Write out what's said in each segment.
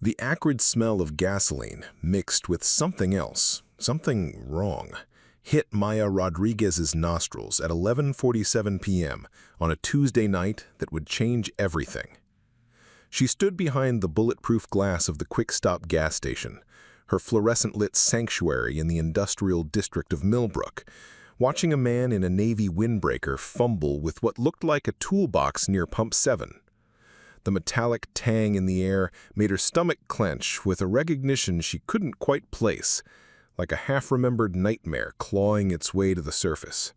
The acrid smell of gasoline, mixed with something else, something wrong, hit Maya Rodriguez's nostrils at 11:47 p.m. on a Tuesday night that would change everything. She stood behind the bulletproof glass of the QuikStop gas station, her fluorescent-lit sanctuary in the industrial district of Millbrook, watching a man in a navy windbreaker fumble with what looked like a toolbox near Pump 7. The metallic tang in the air made her stomach clench with a recognition she couldn't quite place, like a half-remembered nightmare clawing its way to the surface.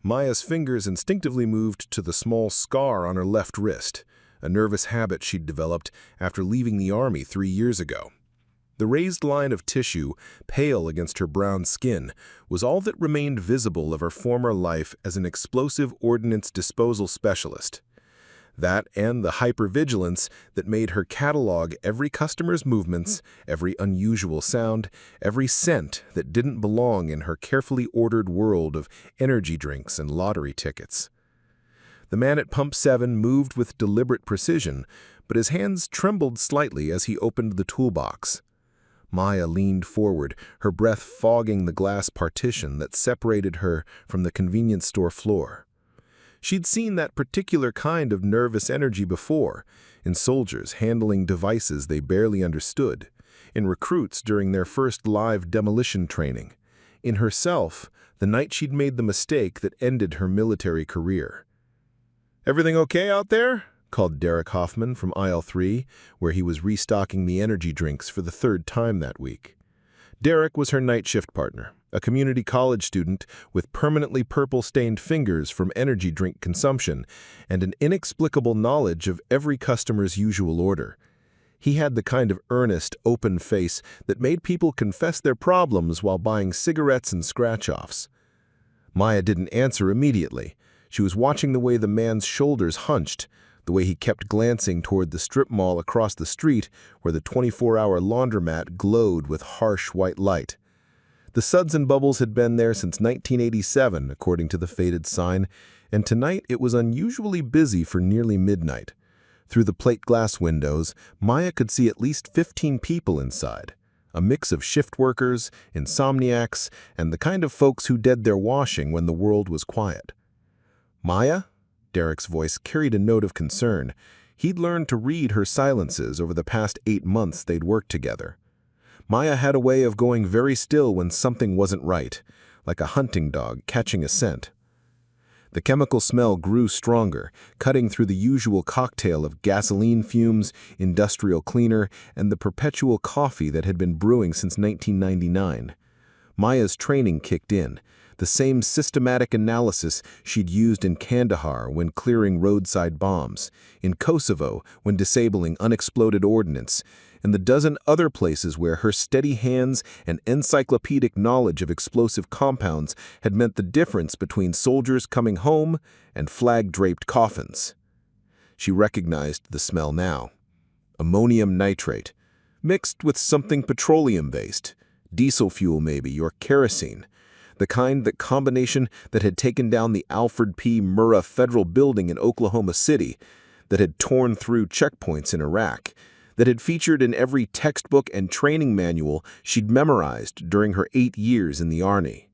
Maya's fingers instinctively moved to the small scar on her left wrist, a nervous habit she'd developed after leaving the Army 3 years ago. The raised line of tissue, pale against her brown skin, was all that remained visible of her former life as an explosive ordnance disposal specialist. That and the hypervigilance that made her catalog every customer's movements, every unusual sound, every scent that didn't belong in her carefully ordered world of energy drinks and lottery tickets. The man at Pump 7 moved with deliberate precision, but his hands trembled slightly as he opened the toolbox. Maya leaned forward, her breath fogging the glass partition that separated her from the convenience store floor. She'd seen that particular kind of nervous energy before, in soldiers handling devices they barely understood, in recruits during their first live demolition training, in herself the night she'd made the mistake that ended her military career. "Everything okay out there?" called Derek Hoffman from aisle 3, where he was restocking the energy drinks for the 3rd time that week. Derek was her night shift partner, a community college student with permanently purple-stained fingers from energy drink consumption and an inexplicable knowledge of every customer's usual order. He had the kind of earnest, open face that made people confess their problems while buying cigarettes and scratch-offs. Maya didn't answer immediately. She was watching the way the man's shoulders hunched, the way he kept glancing toward the strip mall across the street where the 24-hour laundromat glowed with harsh white light. The suds and bubbles had been there since 1987, according to the faded sign, and tonight it was unusually busy for nearly midnight. Through the plate glass windows, Maya could see at least 15 people inside, a mix of shift workers, insomniacs, and the kind of folks who did their washing when the world was quiet. "Maya?" Derek's voice carried a note of concern. He'd learned to read her silences over the past 8 months they'd worked together. Maya had a way of going very still when something wasn't right, like a hunting dog catching a scent. The chemical smell grew stronger, cutting through the usual cocktail of gasoline fumes, industrial cleaner, and the perpetual coffee that had been brewing since 1999. Maya's training kicked in. The same systematic analysis she'd used in Kandahar when clearing roadside bombs, in Kosovo when disabling unexploded ordnance, and the dozen other places where her steady hands and encyclopedic knowledge of explosive compounds had meant the difference between soldiers coming home and flag-draped coffins. She recognized the smell now. Ammonium nitrate, mixed with something petroleum-based, diesel fuel maybe, or kerosene. The combination that had taken down the Alfred P. Murrah Federal Building in Oklahoma City, that had torn through checkpoints in Iraq, that had featured in every textbook and training manual she'd memorized during her 8 years in the Army.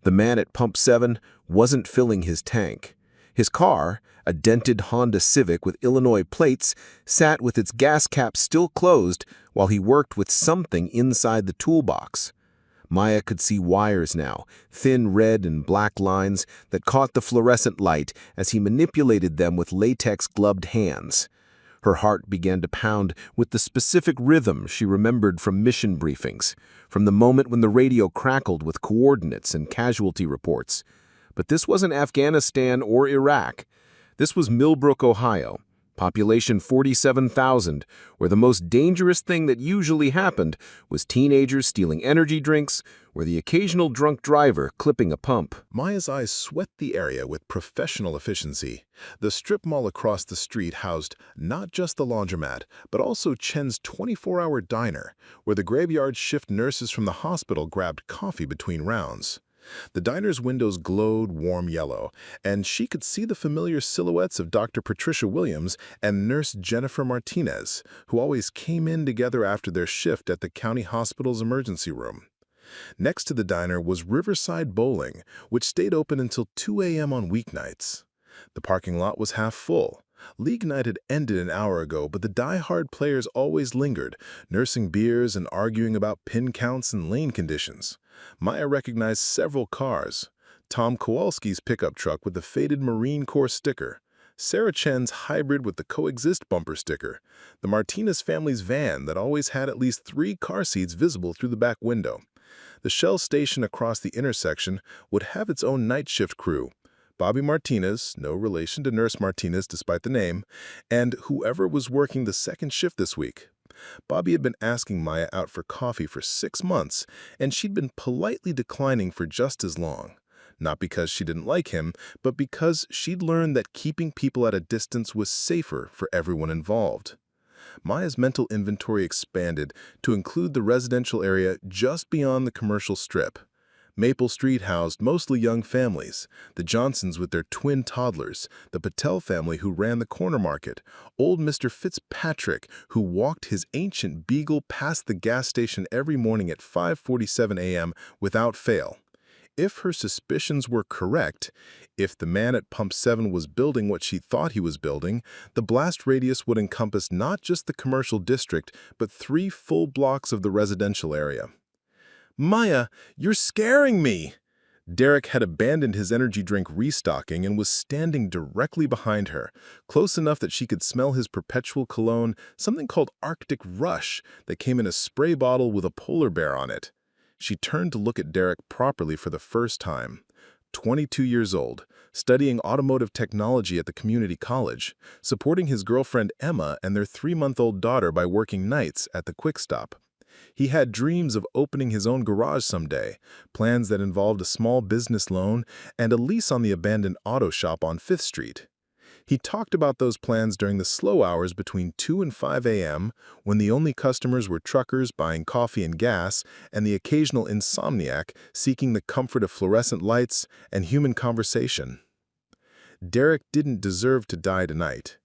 The man at Pump 7 wasn't filling his tank. His car, a dented Honda Civic with Illinois plates, sat with its gas cap still closed while he worked with something inside the toolbox. Maya could see wires now, thin red and black lines that caught the fluorescent light as he manipulated them with latex-gloved hands. Her heart began to pound with the specific rhythm she remembered from mission briefings, from the moment when the radio crackled with coordinates and casualty reports. But this wasn't Afghanistan or Iraq. This was Millbrook, Ohio, population 47,000, where the most dangerous thing that usually happened was teenagers stealing energy drinks or the occasional drunk driver clipping a pump. Maya's eyes swept the area with professional efficiency. The strip mall across the street housed not just the laundromat, but also Chen's 24-hour diner, where the graveyard shift nurses from the hospital grabbed coffee between rounds. The diner's windows glowed warm yellow, and she could see the familiar silhouettes of Dr. Patricia Williams and Nurse Jennifer Martinez, who always came in together after their shift at the county hospital's emergency room. Next to the diner was Riverside Bowling, which stayed open until 2 a.m. on weeknights. The parking lot was half full. League night had ended an hour ago, but the die-hard players always lingered, nursing beers and arguing about pin counts and lane conditions. Maya recognized several cars. Tom Kowalski's pickup truck with the faded Marine Corps sticker, Sarah Chen's hybrid with the Coexist bumper sticker, the Martinez family's van that always had at least 3 car seats visible through the back window. The Shell station across the intersection would have its own night shift crew. Bobby Martinez, no relation to Nurse Martinez despite the name, and whoever was working the second shift this week. Bobby had been asking Maya out for coffee for 6 months, and she'd been politely declining for just as long. Not because she didn't like him, but because she'd learned that keeping people at a distance was safer for everyone involved. Maya's mental inventory expanded to include the residential area just beyond the commercial strip. Maple Street housed mostly young families, the Johnsons with their twin toddlers, the Patel family who ran the corner market, old Mr. Fitzpatrick who walked his ancient beagle past the gas station every morning at 5:47 a.m. without fail. If her suspicions were correct, if the man at Pump 7 was building what she thought he was building, the blast radius would encompass not just the commercial district, but 3 full blocks of the residential area. "Maya, you're scaring me!" Derek had abandoned his energy drink restocking and was standing directly behind her, close enough that she could smell his perpetual cologne, something called Arctic Rush, that came in a spray bottle with a polar bear on it. She turned to look at Derek properly for the first time. 22 years old, studying automotive technology at the community college, supporting his girlfriend Emma and their 3-month-old daughter by working nights at the QuikStop. He had dreams of opening his own garage someday, plans that involved a small business loan and a lease on the abandoned auto shop on 5th Street. He talked about those plans during the slow hours between 2 and 5 a.m., when the only customers were truckers buying coffee and gas and the occasional insomniac seeking the comfort of fluorescent lights and human conversation. Derek didn't deserve to die tonight.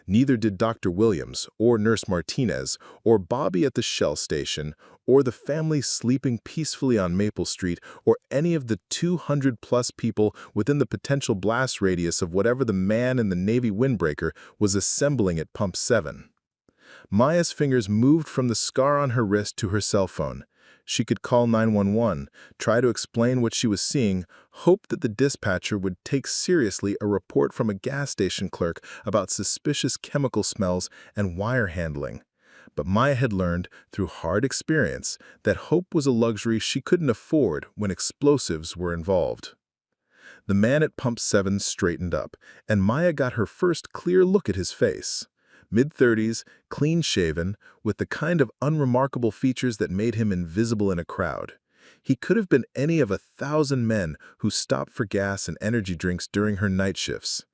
Neither did Dr. Williams, or Nurse Martinez, or Bobby at the Shell station, or the family sleeping peacefully on Maple Street, or any of the 200-plus people within the potential blast radius of whatever the man in the Navy windbreaker was assembling at Pump 7. Maya's fingers moved from the scar on her wrist to her cell phone. She could call 911, try to explain what she was seeing, hope that the dispatcher would take seriously a report from a gas station clerk about suspicious chemical smells and wire handling. But Maya had learned, through hard experience, that hope was a luxury she couldn't afford when explosives were involved. The man at Pump 7 straightened up, and Maya got her first clear look at his face. Mid-30s, clean-shaven, with the kind of unremarkable features that made him invisible in a crowd. He could have been any of 1,000 men who stopped for gas and energy drinks during her night shifts.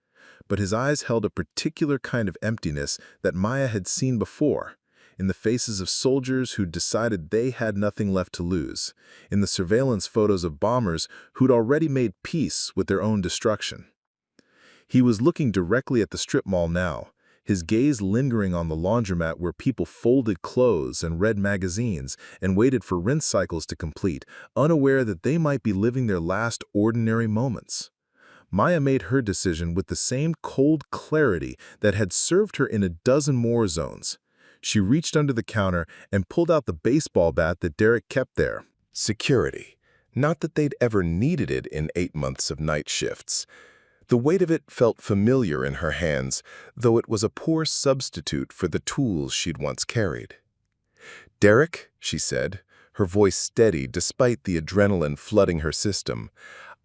But his eyes held a particular kind of emptiness that Maya had seen before, in the faces of soldiers who'd decided they had nothing left to lose, in the surveillance photos of bombers who'd already made peace with their own destruction. He was looking directly at the strip mall now, his gaze lingering on the laundromat where people folded clothes and read magazines and waited for rinse cycles to complete, unaware that they might be living their last ordinary moments. Maya made her decision with the same cold clarity that had served her in a dozen war zones. She reached under the counter and pulled out the baseball bat that Derek kept there. Security. Not that they'd ever needed it in 8 months of night shifts. The weight of it felt familiar in her hands, though it was a poor substitute for the tools she'd once carried. "Derek," she said, her voice steady despite the adrenaline flooding her system,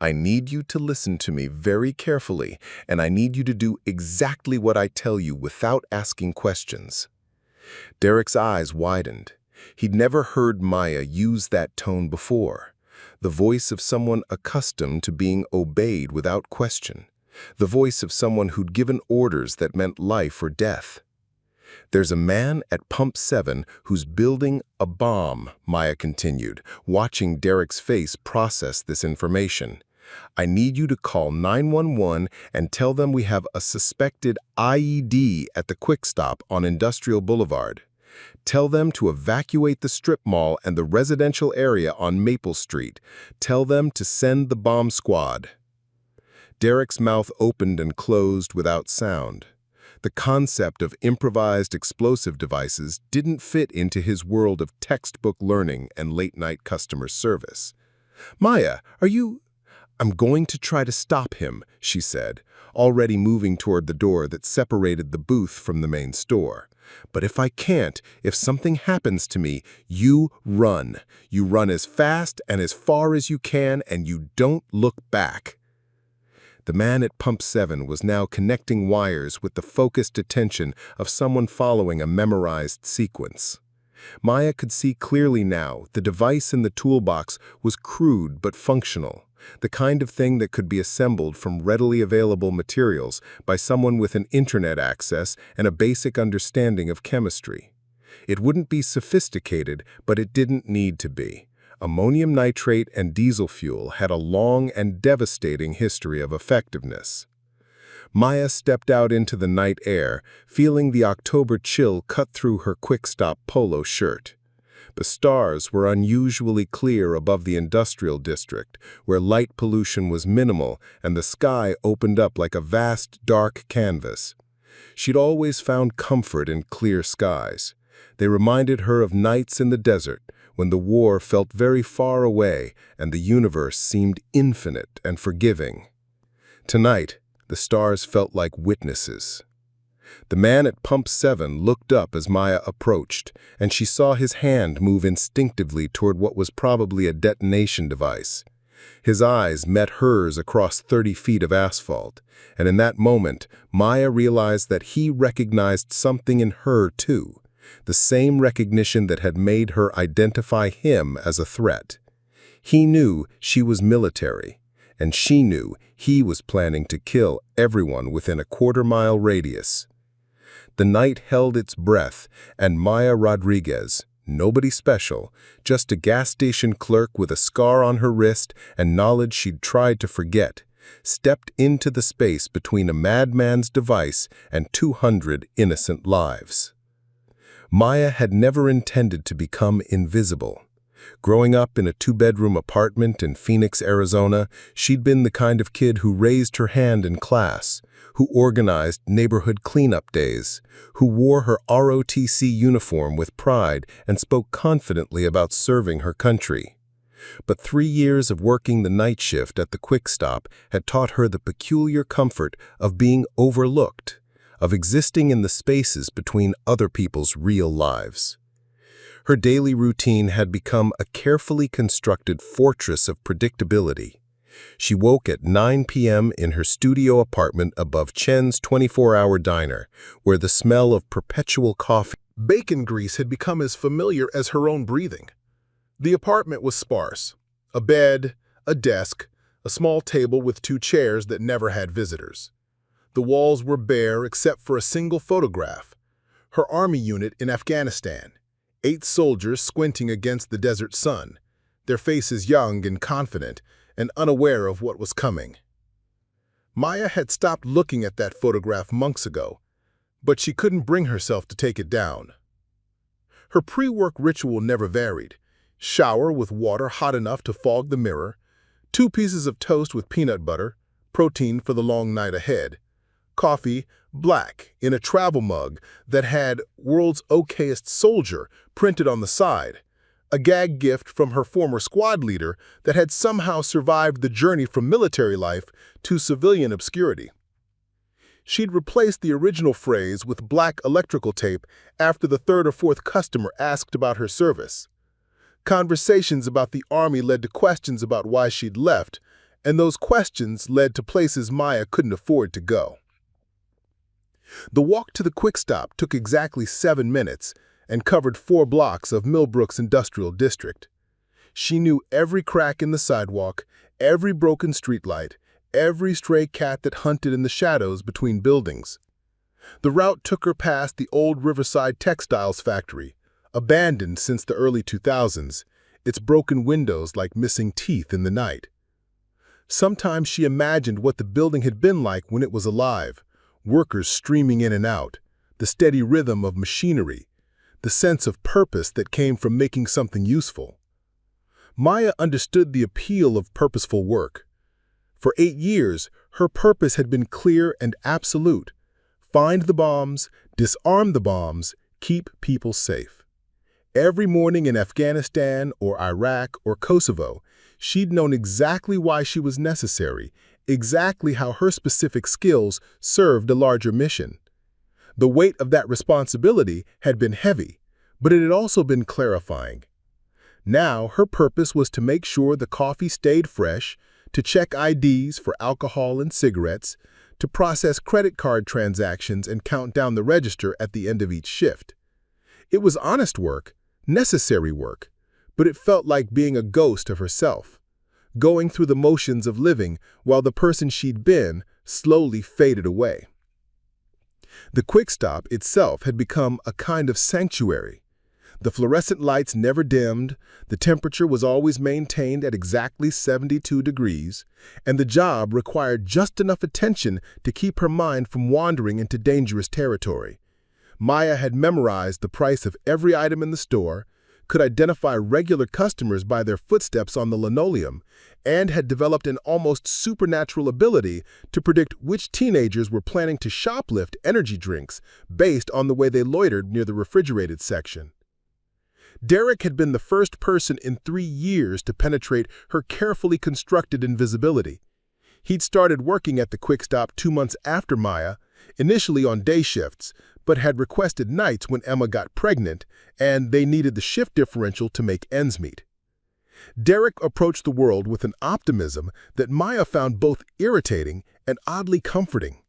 "I need you to listen to me very carefully, and I need you to do exactly what I tell you without asking questions." Derek's eyes widened. He'd never heard Maya use that tone before. The voice of someone accustomed to being obeyed without question. The voice of someone who'd given orders that meant life or death. "There's a man at Pump 7 who's building a bomb," Maya continued, watching Derek's face process this information. "I need you to call 911 and tell them we have a suspected IED at the QuikStop on Industrial Boulevard. Tell them to evacuate the strip mall and the residential area on Maple Street. Tell them to send the bomb squad." Derek's mouth opened and closed without sound. The concept of improvised explosive devices didn't fit into his world of textbook learning and late-night customer service. "Maya, are you—" "I'm going to try to stop him," she said, already moving toward the door that separated the booth from the main store. "But if I can't, if something happens to me, you run. You run as fast and as far as you can, and you don't look back." The man at Pump 7 was now connecting wires with the focused attention of someone following a memorized sequence. Maya could see clearly now the device in the toolbox was crude but functional, the kind of thing that could be assembled from readily available materials by someone with an internet access and a basic understanding of chemistry. It wouldn't be sophisticated, but it didn't need to be. Ammonium nitrate and diesel fuel had a long and devastating history of effectiveness. Maya stepped out into the night air, feeling the October chill cut through her QuikStop polo shirt. The stars were unusually clear above the industrial district, where light pollution was minimal and the sky opened up like a vast, dark canvas. She'd always found comfort in clear skies. They reminded her of nights in the desert, when the war felt very far away and the universe seemed infinite and forgiving. Tonight, the stars felt like witnesses. The man at Pump 7 looked up as Maya approached, and she saw his hand move instinctively toward what was probably a detonation device. His eyes met hers across 30 feet of asphalt, and in that moment, Maya realized that he recognized something in her too. The same recognition that had made her identify him as a threat. He knew she was military, and she knew he was planning to kill everyone within a quarter-mile radius. The night held its breath, and Maya Rodriguez, nobody special, just a gas station clerk with a scar on her wrist and knowledge she'd tried to forget, stepped into the space between a madman's device and 200 innocent lives. Maya had never intended to become invisible. Growing up in a two-bedroom apartment in Phoenix, Arizona, she'd been the kind of kid who raised her hand in class, who organized neighborhood cleanup days, who wore her ROTC uniform with pride and spoke confidently about serving her country. But 3 years of working the night shift at the QuikStop had taught her the peculiar comfort of being overlooked, of existing in the spaces between other people's real lives. Her daily routine had become a carefully constructed fortress of predictability. She woke at 9 p.m. in her studio apartment above Chen's 24-hour diner, where the smell of perpetual coffee and bacon grease had become as familiar as her own breathing. The apartment was sparse. A bed, a desk, a small table with 2 chairs that never had visitors. The walls were bare except for a single photograph. Her army unit in Afghanistan. 8 soldiers squinting against the desert sun, their faces young and confident and unaware of what was coming. Maya had stopped looking at that photograph months ago, but she couldn't bring herself to take it down. Her pre-work ritual never varied. Shower with water hot enough to fog the mirror, 2 pieces of toast with peanut butter, protein for the long night ahead, coffee, black, in a travel mug that had "World's Okayest Soldier" printed on the side, a gag gift from her former squad leader that had somehow survived the journey from military life to civilian obscurity. She'd replaced the original phrase with black electrical tape after the 3rd or 4th customer asked about her service. Conversations about the Army led to questions about why she'd left, and those questions led to places Maya couldn't afford to go. The walk to the QuikStop took exactly 7 minutes and covered 4 blocks of Millbrook's industrial district. She knew every crack in the sidewalk, every broken streetlight, every stray cat that hunted in the shadows between buildings. The route took her past the old Riverside Textiles factory, abandoned since the early 2000s, its broken windows like missing teeth in the night. Sometimes she imagined what the building had been like when it was alive, workers streaming in and out, the steady rhythm of machinery, the sense of purpose that came from making something useful. Maya understood the appeal of purposeful work. For 8 years, her purpose had been clear and absolute. Find the bombs, disarm the bombs, keep people safe. Every morning in Afghanistan or Iraq or Kosovo, she'd known exactly why she was necessary, exactly how her specific skills served a larger mission. The weight of that responsibility had been heavy, but it had also been clarifying. Now, her purpose was to make sure the coffee stayed fresh, to check IDs for alcohol and cigarettes, to process credit card transactions and count down the register at the end of each shift. It was honest work, necessary work, but it felt like being a ghost of herself, going through the motions of living while the person she'd been slowly faded away. The QuikStop itself had become a kind of sanctuary. The fluorescent lights never dimmed, the temperature was always maintained at exactly 72 degrees, and the job required just enough attention to keep her mind from wandering into dangerous territory. Maya had memorized the price of every item in the store, could identify regular customers by their footsteps on the linoleum, and had developed an almost supernatural ability to predict which teenagers were planning to shoplift energy drinks based on the way they loitered near the refrigerated section. Derek had been the first person in 3 years to penetrate her carefully constructed invisibility. He'd started working at the QuikStop 2 months after Maya, initially on day shifts, but had requested nights when Emma got pregnant, and they needed the shift differential to make ends meet. Derek approached the world with an optimism that Maya found both irritating and oddly comforting.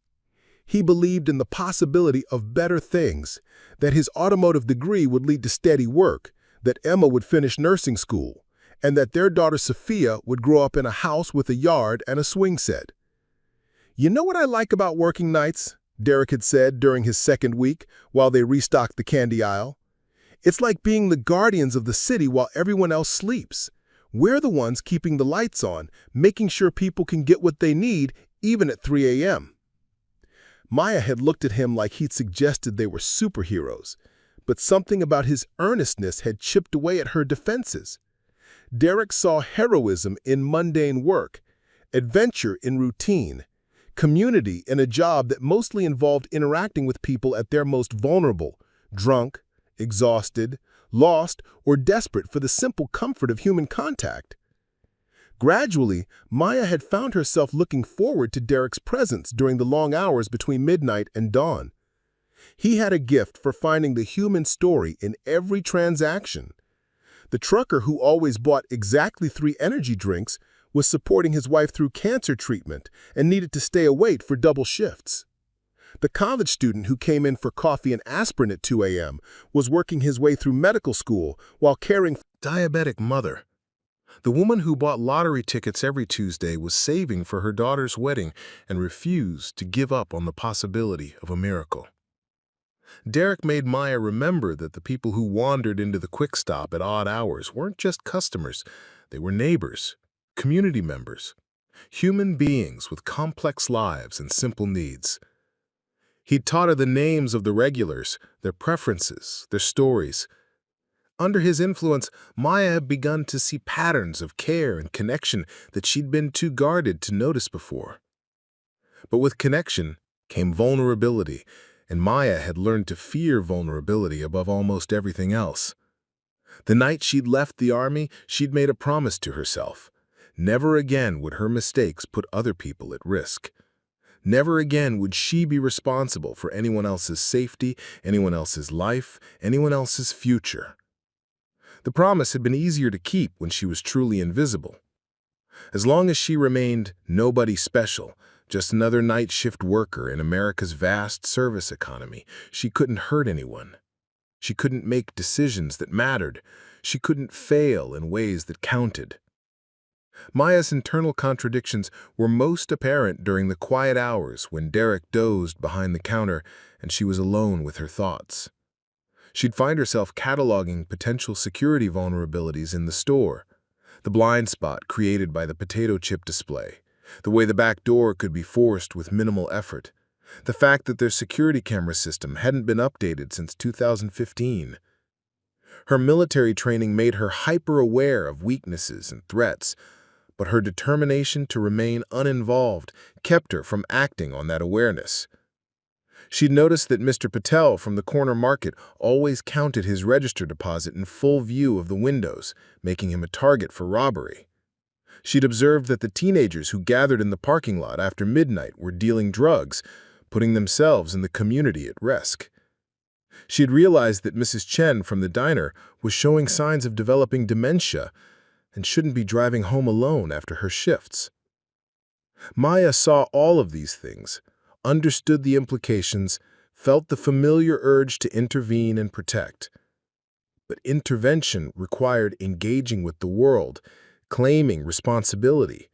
He believed in the possibility of better things, that his automotive degree would lead to steady work, that Emma would finish nursing school, and that their daughter Sophia would grow up in a house with a yard and a swing set. "You know what I like about working nights?" Derek had said during his second week while they restocked the candy aisle. "It's like being the guardians of the city while everyone else sleeps. We're the ones keeping the lights on, making sure people can get what they need even at 3 a.m. Maya had looked at him like he'd suggested they were superheroes, but something about his earnestness had chipped away at her defenses. Derek saw heroism in mundane work, adventure in routine, community in a job that mostly involved interacting with people at their most vulnerable, drunk, exhausted, lost, or desperate for the simple comfort of human contact. Gradually, Maya had found herself looking forward to Derek's presence during the long hours between midnight and dawn. He had a gift for finding the human story in every transaction. The trucker who always bought exactly 3 energy drinks was supporting his wife through cancer treatment and needed to stay awake for double shifts. The college student who came in for coffee and aspirin at 2 a.m. was working his way through medical school while caring for a diabetic mother. The woman who bought lottery tickets every Tuesday was saving for her daughter's wedding and refused to give up on the possibility of a miracle. Derek made Maya remember that the people who wandered into the QuikStop at odd hours weren't just customers, they were neighbors, community members, human beings with complex lives and simple needs. He'd taught her the names of the regulars, their preferences, their stories. Under his influence, Maya had begun to see patterns of care and connection that she'd been too guarded to notice before. But with connection came vulnerability, and Maya had learned to fear vulnerability above almost everything else. The night she'd left the Army, she'd made a promise to herself. Never again would her mistakes put other people at risk. Never again would she be responsible for anyone else's safety, anyone else's life, anyone else's future. The promise had been easier to keep when she was truly invisible. As long as she remained nobody special, just another night shift worker in America's vast service economy, she couldn't hurt anyone. She couldn't make decisions that mattered. She couldn't fail in ways that counted. Maya's internal contradictions were most apparent during the quiet hours when Derek dozed behind the counter and she was alone with her thoughts. She'd find herself cataloging potential security vulnerabilities in the store: the blind spot created by the potato chip display, the way the back door could be forced with minimal effort, the fact that their security camera system hadn't been updated since 2015. Her military training made her hyper-aware of weaknesses and threats, but her determination to remain uninvolved kept her from acting on that awareness. She'd noticed that Mr. Patel from the corner market always counted his register deposit in full view of the windows, making him a target for robbery. She'd observed that the teenagers who gathered in the parking lot after midnight were dealing drugs, putting themselves and the community at risk. She'd realized that Mrs. Chen from the diner was showing signs of developing dementia and shouldn't be driving home alone after her shifts. Maya saw all of these things, understood the implications, felt the familiar urge to intervene and protect. But intervention required engaging with the world, claiming responsibility,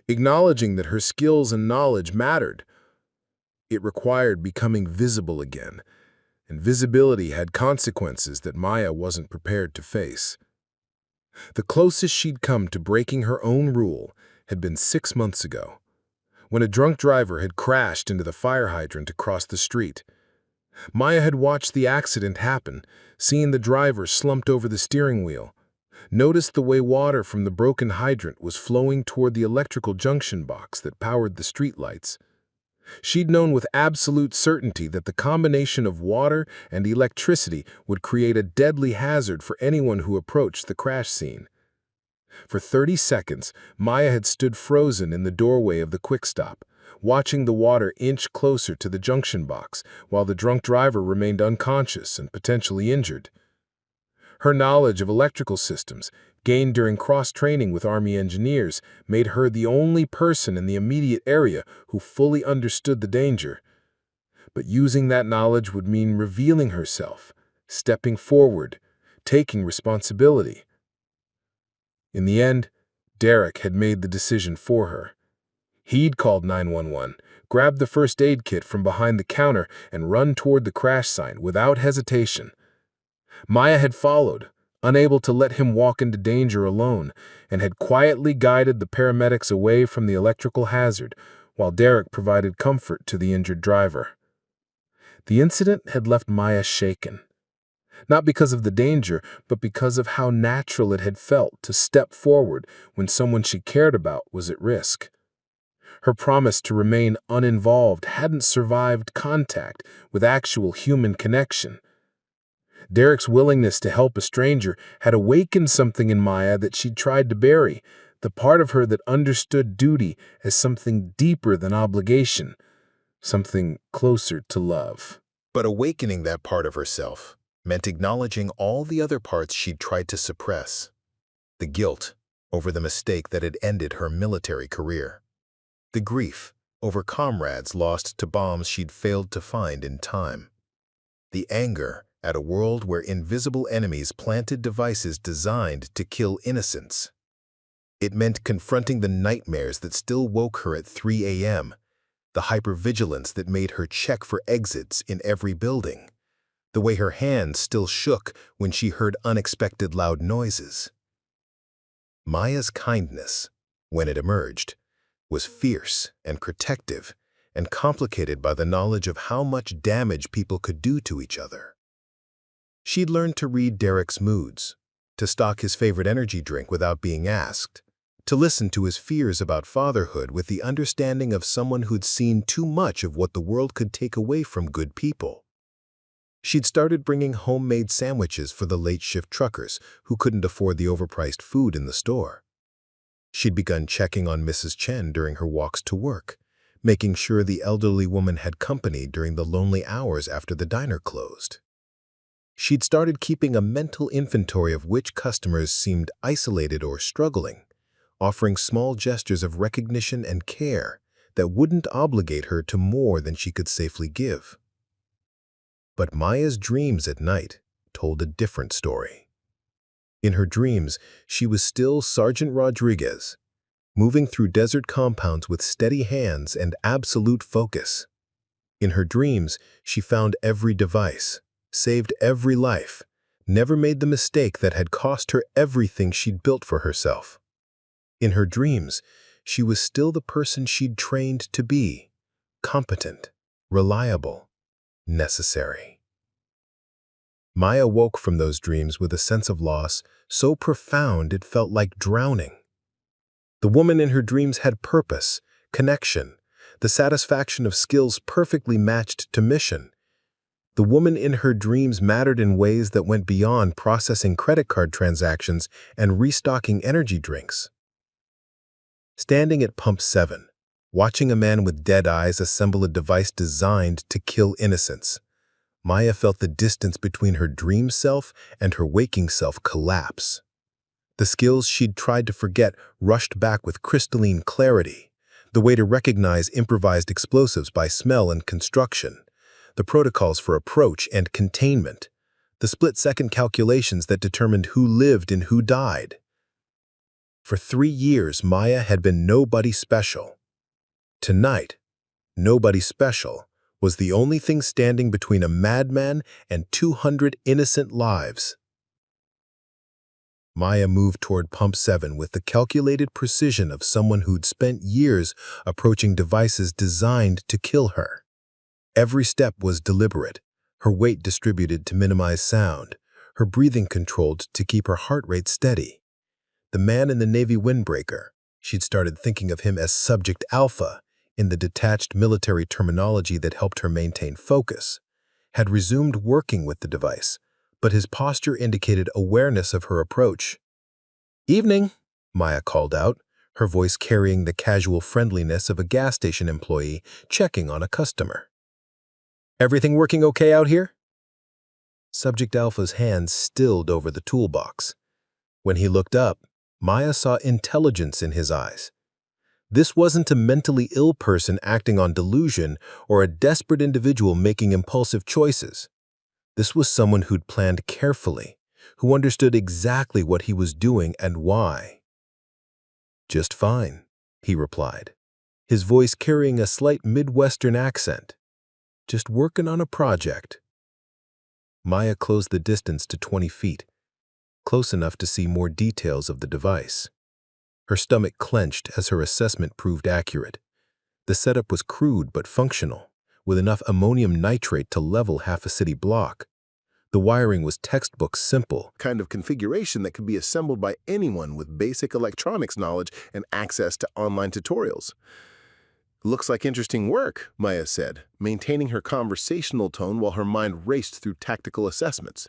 acknowledging that her skills and knowledge mattered. It required becoming visible again, and visibility had consequences that Maya wasn't prepared to face. The closest she'd come to breaking her own rule had been 6 months ago, when a drunk driver had crashed into the fire hydrant across the street. Maya had watched the accident happen, seen the driver slumped over the steering wheel, noticed the way water from the broken hydrant was flowing toward the electrical junction box that powered the streetlights. She'd known with absolute certainty that the combination of water and electricity would create a deadly hazard for anyone who approached the crash scene. For 30 seconds, Maya had stood frozen in the doorway of the QuikStop, watching the water inch closer to the junction box while the drunk driver remained unconscious and potentially injured. Her knowledge of electrical systems, gained during cross-training with Army engineers, made her the only person in the immediate area who fully understood the danger. But using that knowledge would mean revealing herself, stepping forward, taking responsibility. In the end, Derek had made the decision for her. He'd called 911, grabbed the first aid kit from behind the counter, and run toward the crash sign without hesitation. Maya had followed, unable to let him walk into danger alone, and had quietly guided the paramedics away from the electrical hazard, while Derek provided comfort to the injured driver. The incident had left Maya shaken, not because of the danger, but because of how natural it had felt to step forward when someone she cared about was at risk. Her promise to remain uninvolved hadn't survived contact with actual human connection. Derek's willingness to help a stranger had awakened something in Maya that she'd tried to bury, the part of her that understood duty as something deeper than obligation, something closer to love. But awakening that part of herself meant acknowledging all the other parts she'd tried to suppress. The guilt over the mistake that had ended her military career. The grief over comrades lost to bombs she'd failed to find in time. The anger at a world where invisible enemies planted devices designed to kill innocents. It meant confronting the nightmares that still woke her at 3 a.m., the hypervigilance that made her check for exits in every building, the way her hands still shook when she heard unexpected loud noises. Maya's kindness, when it emerged, was fierce and protective and complicated by the knowledge of how much damage people could do to each other. She'd learned to read Derek's moods, to stock his favorite energy drink without being asked, to listen to his fears about fatherhood with the understanding of someone who'd seen too much of what the world could take away from good people. She'd started bringing homemade sandwiches for the late-shift truckers who couldn't afford the overpriced food in the store. She'd begun checking on Mrs. Chen during her walks to work, making sure the elderly woman had company during the lonely hours after the diner closed. She'd started keeping a mental inventory of which customers seemed isolated or struggling, offering small gestures of recognition and care that wouldn't obligate her to more than she could safely give. But Maya's dreams at night told a different story. In her dreams, she was still Sergeant Rodriguez, moving through desert compounds with steady hands and absolute focus. In her dreams, she found every device, saved every life, never made the mistake that had cost her everything she'd built for herself. In her dreams, she was still the person she'd trained to be, competent, reliable, necessary. Maya woke from those dreams with a sense of loss so profound it felt like drowning. The woman in her dreams had purpose, connection, the satisfaction of skills perfectly matched to mission. The woman in her dreams mattered in ways that went beyond processing credit card transactions and restocking energy drinks. Standing at Pump 7, watching a man with dead eyes assemble a device designed to kill innocents, Maya felt the distance between her dream self and her waking self collapse. The skills she'd tried to forget rushed back with crystalline clarity, the way to recognize improvised explosives by smell and construction, the protocols for approach and containment, the split-second calculations that determined who lived and who died. For 3 years, Maya had been nobody special. Tonight, nobody special was the only thing standing between a madman and 200 innocent lives. Maya moved toward Pump 7 with the calculated precision of someone who'd spent years approaching devices designed to kill her. Every step was deliberate, her weight distributed to minimize sound, her breathing controlled to keep her heart rate steady. The man in the Navy windbreaker, she'd started thinking of him as Subject Alpha in the detached military terminology that helped her maintain focus, had resumed working with the device, but his posture indicated awareness of her approach. "Evening," Maya called out, her voice carrying the casual friendliness of a gas station employee checking on a customer. "Everything working okay out here?" Subject Alpha's hands stilled over the toolbox. When he looked up, Maya saw intelligence in his eyes. This wasn't a mentally ill person acting on delusion or a desperate individual making impulsive choices. This was someone who'd planned carefully, who understood exactly what he was doing and why. "Just fine," he replied, his voice carrying a slight Midwestern accent. "Just working on a project." Maya closed the distance to 20 feet, close enough to see more details of the device. Her stomach clenched as her assessment proved accurate. The setup was crude but functional, with enough ammonium nitrate to level half a city block. The wiring was textbook simple, kind of configuration that could be assembled by anyone with basic electronics knowledge and access to online tutorials. "Looks like interesting work," Maya said, maintaining her conversational tone while her mind raced through tactical assessments.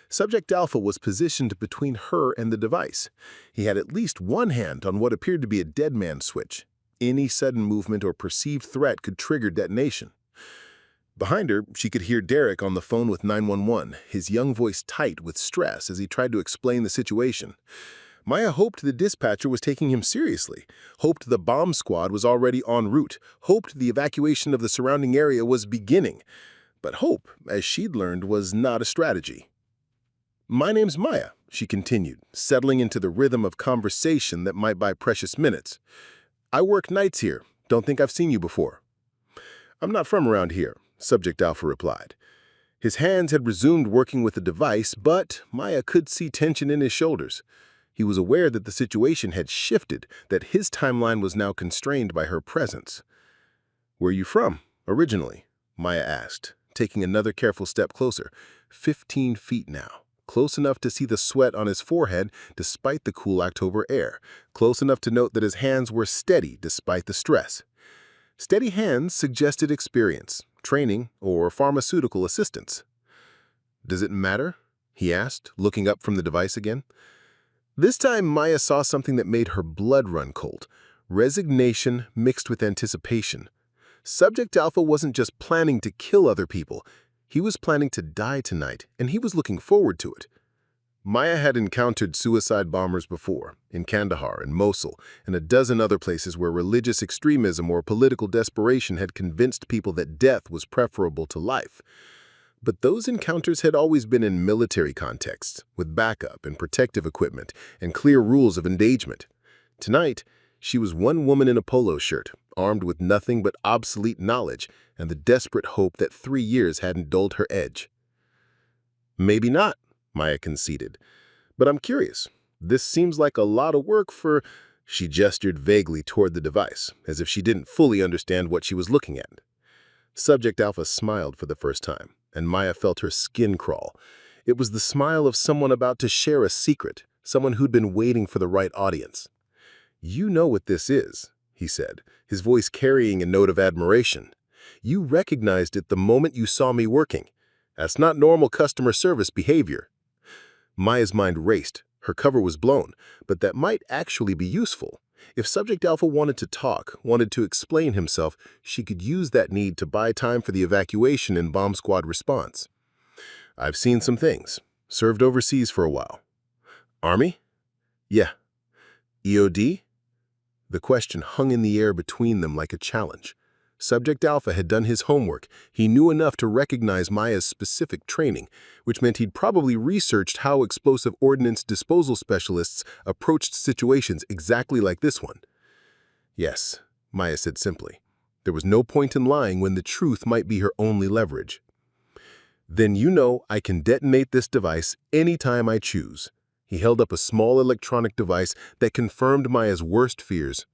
Subject Alpha was positioned between her and the device. He had at least one hand on what appeared to be a dead man switch. Any sudden movement or perceived threat could trigger detonation. Behind her, she could hear Derek on the phone with 911, his young voice tight with stress as he tried to explain the situation. Maya hoped the dispatcher was taking him seriously, hoped the bomb squad was already en route, hoped the evacuation of the surrounding area was beginning. But hope, as she'd learned, was not a strategy. "My name's Maya," she continued, settling into the rhythm of conversation that might buy precious minutes. "I work nights here. Don't think I've seen you before." "I'm not from around here," Subject Alpha replied. His hands had resumed working with the device, but Maya could see tension in his shoulders. He was aware that the situation had shifted, that his timeline was now constrained by her presence. "Where are you from, originally?" Maya asked, taking another careful step closer. 15 feet now. Close enough to see the sweat on his forehead despite the cool October air, close enough to note that his hands were steady despite the stress. Steady hands suggested experience, training, or pharmaceutical assistance. "Does it matter?" he asked, looking up from the device again. This time, Maya saw something that made her blood run cold, resignation mixed with anticipation. Subject Alpha wasn't just planning to kill other people. He was planning to die tonight, and he was looking forward to it. Maya had encountered suicide bombers before, in Kandahar and Mosul, and a dozen other places where religious extremism or political desperation had convinced people that death was preferable to life. But those encounters had always been in military contexts, with backup and protective equipment and clear rules of engagement. Tonight, She was one woman in a polo shirt, armed with nothing but obsolete knowledge and the desperate hope that 3 years hadn't dulled her edge. Maybe not, Maya conceded. But I'm curious. This seems like a lot of work for... She gestured vaguely toward the device, as if she didn't fully understand what she was looking at. Subject Alpha smiled for the first time, and Maya felt her skin crawl. It was the smile of someone about to share a secret, someone who'd been waiting for the right audience. "You know what this is," he said, his voice carrying a note of admiration. "You recognized it the moment you saw me working. That's not normal customer service behavior." Maya's mind raced. Her cover was blown, but that might actually be useful. If Subject Alpha wanted to talk, wanted to explain himself, she could use that need to buy time for the evacuation and bomb squad response. "I've seen some things. Served overseas for a while." "Army?" "Yeah." "EOD?" The question hung in the air between them like a challenge. Subject Alpha had done his homework. He knew enough to recognize Maya's specific training, which meant he'd probably researched how explosive ordnance disposal specialists approached situations exactly like this one. "Yes," Maya said simply. There was no point in lying when the truth might be her only leverage. "Then you know I can detonate this device anytime I choose." He held up a small electronic device that confirmed Maya's worst fears.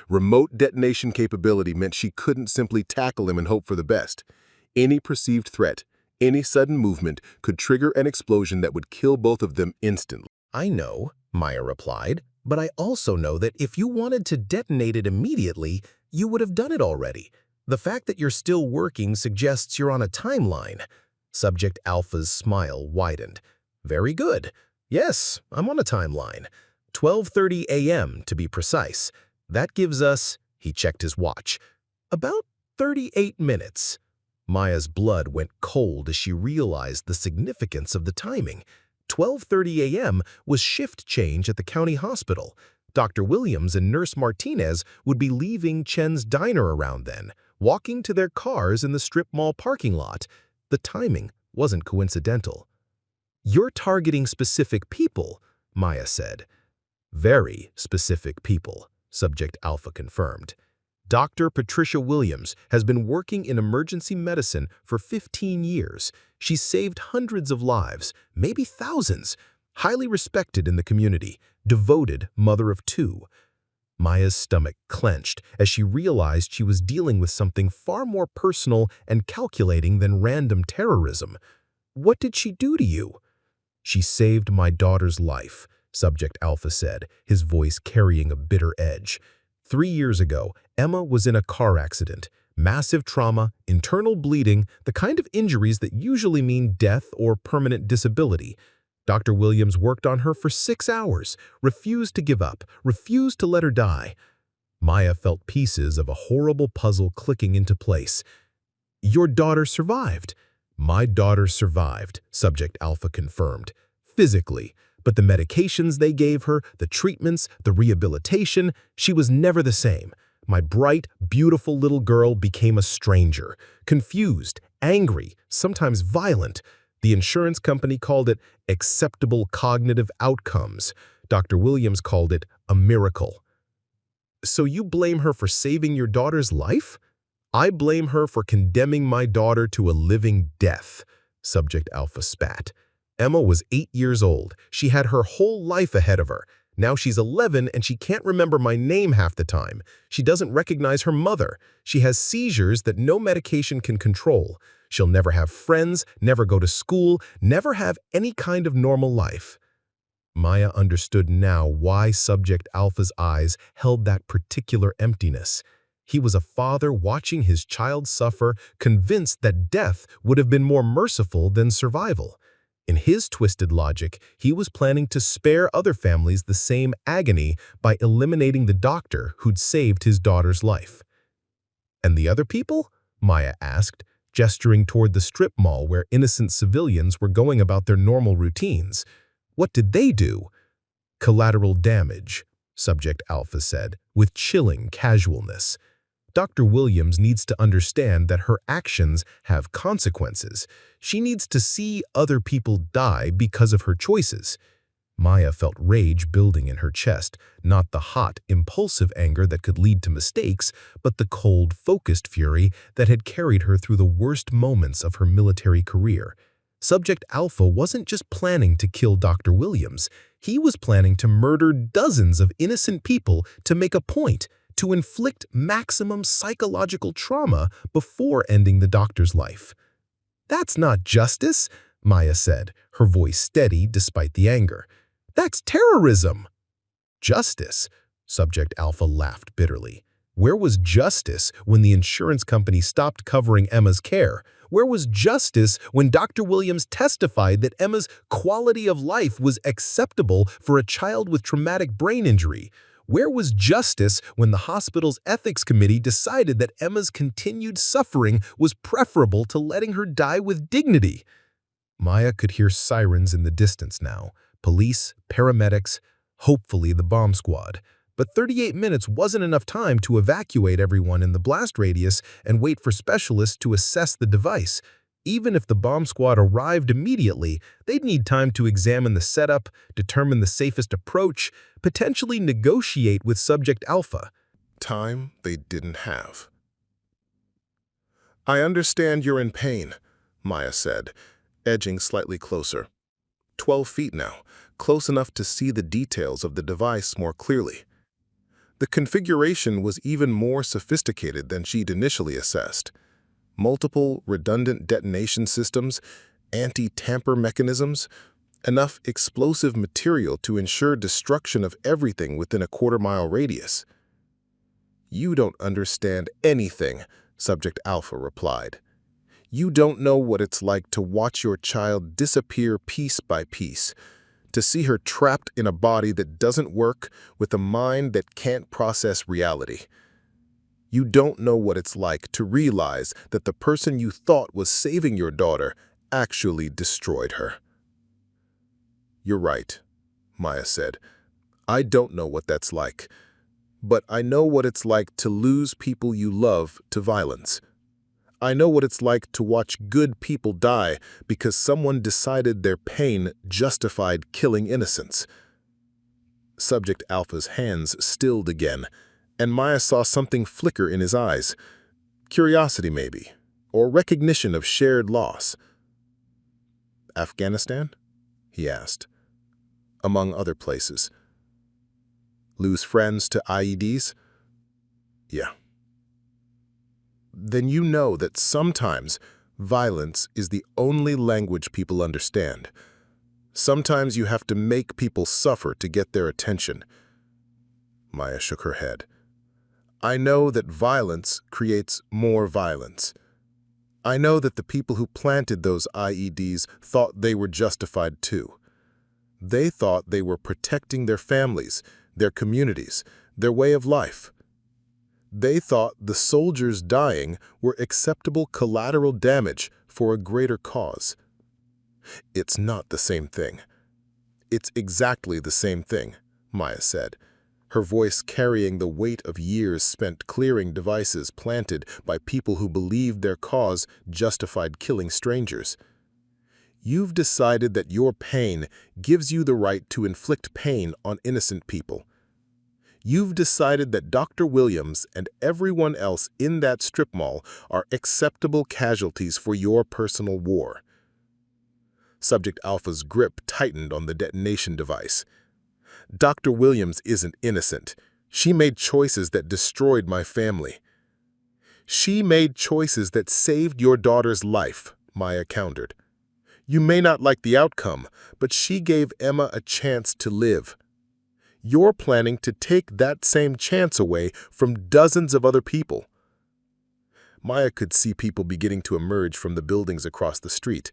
Remote detonation capability meant she couldn't simply tackle him and hope for the best. Any perceived threat, any sudden movement could trigger an explosion that would kill both of them instantly. "I know," Maya replied, "but I also know that if you wanted to detonate it immediately, you would have done it already. The fact that you're still working suggests you're on a timeline." Subject Alpha's smile widened. "Very good. Yes, I'm on a timeline. 12:30 a.m. to be precise. That gives us," he checked his watch, "about 38 minutes. Maya's blood went cold as she realized the significance of the timing. 12:30 a.m. was shift change at the county hospital. Dr. Williams and Nurse Martinez would be leaving Chen's diner around then, walking to their cars in the strip mall parking lot. The timing wasn't coincidental. "You're targeting specific people," Maya said. "Very specific people," Subject Alpha confirmed. "Dr. Patricia Williams has been working in emergency medicine for 15 years. She's saved hundreds of lives, maybe thousands. Highly respected in the community, devoted mother of 2. Maya's stomach clenched as she realized she was dealing with something far more personal and calculating than random terrorism. "What did she do to you?" "She saved my daughter's life," Subject Alpha said, his voice carrying a bitter edge. 3 years ago, Emma was in a car accident. Massive trauma, internal bleeding, the kind of injuries that usually mean death or permanent disability. Dr. Williams worked on her for 6 hours, refused to give up, refused to let her die. Maya felt pieces of a horrible puzzle clicking into place. "Your daughter survived." "My daughter survived," Subject Alpha confirmed. "Physically. But the medications they gave her, the treatments, the rehabilitation, she was never the same. My bright, beautiful little girl became a stranger, confused, angry, sometimes violent. The insurance company called it acceptable cognitive outcomes. Dr. Williams called it a miracle." "So you blame her for saving your daughter's life?" "I blame her for condemning my daughter to a living death," Subject Alpha spat. "Emma was 8 years old. She had her whole life ahead of her. Now she's 11 and she can't remember my name half the time. She doesn't recognize her mother. She has seizures that no medication can control. She'll never have friends, never go to school, never have any kind of normal life." Maya understood now why Subject Alpha's eyes held that particular emptiness. He was a father watching his child suffer, convinced that death would have been more merciful than survival. In his twisted logic, he was planning to spare other families the same agony by eliminating the doctor who'd saved his daughter's life. "And the other people?" Maya asked, gesturing toward the strip mall where innocent civilians were going about their normal routines. "What did they do?" "Collateral damage," Subject Alpha said, with chilling casualness. Dr. Williams needs to understand that her actions have consequences. She needs to see other people die because of her choices. Maya felt rage building in her chest, not the hot, impulsive anger that could lead to mistakes, but the cold, focused fury that had carried her through the worst moments of her military career. Subject Alpha wasn't just planning to kill Dr. Williams. He was planning to murder dozens of innocent people to make a point, to inflict maximum psychological trauma before ending the doctor's life. "That's not justice," Maya said, her voice steady despite the anger. "That's terrorism." "Justice?" Subject Alpha laughed bitterly. Where was justice when the insurance company stopped covering Emma's care? Where was justice when Dr. Williams testified that Emma's quality of life was acceptable for a child with traumatic brain injury? Where was justice when the hospital's ethics committee decided that Emma's continued suffering was preferable to letting her die with dignity? Maya could hear sirens in the distance now. Police, paramedics, hopefully the bomb squad. But 38 minutes wasn't enough time to evacuate everyone in the blast radius and wait for specialists to assess the device. Even if the bomb squad arrived immediately, they'd need time to examine the setup, determine the safest approach, potentially negotiate with Subject Alpha. Time they didn't have. "I understand you're in pain," Maya said, edging slightly closer. 12 feet now, close enough to see the details of the device more clearly. The configuration was even more sophisticated than she'd initially assessed. Multiple redundant detonation systems, anti-tamper mechanisms, enough explosive material to ensure destruction of everything within a quarter-mile radius. "You don't understand anything," Subject Alpha replied. "You don't know what it's like to watch your child disappear piece by piece, to see her trapped in a body that doesn't work with a mind that can't process reality. You don't know what it's like to realize that the person you thought was saving your daughter actually destroyed her." "You're right," Maya said. "I don't know what that's like, but I know what it's like to lose people you love to violence. I know what it's like to watch good people die because someone decided their pain justified killing innocents." Subject Alpha's hands stilled again, and Maya saw something flicker in his eyes. Curiosity, maybe, or recognition of shared loss. "Afghanistan?" he asked. "Among other places." "Lose friends to IEDs?" "Yeah." "Then you know that sometimes violence is the only language people understand. Sometimes you have to make people suffer to get their attention." Maya shook her head. "I know that violence creates more violence. I know that the people who planted those IEDs thought they were justified too. They thought they were protecting their families, their communities, their way of life. They thought the soldiers dying were acceptable collateral damage for a greater cause. It's not the same thing." "It's exactly the same thing," Maya said, her voice carrying the weight of years spent clearing devices planted by people who believed their cause justified killing strangers. "You've decided that your pain gives you the right to inflict pain on innocent people. You've decided that Dr. Williams and everyone else in that strip mall are acceptable casualties for your personal war." Subject Alpha's grip tightened on the detonation device. "Dr. Williams isn't innocent. She made choices that destroyed my family." "She made choices that saved your daughter's life," Maya countered. "You may not like the outcome, but she gave Emma a chance to live. You're planning to take that same chance away from dozens of other people." Maya could see people beginning to emerge from the buildings across the street.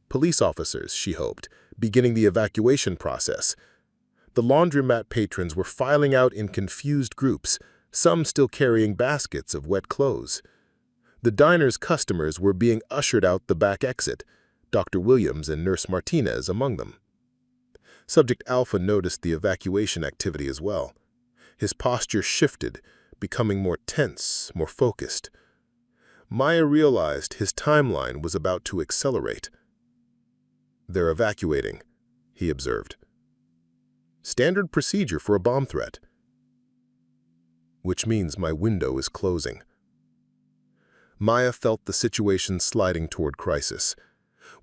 Police officers, she hoped, beginning the evacuation process. The laundromat patrons were filing out in confused groups, some still carrying baskets of wet clothes. The diner's customers were being ushered out the back exit, Dr. Williams and Nurse Martinez among them. Subject Alpha noticed the evacuation activity as well. His posture shifted, becoming more tense, more focused. Maya realized his timeline was about to accelerate. "They're evacuating," he observed. Standard procedure for a bomb threat. Which means my window is closing. Maya felt the situation sliding toward crisis.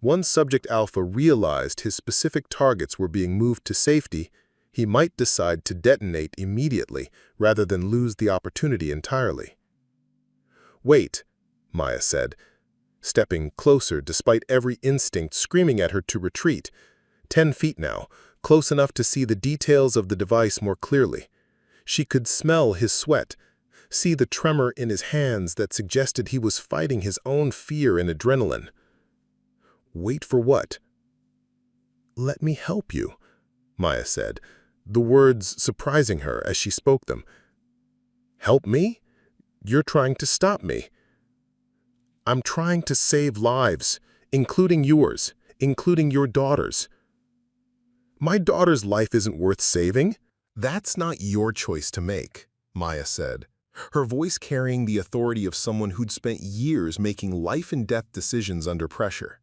Once Subject Alpha realized his specific targets were being moved to safety, he might decide to detonate immediately rather than lose the opportunity entirely. "Wait," Maya said, stepping closer despite every instinct screaming at her to retreat. 10 feet now, close enough to see the details of the device more clearly. She could smell his sweat, see the tremor in his hands that suggested he was fighting his own fear and adrenaline. Wait for what? "Let me help you," Maya said, the words surprising her as she spoke them. "Help me? You're trying to stop me." "I'm trying to save lives, including yours, including your daughter's." "My daughter's life isn't worth saving." "That's not your choice to make," Maya said, her voice carrying the authority of someone who'd spent years making life-and-death decisions under pressure.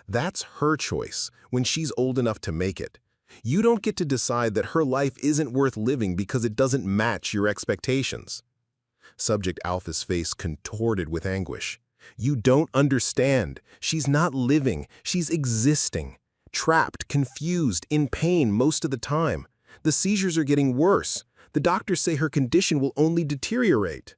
"That's her choice when she's old enough to make it. You don't get to decide that her life isn't worth living because it doesn't match your expectations." Subject Alpha's face contorted with anguish. "You don't understand. She's not living. She's existing. Trapped, confused, in pain most of the time. The seizures are getting worse. The doctors say her condition will only deteriorate."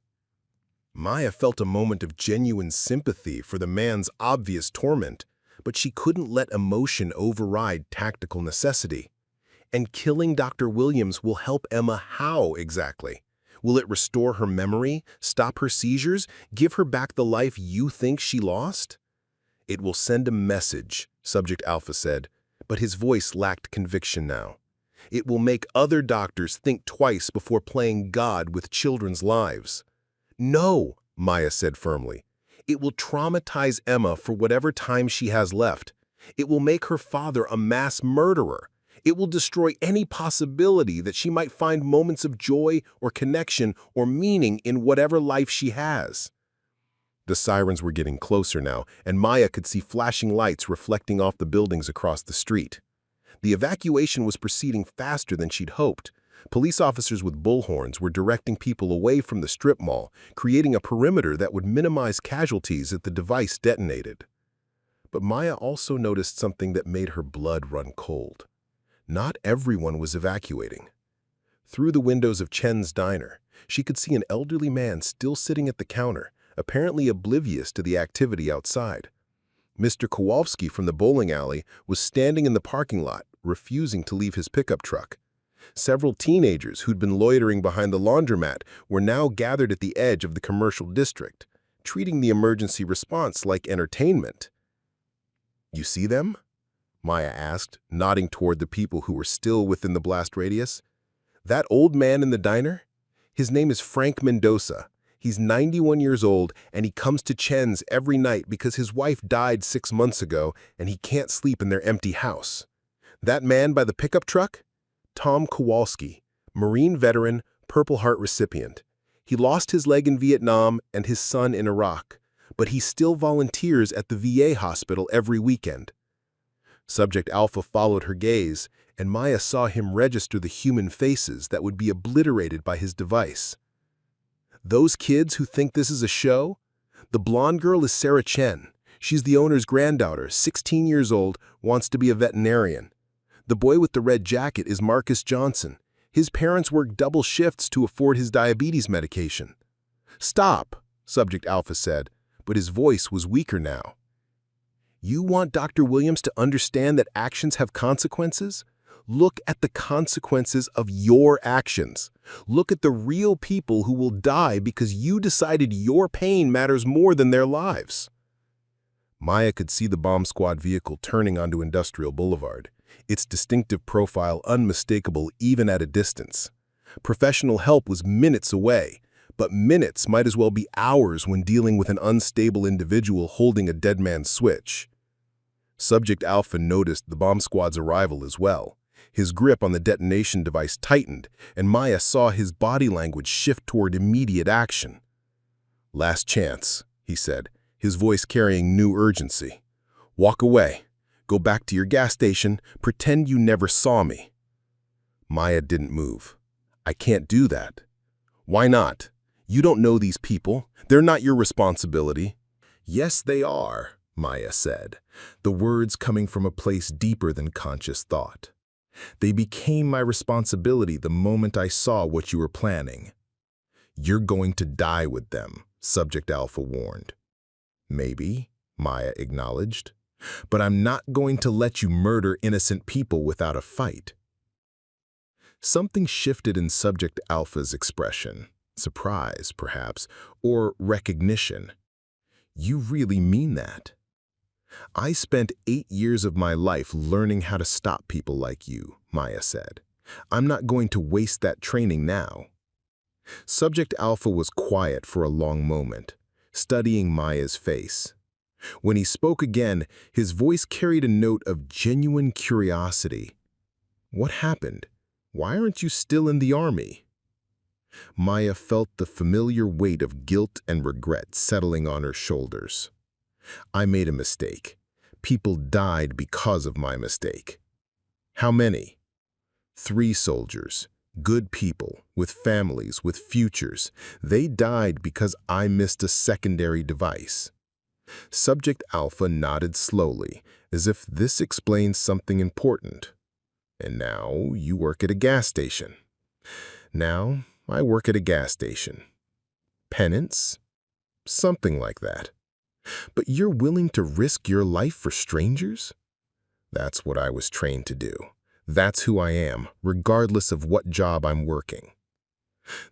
Maya felt a moment of genuine sympathy for the man's obvious torment, but she couldn't let emotion override tactical necessity. And killing Dr. Williams will help Emma how exactly? Will it restore her memory, stop her seizures, give her back the life you think she lost? "It will send a message," Subject Alpha said, but his voice lacked conviction now. "It will make other doctors think twice before playing God with children's lives." "No," Maya said firmly. "It will traumatize Emma for whatever time she has left. It will make her father a mass murderer. It will destroy any possibility that she might find moments of joy or connection or meaning in whatever life she has." The sirens were getting closer now, and Maya could see flashing lights reflecting off the buildings across the street. The evacuation was proceeding faster than she'd hoped. Police officers with bullhorns were directing people away from the strip mall, creating a perimeter that would minimize casualties if the device detonated. But Maya also noticed something that made her blood run cold. Not everyone was evacuating. Through the windows of Chen's diner, she could see an elderly man still sitting at the counter, apparently oblivious to the activity outside. Mr. Kowalski from the bowling alley was standing in the parking lot, refusing to leave his pickup truck. Several teenagers who'd been loitering behind the laundromat were now gathered at the edge of the commercial district, treating the emergency response like entertainment. "You see them?" Maya asked, nodding toward the people who were still within the blast radius. "That old man in the diner? His name is Frank Mendoza. He's 91 years old, and he comes to Chen's every night because his wife died 6 months ago, and he can't sleep in their empty house. That man by the pickup truck? Tom Kowalski, Marine veteran, Purple Heart recipient. He lost his leg in Vietnam and his son in Iraq, but he still volunteers at the VA hospital every weekend." Subject Alpha followed her gaze, and Maya saw him register the human faces that would be obliterated by his device. "Those kids who think this is a show? The blonde girl is Sarah Chen. She's the owner's granddaughter, 16 years old, wants to be a veterinarian. The boy with the red jacket is Marcus Johnson. His parents work double shifts to afford his diabetes medication." "Stop," Subject Alpha said, but his voice was weaker now. "You want Dr. Williams to understand that actions have consequences? Look at the consequences of your actions. Look at the real people who will die because you decided your pain matters more than their lives." Maya could see the bomb squad vehicle turning onto Industrial Boulevard, its distinctive profile unmistakable even at a distance. Professional help was minutes away, but minutes might as well be hours when dealing with an unstable individual holding a dead man's switch. Subject Alpha noticed the bomb squad's arrival as well. His grip on the detonation device tightened, and Maya saw his body language shift toward immediate action. "Last chance," he said, his voice carrying new urgency. "Walk away. Go back to your gas station. Pretend you never saw me." Maya didn't move. I can't do that. Why not? You don't know these people. They're not your responsibility. Yes, they are, Maya said, the words coming from a place deeper than conscious thought. They became my responsibility the moment I saw what you were planning. You're going to die with them, Subject Alpha warned. Maybe, Maya acknowledged, but I'm not going to let you murder innocent people without a fight. Something shifted in Subject Alpha's expression, surprise, perhaps, or recognition. You really mean that? I spent 8 years of my life learning how to stop people like you, Maya said. I'm not going to waste that training now. Subject Alpha was quiet for a long moment, studying Maya's face. When he spoke again, his voice carried a note of genuine curiosity. What happened? Why aren't you still in the Army? Maya felt the familiar weight of guilt and regret settling on her shoulders. I made a mistake. People died because of my mistake. How many? 3 soldiers, good people, with families, with futures. They died because I missed a secondary device. Subject Alpha nodded slowly, as if this explains something important. And now you work at a gas station. Now I work at a gas station. Penance? Something like that. But you're willing to risk your life for strangers? That's what I was trained to do. That's who I am, regardless of what job I'm working.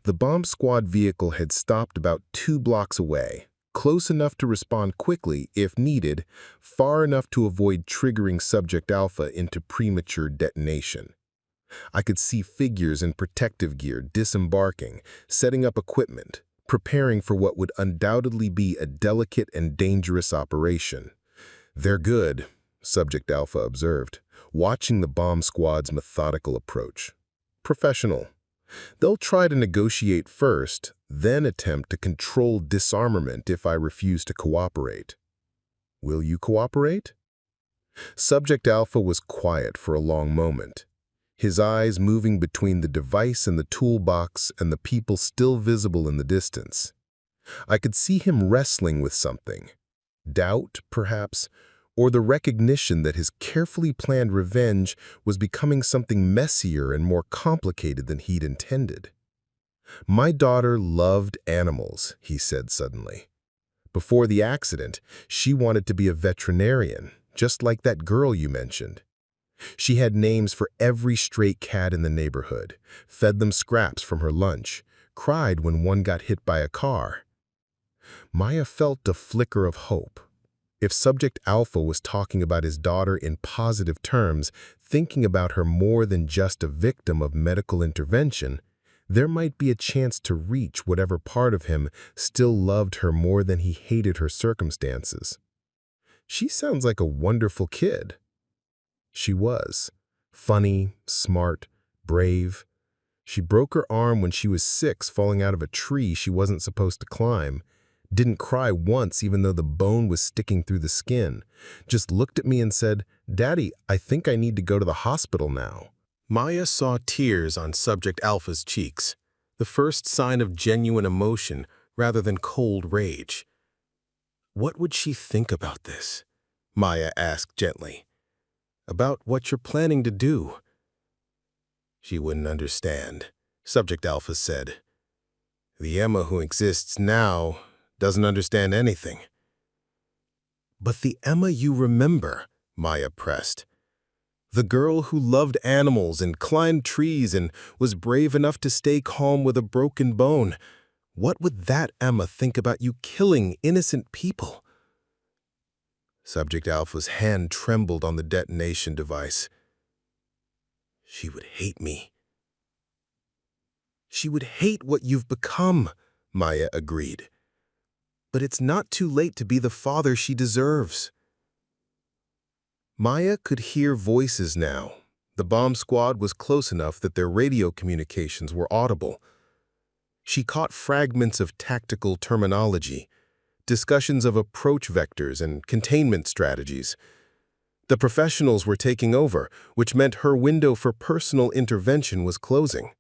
The bomb squad vehicle had stopped about 2 blocks away, close enough to respond quickly if needed, far enough to avoid triggering Subject Alpha into premature detonation. I could see figures in protective gear disembarking, setting up equipment, preparing for what would undoubtedly be a delicate and dangerous operation. They're good, Subject Alpha observed, watching the bomb squad's methodical approach. Professional. They'll try to negotiate first, then attempt to control disarmament if I refuse to cooperate. Will you cooperate? Subject Alpha was quiet for a long moment, his eyes moving between the device and the toolbox and the people still visible in the distance. I could see him wrestling with something. Doubt, perhaps, or the recognition that his carefully planned revenge was becoming something messier and more complicated than he'd intended. My daughter loved animals, he said suddenly. Before the accident, she wanted to be a veterinarian, just like that girl you mentioned. She had names for every stray cat in the neighborhood, fed them scraps from her lunch, cried when one got hit by a car. Maya felt a flicker of hope. If Subject Alpha was talking about his daughter in positive terms, thinking about her more than just a victim of medical intervention, there might be a chance to reach whatever part of him still loved her more than he hated her circumstances. She sounds like a wonderful kid. She was. Funny, smart, brave. She broke her arm when she was 6 falling out of a tree she wasn't supposed to climb. Didn't cry once even though the bone was sticking through the skin. Just looked at me and said, "Daddy, I think I need to go to the hospital now." Maya saw tears on Subject Alpha's cheeks, the first sign of genuine emotion rather than cold rage. What would she think about this? Maya asked gently. About what you're planning to do. She wouldn't understand, Subject Alpha said. The Emma who exists now doesn't understand anything. But the Emma you remember, Maya pressed. The girl who loved animals and climbed trees and was brave enough to stay calm with a broken bone. What would that Emma think about you killing innocent people? Subject Alpha's hand trembled on the detonation device. She would hate me. She would hate what you've become, Maya agreed. But it's not too late to be the father she deserves. Maya could hear voices now. The bomb squad was close enough that their radio communications were audible. She caught fragments of tactical terminology, discussions of approach vectors and containment strategies. The professionals were taking over, which meant her window for personal intervention was closing.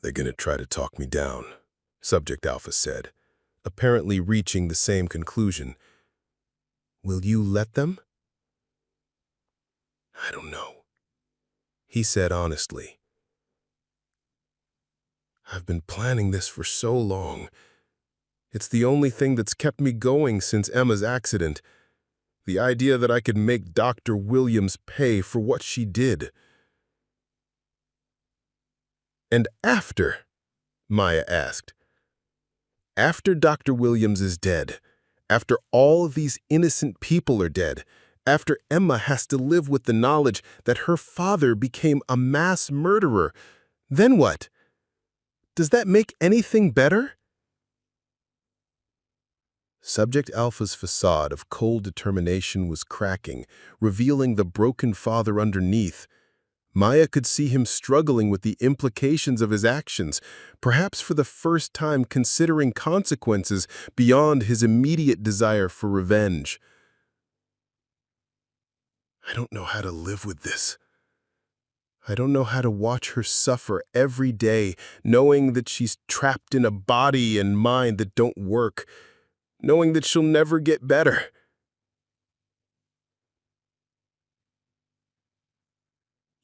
"They're gonna try to talk me down," Subject Alpha said, apparently reaching the same conclusion. "Will you let them?" "I don't know," he said honestly. "I've been planning this for so long. It's the only thing that's kept me going since Emma's accident. The idea that I could make Dr. Williams pay for what she did." "And after?" Maya asked. "After Dr. Williams is dead, after all of these innocent people are dead, after Emma has to live with the knowledge that her father became a mass murderer, then what? Does that make anything better?" Subject Alpha's facade of cold determination was cracking, revealing the broken father underneath. Maya could see him struggling with the implications of his actions, perhaps for the first time considering consequences beyond his immediate desire for revenge. "I don't know how to live with this. I don't know how to watch her suffer every day, knowing that she's trapped in a body and mind that don't work, knowing that she'll never get better."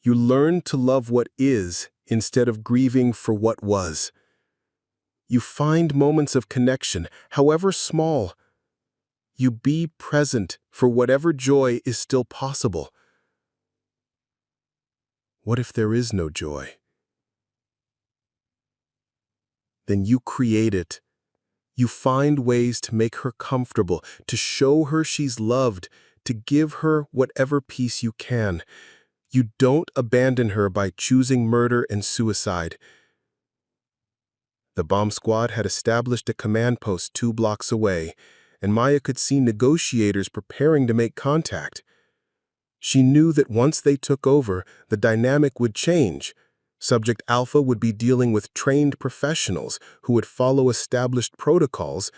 You learn to love what is instead of grieving for what was. You find moments of connection, however small. You be present for whatever joy is still possible. What if there is no joy? Then you create it. You find ways to make her comfortable, to show her she's loved, to give her whatever peace you can. You don't abandon her by choosing murder and suicide. The bomb squad had established a command post 2 blocks away, and Maya could see negotiators preparing to make contact. She knew that once they took over, the dynamic would change. Subject Alpha would be dealing with trained professionals who would follow established protocols,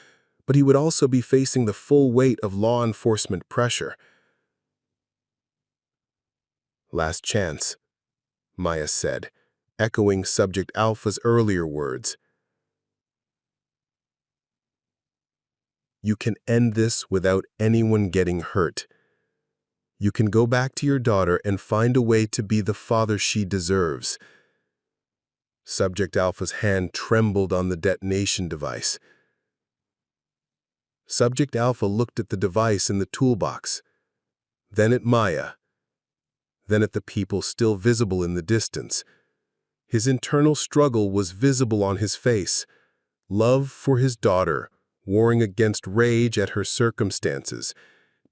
but he would also be facing the full weight of law enforcement pressure. "Last chance," Maya said, echoing Subject Alpha's earlier words. "You can end this without anyone getting hurt. You can go back to your daughter and find a way to be the father she deserves." Subject Alpha's hand trembled on the detonation device. Subject Alpha looked at the device in the toolbox, then at Maya, then at the people still visible in the distance. His internal struggle was visible on his face. Love for his daughter, warring against rage at her circumstances,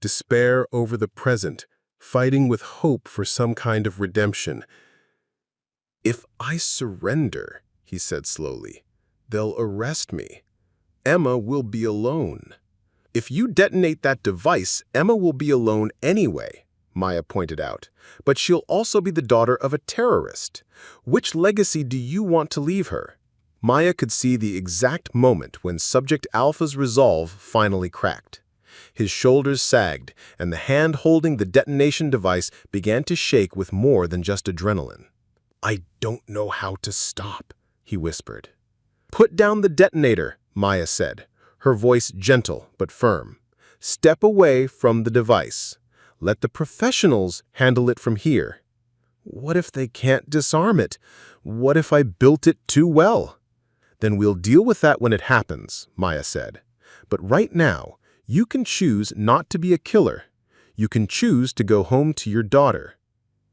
despair over the present, fighting with hope for some kind of redemption. "If I surrender," he said slowly, "they'll arrest me. Emma will be alone." "If you detonate that device, Emma will be alone anyway," Maya pointed out. "But she'll also be the daughter of a terrorist. Which legacy do you want to leave her?" Maya could see the exact moment when Subject Alpha's resolve finally cracked. His shoulders sagged, and the hand holding the detonation device began to shake with more than just adrenaline. "I don't know how to stop," he whispered. "Put down the detonator," Maya said, her voice gentle but firm. "Step away from the device. Let the professionals handle it from here." "What if they can't disarm it? What if I built it too well?" "Then we'll deal with that when it happens," Maya said. "But right now, you can choose not to be a killer. You can choose to go home to your daughter."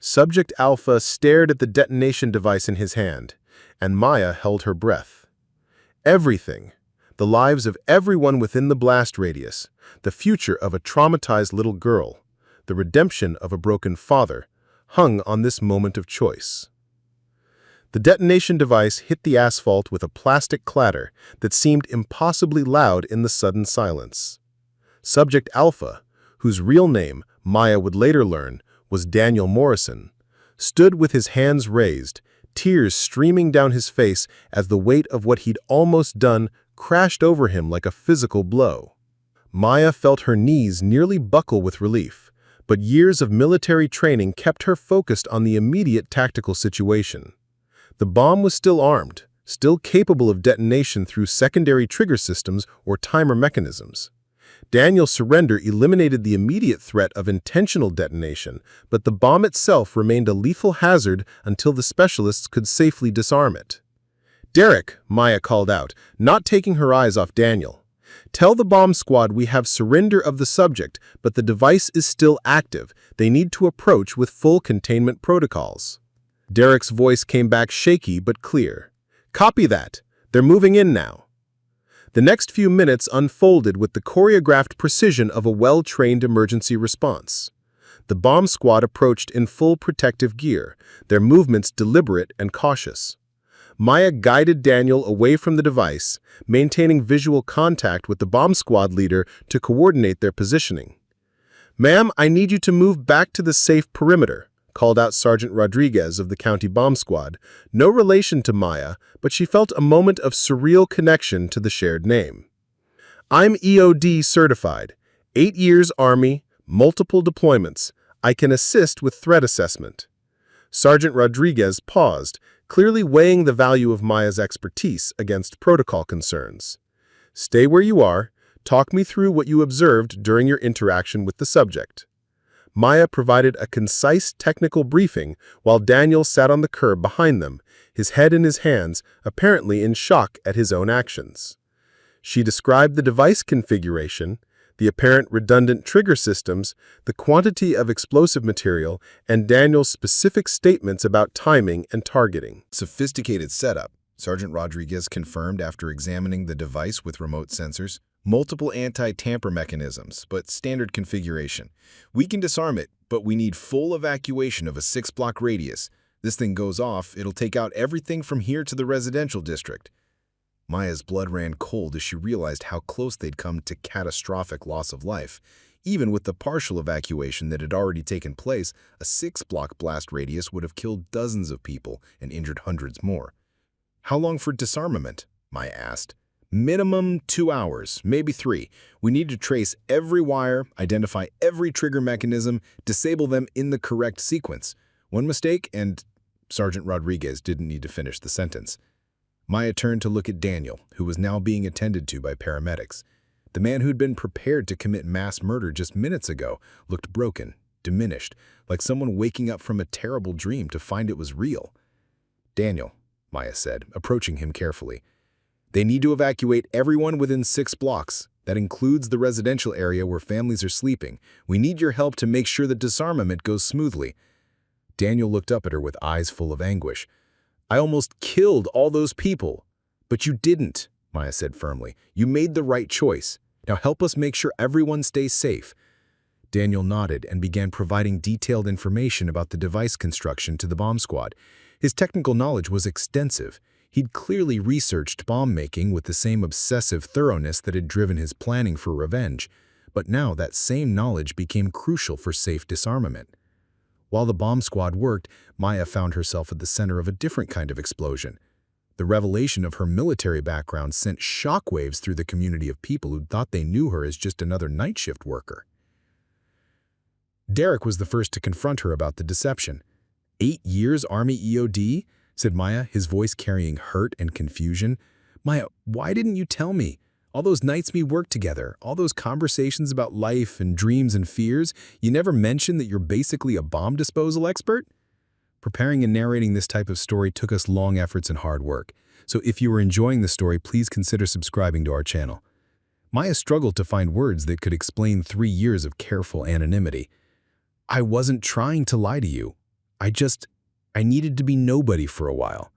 Subject Alpha stared at the detonation device in his hand, and Maya held her breath. Everything, the lives of everyone within the blast radius, the future of a traumatized little girl, the redemption of a broken father, hung on this moment of choice. The detonation device hit the asphalt with a plastic clatter that seemed impossibly loud in the sudden silence. Subject Alpha, whose real name, Maya would later learn, was Daniel Morrison, stood with his hands raised, tears streaming down his face as the weight of what he'd almost done crashed over him like a physical blow. Maya felt her knees nearly buckle with relief, but years of military training kept her focused on the immediate tactical situation. The bomb was still armed, still capable of detonation through secondary trigger systems or timer mechanisms. Daniel's surrender eliminated the immediate threat of intentional detonation, but the bomb itself remained a lethal hazard until the specialists could safely disarm it. "Derek," Maya called out, not taking her eyes off Daniel. "Tell the bomb squad we have surrender of the subject, but the device is still active. They need to approach with full containment protocols." Derek's voice came back shaky but clear. "Copy that. They're moving in now." The next few minutes unfolded with the choreographed precision of a well-trained emergency response. The bomb squad approached in full protective gear, their movements deliberate and cautious. Maya guided Daniel away from the device, maintaining visual contact with the bomb squad leader to coordinate their positioning. "Ma'am, I need you to move back to the safe perimeter," called out Sergeant Rodriguez of the county bomb squad, no relation to Maya, but she felt a moment of surreal connection to the shared name. "I'm EOD certified, 8 years Army, multiple deployments. I can assist with threat assessment." Sergeant Rodriguez paused, clearly weighing the value of Maya's expertise against protocol concerns. "Stay where you are. Talk me through what you observed during your interaction with the subject." Maya provided a concise technical briefing while Daniel sat on the curb behind them, his head in his hands, apparently in shock at his own actions. She described the device configuration, the apparent redundant trigger systems, the quantity of explosive material, and Daniel's specific statements about timing and targeting. Sophisticated setup, Sergeant Rodriguez confirmed after examining the device with remote sensors. Multiple anti-tamper mechanisms, but standard configuration. We can disarm it, but we need full evacuation of a 6-block radius. This thing goes off, it'll take out everything from here to the residential district. Maya's blood ran cold as she realized how close they'd come to catastrophic loss of life. Even with the partial evacuation that had already taken place, a 6-block blast radius would have killed dozens of people and injured hundreds more. "How long for disarmament?" Maya asked. "Minimum 2 hours, maybe 3. We need to trace every wire, identify every trigger mechanism, disable them in the correct sequence. One mistake and..." Sergeant Rodriguez didn't need to finish the sentence. Maya turned to look at Daniel, who was now being attended to by paramedics. The man who'd been prepared to commit mass murder just minutes ago looked broken, diminished, like someone waking up from a terrible dream to find it was real. "Daniel," Maya said, approaching him carefully. "They need to evacuate everyone within 6 blocks. That includes the residential area where families are sleeping. We need your help to make sure the disarmament goes smoothly." Daniel looked up at her with eyes full of anguish. "I almost killed all those people." "But you didn't," Maya said firmly. "You made the right choice. Now help us make sure everyone stays safe." Daniel nodded and began providing detailed information about the device construction to the bomb squad. His technical knowledge was extensive. He'd clearly researched bomb making with the same obsessive thoroughness that had driven his planning for revenge. But now that same knowledge became crucial for safe disarmament. While the bomb squad worked, Maya found herself at the center of a different kind of explosion. The revelation of her military background sent shockwaves through the community of people who thought they knew her as just another night shift worker. Derek was the first to confront her about the deception. 8 years Army EOD? Said Maya, his voice carrying hurt and confusion. "Maya, why didn't you tell me? All those nights we worked together, all those conversations about life and dreams and fears, you never mentioned that you're basically a bomb disposal expert?" Preparing and narrating this type of story took us long efforts and hard work. So if you are enjoying the story, please consider subscribing to our channel. Maya struggled to find words that could explain 3 years of careful anonymity. "I wasn't trying to lie to you. I needed to be nobody for a while."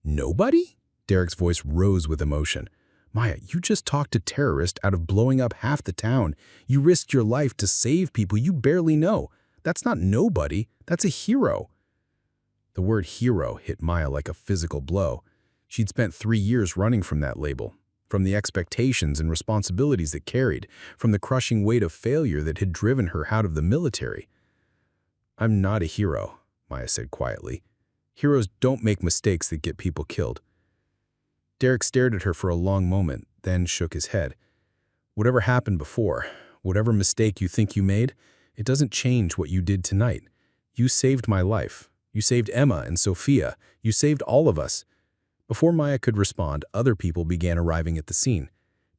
"Nobody?" Derek's voice rose with emotion. "Maya, you just talked a terrorist out of blowing up half the town. You risked your life to save people you barely know. That's not nobody, that's a hero." The word hero hit Maya like a physical blow. She'd spent 3 years running from that label, from the expectations and responsibilities it carried, from the crushing weight of failure that had driven her out of the military. "I'm not a hero," Maya said quietly. "Heroes don't make mistakes that get people killed." Derek stared at her for a long moment, then shook his head. Whatever happened before, whatever mistake you think you made, it doesn't change what you did tonight. You saved my life. You saved Emma and Sophia. You saved all of us. Before Maya could respond, other people began arriving at the scene.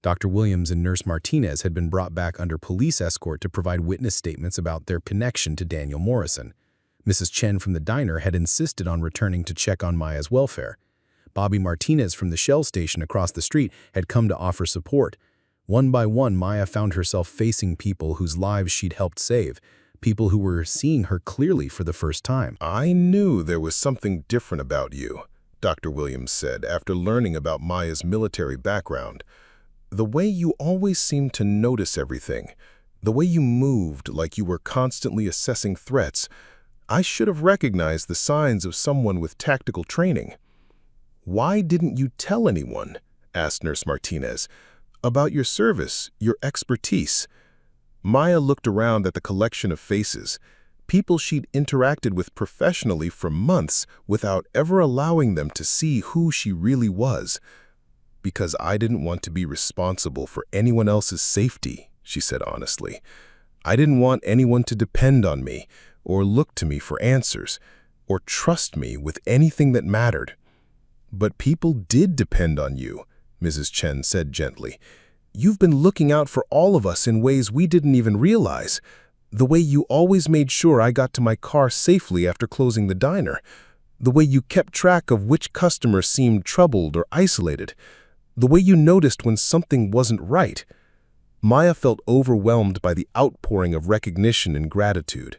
Dr. Williams and Nurse Martinez had been brought back under police escort to provide witness statements about their connection to Daniel Morrison. Mrs. Chen from the diner had insisted on returning to check on Maya's welfare. Bobby Martinez from the Shell station across the street had come to offer support. One by one, Maya found herself facing people whose lives she'd helped save, people who were seeing her clearly for the first time. "I knew there was something different about you," Dr. Williams said after learning about Maya's military background. "The way you always seemed to notice everything, the way you moved like you were constantly assessing threats. I should have recognized the signs of someone with tactical training." "Why didn't you tell anyone?" asked Nurse Martinez. "About your service, your expertise." Maya looked around at the collection of faces, people she'd interacted with professionally for months without ever allowing them to see who she really was. "Because I didn't want to be responsible for anyone else's safety," she said honestly. "I didn't want anyone to depend on me, or look to me for answers, or trust me with anything that mattered." "But people did depend on you," Mrs. Chen said gently. "You've been looking out for all of us in ways we didn't even realize. The way you always made sure I got to my car safely after closing the diner. The way you kept track of which customers seemed troubled or isolated. The way you noticed when something wasn't right." Maya felt overwhelmed by the outpouring of recognition and gratitude.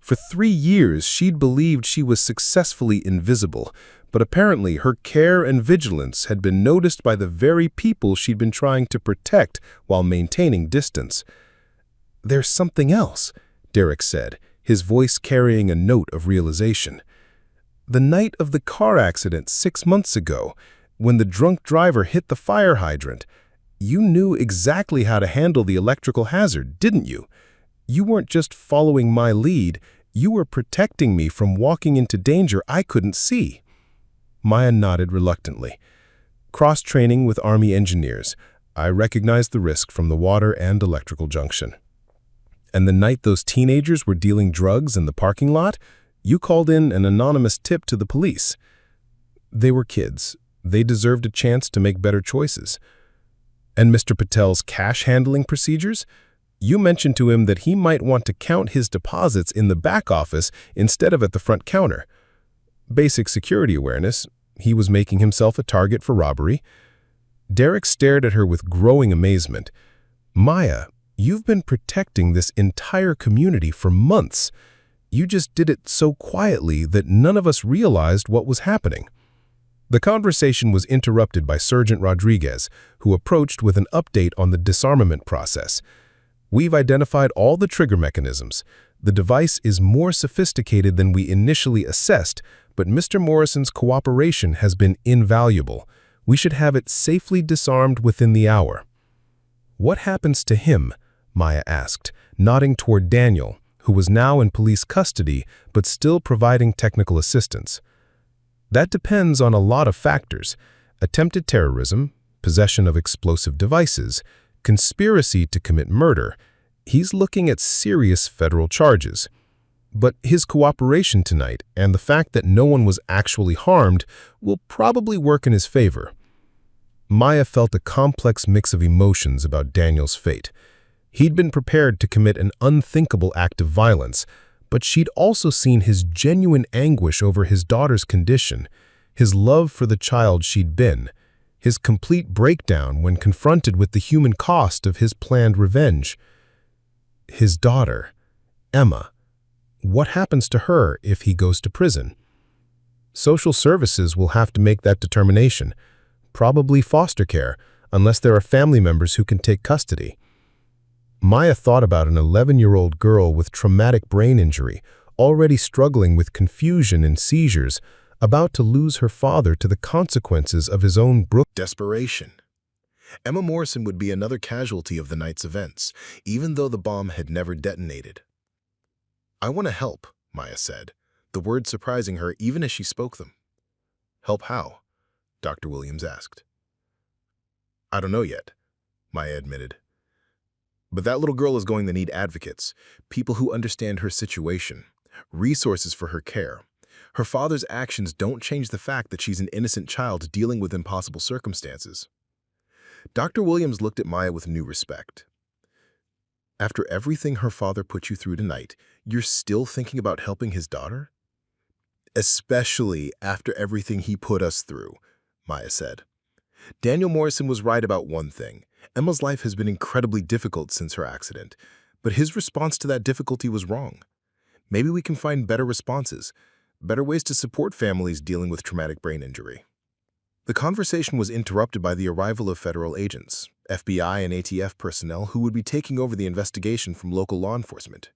For 3 years, she'd believed she was successfully invisible, but apparently her care and vigilance had been noticed by the very people she'd been trying to protect while maintaining distance. "There's something else," Derek said, his voice carrying a note of realization. "The night of the car accident 6 months ago, when the drunk driver hit the fire hydrant, you knew exactly how to handle the electrical hazard, didn't you? You weren't just following my lead, you were protecting me from walking into danger I couldn't see." Maya nodded reluctantly. "Cross-training with Army engineers, I recognized the risk from the water and electrical junction. And the night those teenagers were dealing drugs in the parking lot, you called in an anonymous tip to the police. They were kids. They deserved a chance to make better choices. And Mr. Patel's cash handling procedures? You mentioned to him that he might want to count his deposits in the back office instead of at the front counter. Basic security awareness. He was making himself a target for robbery." Derek stared at her with growing amazement. "Maya, you've been protecting this entire community for months. You just did it so quietly that none of us realized what was happening." The conversation was interrupted by Sergeant Rodriguez, who approached with an update on the disarmament process. "We've identified all the trigger mechanisms. The device is more sophisticated than we initially assessed, but Mr. Morrison's cooperation has been invaluable. We should have it safely disarmed within the hour." "What happens to him?" Maya asked, nodding toward Daniel, who was now in police custody but still providing technical assistance. "That depends on a lot of factors: attempted terrorism, possession of explosive devices, conspiracy to commit murder. He's looking at serious federal charges. But his cooperation tonight and the fact that no one was actually harmed will probably work in his favor." Maya felt a complex mix of emotions about Daniel's fate. He'd been prepared to commit an unthinkable act of violence, but she'd also seen his genuine anguish over his daughter's condition, his love for the child she'd been, his complete breakdown when confronted with the human cost of his planned revenge. His daughter, Emma. What happens to her if he goes to prison? Social services will have to make that determination, probably foster care, unless there are family members who can take custody. Maya thought about an 11-year-old girl with traumatic brain injury, already struggling with confusion and seizures, about to lose her father to the consequences of his own Desperation. Emma Morrison would be another casualty of the night's events, even though the bomb had never detonated. "I want to help," Maya said, the words surprising her even as she spoke them. "Help how?" Dr. Williams asked. "I don't know yet," Maya admitted. But that little girl is going to need advocates, people who understand her situation, resources for her care. Her father's actions don't change the fact that she's an innocent child dealing with impossible circumstances. Dr. Williams looked at Maya with new respect. After everything her father put you through tonight, you're still thinking about helping his daughter? Especially after everything he put us through, Maya said. Daniel Morrison was right about one thing. Emma's life has been incredibly difficult since her accident, but his response to that difficulty was wrong. Maybe we can find better responses, better ways to support families dealing with traumatic brain injury. The conversation was interrupted by the arrival of federal agents, FBI and ATF personnel who would be taking over the investigation from local law enforcement.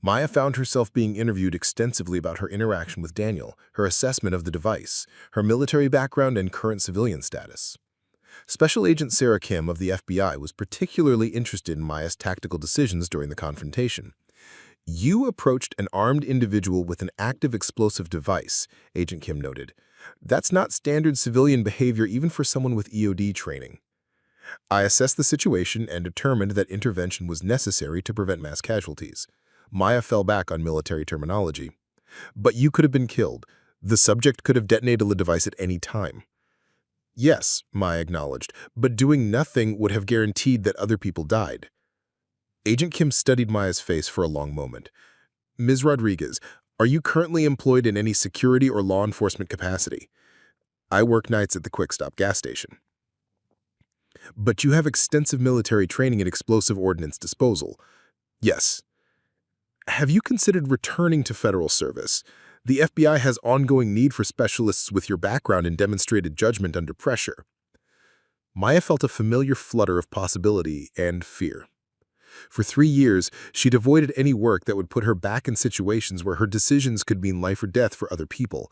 Maya found herself being interviewed extensively about her interaction with Daniel, her assessment of the device, her military background, and current civilian status. Special Agent Sarah Kim of the FBI was particularly interested in Maya's tactical decisions during the confrontation. You approached an armed individual with an active explosive device, Agent Kim noted. That's not standard civilian behavior even for someone with EOD training. I assessed the situation and determined that intervention was necessary to prevent mass casualties. Maya fell back on military terminology. But you could have been killed. The subject could have detonated the device at any time. Yes, Maya acknowledged, but doing nothing would have guaranteed that other people died. Agent Kim studied Maya's face for a long moment. Ms. Rodriguez, are you currently employed in any security or law enforcement capacity? I work nights at the QuikStop gas station. But you have extensive military training in explosive ordnance disposal. Yes. Have you considered returning to federal service? The FBI has ongoing need for specialists with your background and demonstrated judgment under pressure. Maya felt a familiar flutter of possibility and fear. For 3 years, she'd avoided any work that would put her back in situations where her decisions could mean life or death for other people.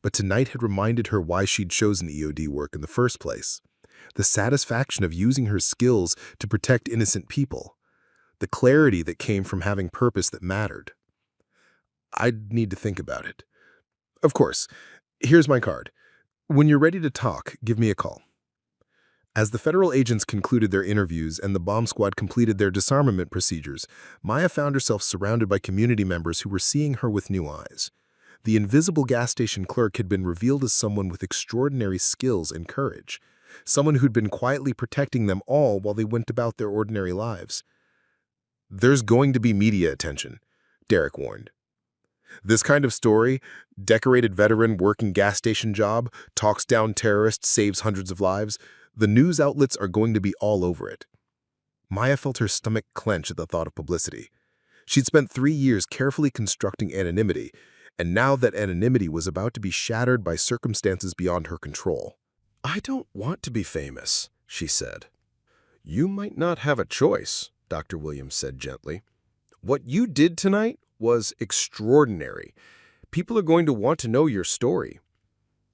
But tonight had reminded her why she'd chosen EOD work in the first place. The satisfaction of using her skills to protect innocent people. The clarity that came from having purpose that mattered. I'd need to think about it. Of course, here's my card. When you're ready to talk, give me a call. As the federal agents concluded their interviews and the bomb squad completed their disarmament procedures, Maya found herself surrounded by community members who were seeing her with new eyes. The invisible gas station clerk had been revealed as someone with extraordinary skills and courage, someone who'd been quietly protecting them all while they went about their ordinary lives. There's going to be media attention, Derek warned. This kind of story, decorated veteran working gas station job, talks down terrorists, saves hundreds of lives, the news outlets are going to be all over it. Maya felt her stomach clench at the thought of publicity. She'd spent 3 years carefully constructing anonymity, and now that anonymity was about to be shattered by circumstances beyond her control. I don't want to be famous, she said. You might not have a choice, Dr. Williams said gently. What you did tonight was extraordinary. People are going to want to know your story.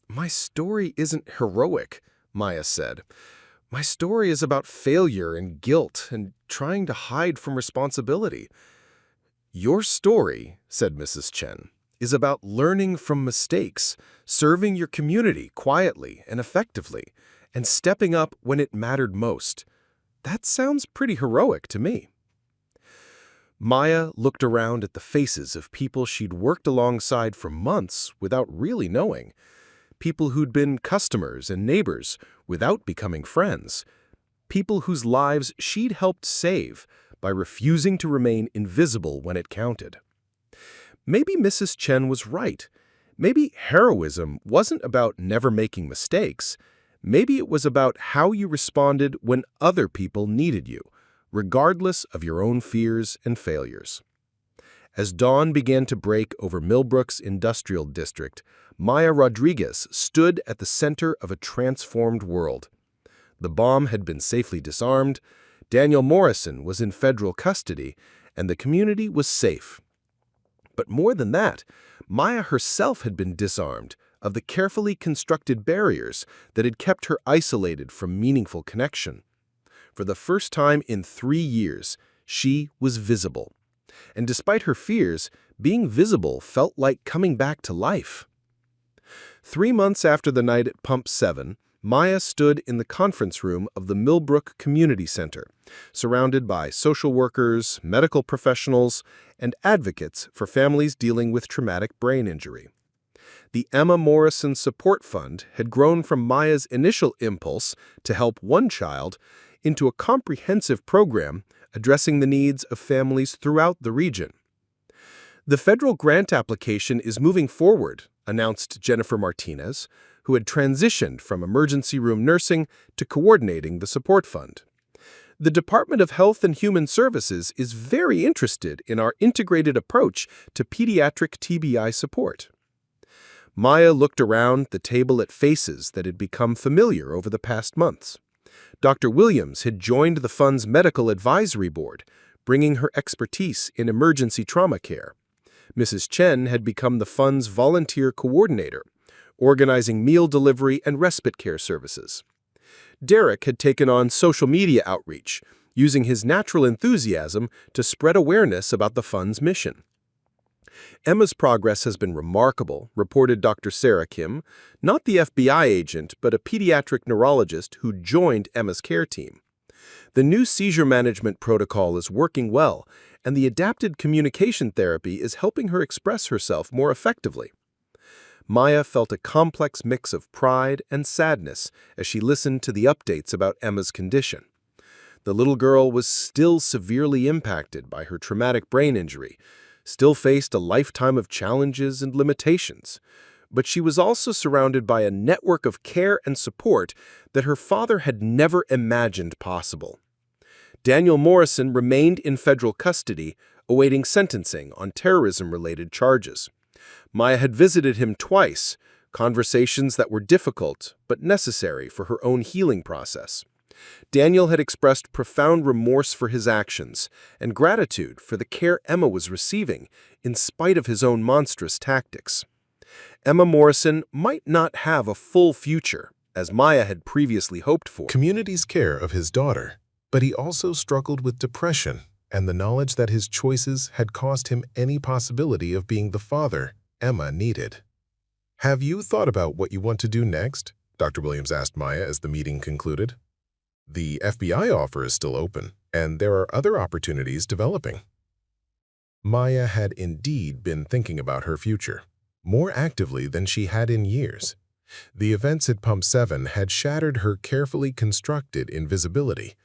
My story isn't heroic, Maya said. My story is about failure and guilt and trying to hide from responsibility. Your story, said Mrs. Chen, is about learning from mistakes, serving your community quietly and effectively, and stepping up when it mattered most. That sounds pretty heroic to me. Maya looked around at the faces of people she'd worked alongside for months without really knowing, people who'd been customers and neighbors without becoming friends, people whose lives she'd helped save by refusing to remain invisible when it counted. Maybe Mrs. Chen was right. Maybe heroism wasn't about never making mistakes. Maybe it was about how you responded when other people needed you, regardless of your own fears and failures. As dawn began to break over Millbrook's industrial district, Maya Rodriguez stood at the center of a transformed world. The bomb had been safely disarmed, Daniel Morrison was in federal custody, and the community was safe. But more than that, Maya herself had been disarmed of the carefully constructed barriers that had kept her isolated from meaningful connection. For the first time in 3 years, she was visible. And despite her fears, being visible felt like coming back to life. 3 months after the night at Pump 7, Maya stood in the conference room of the Millbrook Community Center, surrounded by social workers, medical professionals, and advocates for families dealing with traumatic brain injury. The Emma Morrison Support Fund had grown from Maya's initial impulse to help one child into a comprehensive program addressing the needs of families throughout the region. The federal grant application is moving forward, announced Jennifer Martinez, who had transitioned from emergency room nursing to coordinating the support fund. The Department of Health and Human Services is very interested in our integrated approach to pediatric TBI support. Maya looked around the table at faces that had become familiar over the past months. Dr. Williams had joined the fund's medical advisory board, bringing her expertise in emergency trauma care. Mrs. Chen had become the fund's volunteer coordinator, organizing meal delivery and respite care services. Derek had taken on social media outreach, using his natural enthusiasm to spread awareness about the fund's mission. Emma's progress has been remarkable, reported Dr. Sarah Kim, not the FBI agent, but a pediatric neurologist who joined Emma's care team. The new seizure management protocol is working well, and the adapted communication therapy is helping her express herself more effectively. Maya felt a complex mix of pride and sadness as she listened to the updates about Emma's condition. The little girl was still severely impacted by her traumatic brain injury, still faced a lifetime of challenges and limitations, but she was also surrounded by a network of care and support that her father had never imagined possible. Daniel Morrison remained in federal custody, awaiting sentencing on terrorism-related charges. Maya had visited him twice, conversations that were difficult but necessary for her own healing process. Daniel had expressed profound remorse for his actions and gratitude for the care Emma was receiving in spite of his own monstrous tactics. Emma Morrison might not have a full future, as Maya had previously hoped for. Community's care of his daughter, but he also struggled with depression and the knowledge that his choices had cost him any possibility of being the father Emma needed. "Have you thought about what you want to do next?" Dr. Williams asked Maya as the meeting concluded. "The FBI offer is still open, and there are other opportunities developing." Maya had indeed been thinking about her future, more actively than she had in years. The events at Pump 7 had shattered her carefully constructed invisibility,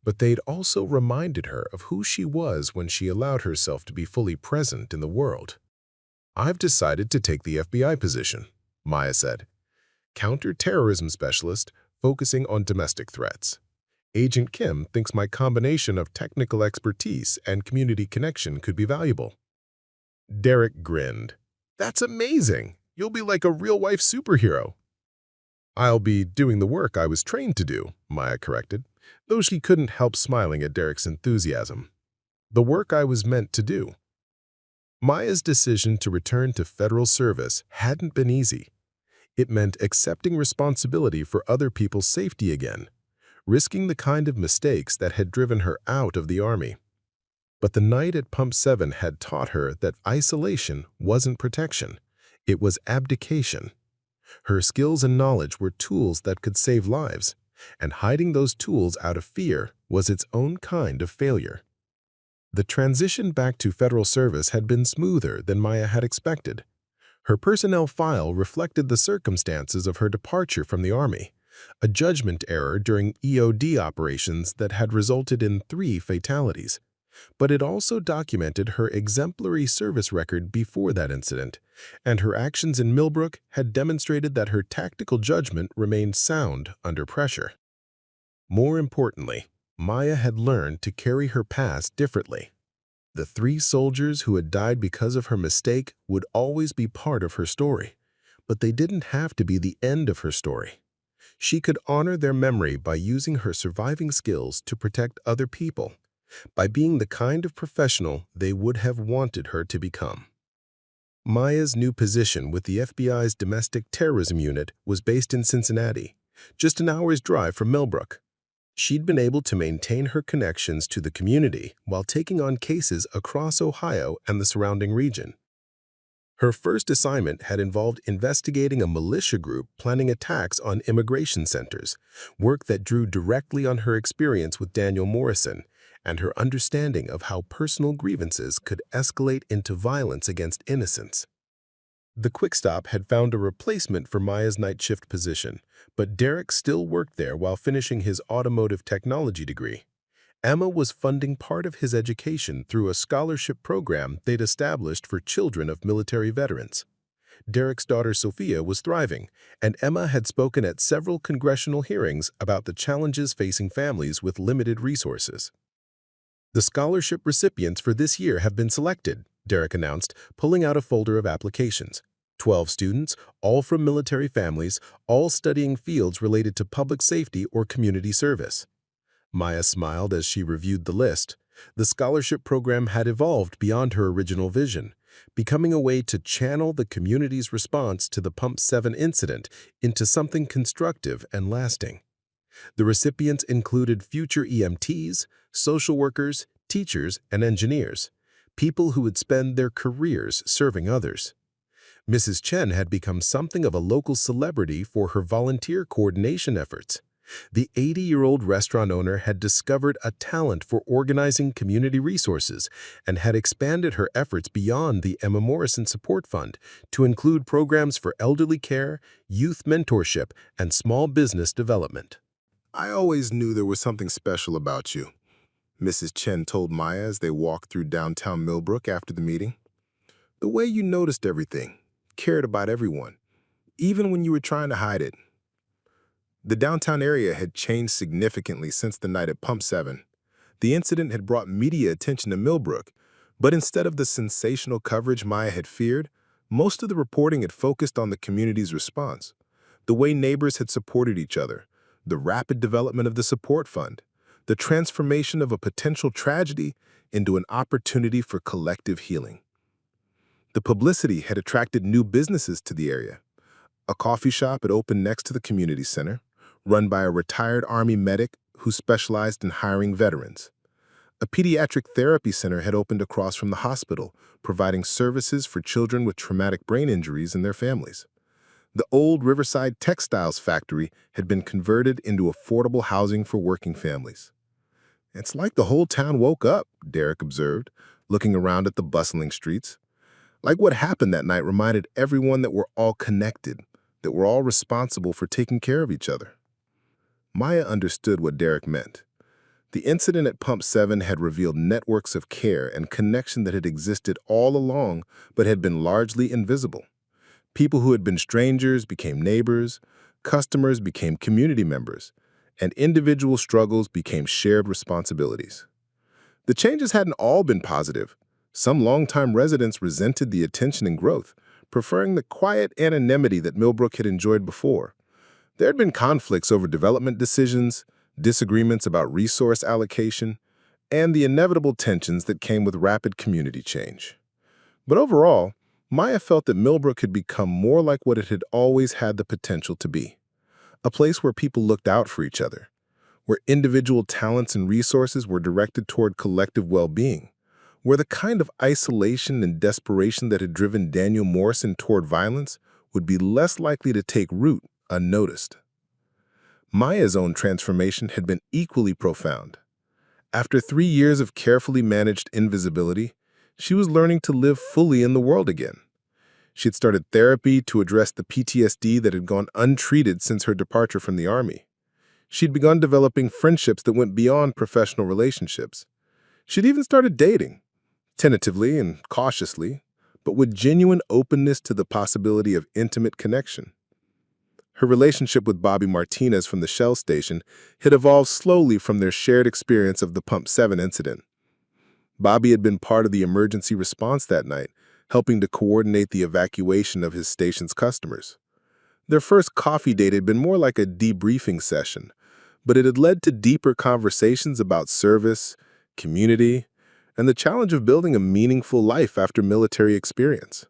but they'd also reminded her of who she was when she allowed herself to be fully present in the world. "I've decided to take the FBI position," Maya said. "Counter-terrorism specialist focusing on domestic threats. Agent Kim thinks my combination of technical expertise and community connection could be valuable." Derek grinned. "That's amazing! You'll be like a real-life superhero." "I'll be doing the work I was trained to do," Maya corrected, though she couldn't help smiling at Derek's enthusiasm. "The work I was meant to do." Maya's decision to return to federal service hadn't been easy. It meant accepting responsibility for other people's safety again, risking the kind of mistakes that had driven her out of the Army. But the night at Pump 7 had taught her that isolation wasn't protection, it was abdication. Her skills and knowledge were tools that could save lives, and hiding those tools out of fear was its own kind of failure. The transition back to federal service had been smoother than Maya had expected. Her personnel file reflected the circumstances of her departure from the Army, a judgment error during EOD operations that had resulted in 3 fatalities. But it also documented her exemplary service record before that incident, and her actions in Millbrook had demonstrated that her tactical judgment remained sound under pressure. More importantly, Maya had learned to carry her past differently. The 3 soldiers who had died because of her mistake would always be part of her story, but they didn't have to be the end of her story. She could honor their memory by using her surviving skills to protect other people, by being the kind of professional they would have wanted her to become. Maya's new position with the FBI's Domestic Terrorism Unit was based in Cincinnati, just an hour's drive from Millbrook. She'd been able to maintain her connections to the community while taking on cases across Ohio and the surrounding region. Her first assignment had involved investigating a militia group planning attacks on immigration centers, work that drew directly on her experience with Daniel Morrison and her understanding of how personal grievances could escalate into violence against innocents. The QuikStop had found a replacement for Maya's night shift position, but Derek still worked there while finishing his automotive technology degree. Emma was funding part of his education through a scholarship program they'd established for children of military veterans. Derek's daughter Sophia was thriving, and Emma had spoken at several congressional hearings about the challenges facing families with limited resources. The scholarship recipients for this year have been selected, Derek announced, pulling out a folder of applications. 12 students, all from military families, all studying fields related to public safety or community service. Maya smiled as she reviewed the list. The scholarship program had evolved beyond her original vision, becoming a way to channel the community's response to the Pump 7 incident into something constructive and lasting. The recipients included future EMTs, social workers, teachers, and engineers, people who would spend their careers serving others. Mrs. Chen had become something of a local celebrity for her volunteer coordination efforts. The 80-year-old restaurant owner had discovered a talent for organizing community resources and had expanded her efforts beyond the Emma Morrison Support Fund to include programs for elderly care, youth mentorship, and small business development. "I always knew there was something special about you," Mrs. Chen told Maya as they walked through downtown Millbrook after the meeting. "The way you noticed everything, cared about everyone, even when you were trying to hide it." The downtown area had changed significantly since the night at Pump 7. The incident had brought media attention to Millbrook, but instead of the sensational coverage Maya had feared, most of the reporting had focused on the community's response, the way neighbors had supported each other, the rapid development of the support fund, the transformation of a potential tragedy into an opportunity for collective healing. The publicity had attracted new businesses to the area. A coffee shop had opened next to the community center, run by a retired Army medic who specialized in hiring veterans. A pediatric therapy center had opened across from the hospital, providing services for children with traumatic brain injuries and their families. The old Riverside textiles factory had been converted into affordable housing for working families. "It's like the whole town woke up," Derek observed, looking around at the bustling streets. "Like what happened that night reminded everyone that we're all connected, that we're all responsible for taking care of each other." Maya understood what Derek meant. The incident at Pump 7 had revealed networks of care and connection that had existed all along but had been largely invisible. People who had been strangers became neighbors, customers became community members, and individual struggles became shared responsibilities. The changes hadn't all been positive. Some longtime residents resented the attention and growth, preferring the quiet anonymity that Millbrook had enjoyed before. There had been conflicts over development decisions, disagreements about resource allocation, and the inevitable tensions that came with rapid community change. But overall, Maya felt that Millbrook had become more like what it had always had the potential to be, a place where people looked out for each other, where individual talents and resources were directed toward collective well-being, where the kind of isolation and desperation that had driven Daniel Morrison toward violence would be less likely to take root unnoticed. Maya's own transformation had been equally profound. After 3 years of carefully managed invisibility, she was learning to live fully in the world again. She had started therapy to address the PTSD that had gone untreated since her departure from the Army. She'd begun developing friendships that went beyond professional relationships. She'd even started dating, tentatively and cautiously, but with genuine openness to the possibility of intimate connection. Her relationship with Bobby Martinez from the Shell station had evolved slowly from their shared experience of the Pump 7 incident. Bobby had been part of the emergency response that night, helping to coordinate the evacuation of his station's customers. Their first coffee date had been more like a debriefing session, but it had led to deeper conversations about service, community, and the challenge of building a meaningful life after military experience.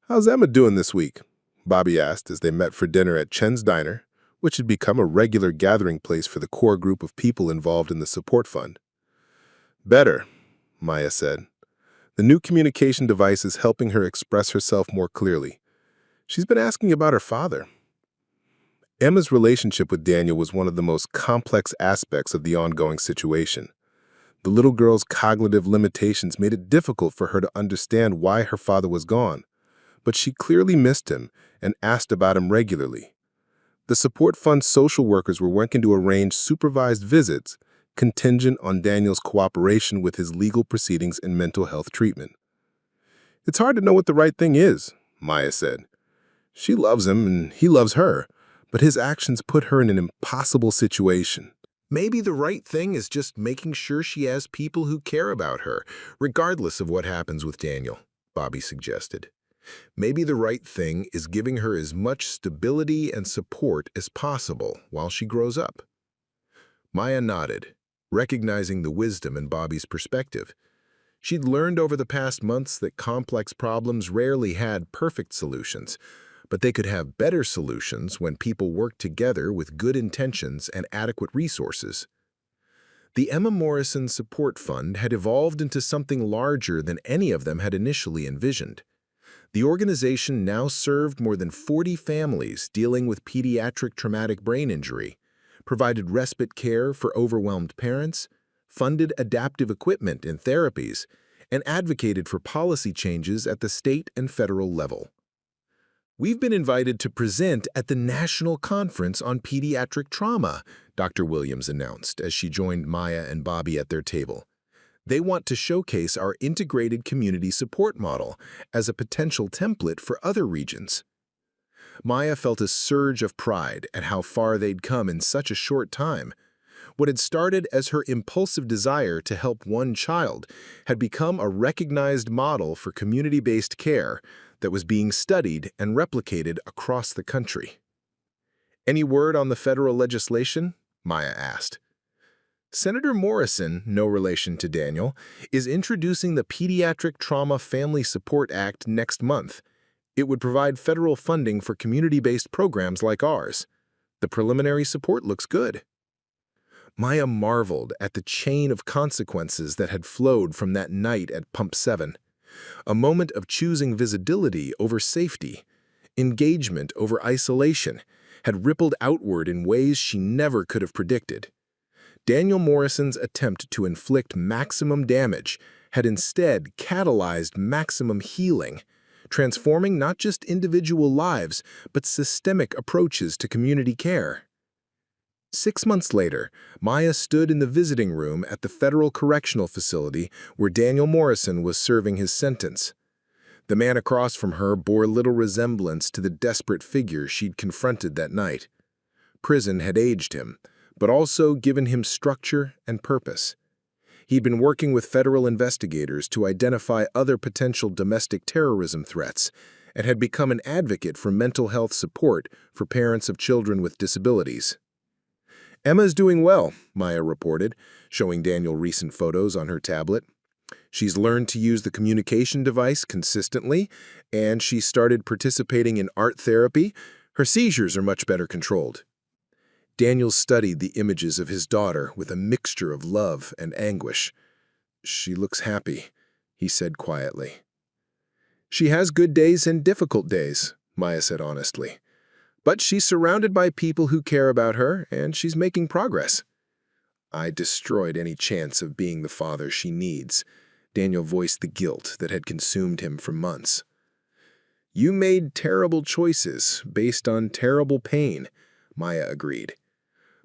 "How's Emma doing this week?" Bobby asked as they met for dinner at Chen's Diner, which had become a regular gathering place for the core group of people involved in the support fund. "Better," Maya said. The new communication device is helping her express herself more clearly. She's been asking about her father. Emma's relationship with Daniel was one of the most complex aspects of the ongoing situation. The little girl's cognitive limitations made it difficult for her to understand why her father was gone, but she clearly missed him and asked about him regularly. The support fund's social workers were working to arrange supervised visits contingent on Daniel's cooperation with his legal proceedings and mental health treatment. "It's hard to know what the right thing is," Maya said. "She loves him and he loves her, but his actions put her in an impossible situation." Maybe the right thing is just making sure she has people who care about her, regardless of what happens with Daniel, Bobby suggested. Maybe the right thing is giving her as much stability and support as possible while she grows up. Maya nodded, recognizing the wisdom in Bobby's perspective. She'd learned over the past months that complex problems rarely had perfect solutions, but they could have better solutions when people work together with good intentions and adequate resources. The Emma Morrison Support Fund had evolved into something larger than any of them had initially envisioned. The organization now served more than 40 families dealing with pediatric traumatic brain injury, provided respite care for overwhelmed parents, funded adaptive equipment and therapies, and advocated for policy changes at the state and federal level. "We've been invited to present at the National Conference on Pediatric Trauma," Dr. Williams announced as she joined Maya and Bobby at their table. "They want to showcase our integrated community support model as a potential template for other regions." Maya felt a surge of pride at how far they'd come in such a short time. What had started as her impulsive desire to help one child had become a recognized model for community-based care that was being studied and replicated across the country. "Any word on the federal legislation?" Maya asked. "Senator Morrison, no relation to Daniel, is introducing the Pediatric Trauma Family Support Act next month. It would provide federal funding for community-based programs like ours. The preliminary support looks good." Maya marveled at the chain of consequences that had flowed from that night at Pump 7. A moment of choosing visibility over safety, engagement over isolation, had rippled outward in ways she never could have predicted. Daniel Morrison's attempt to inflict maximum damage had instead catalyzed maximum healing, transforming not just individual lives, but systemic approaches to community care. 6 months later, Maya stood in the visiting room at the Federal Correctional Facility where Daniel Morrison was serving his sentence. The man across from her bore little resemblance to the desperate figure she'd confronted that night. Prison had aged him, but also given him structure and purpose. He'd been working with federal investigators to identify other potential domestic terrorism threats and had become an advocate for mental health support for parents of children with disabilities. "Emma's doing well," Maya reported, showing Daniel recent photos on her tablet. "She's learned to use the communication device consistently, and she started participating in art therapy. Her seizures are much better controlled." Daniel studied the images of his daughter with a mixture of love and anguish. "She looks happy," he said quietly. "She has good days and difficult days," Maya said honestly. "But she's surrounded by people who care about her, and she's making progress." "I destroyed any chance of being the father she needs." Daniel voiced the guilt that had consumed him for months. "You made terrible choices based on terrible pain," Maya agreed.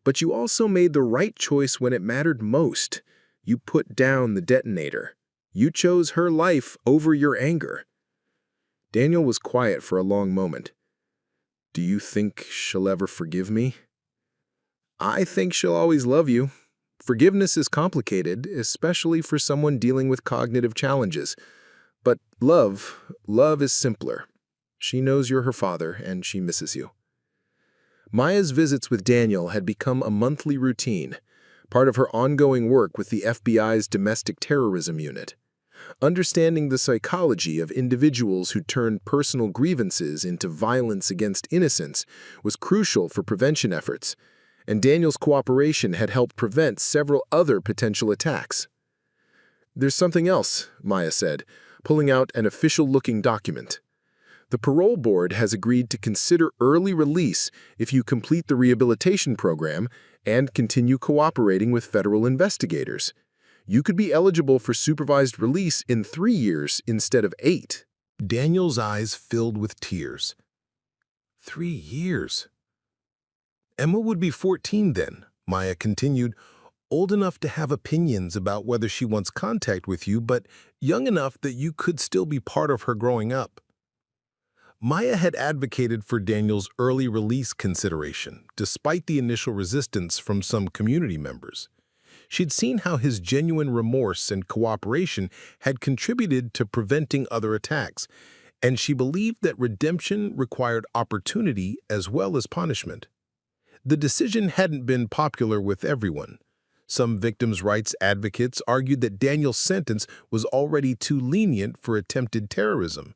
"But you also made the right choice when it mattered most. You put down the detonator. You chose her life over your anger." Daniel was quiet for a long moment. "Do you think she'll ever forgive me?" "I think she'll always love you. Forgiveness is complicated, especially for someone dealing with cognitive challenges. But love is simpler. She knows you're her father, and she misses you." Maya's visits with Daniel had become a monthly routine, part of her ongoing work with the FBI's Domestic Terrorism Unit. Understanding the psychology of individuals who turn personal grievances into violence against innocents was crucial for prevention efforts, and Daniel's cooperation had helped prevent several other potential attacks. "There's something else," Maya said, pulling out an official-looking document. The parole board has agreed to consider early release if you complete the rehabilitation program and continue cooperating with federal investigators. You could be eligible for supervised release in 3 years instead of 8. Daniel's eyes filled with tears. 3 years. Emma would be 14 then, Maya continued, old enough to have opinions about whether she wants contact with you, but young enough that you could still be part of her growing up. Maya had advocated for Daniel's early release consideration, despite the initial resistance from some community members. She'd seen how his genuine remorse and cooperation had contributed to preventing other attacks, and she believed that redemption required opportunity as well as punishment. The decision hadn't been popular with everyone. Some victims' rights advocates argued that Daniel's sentence was already too lenient for attempted terrorism.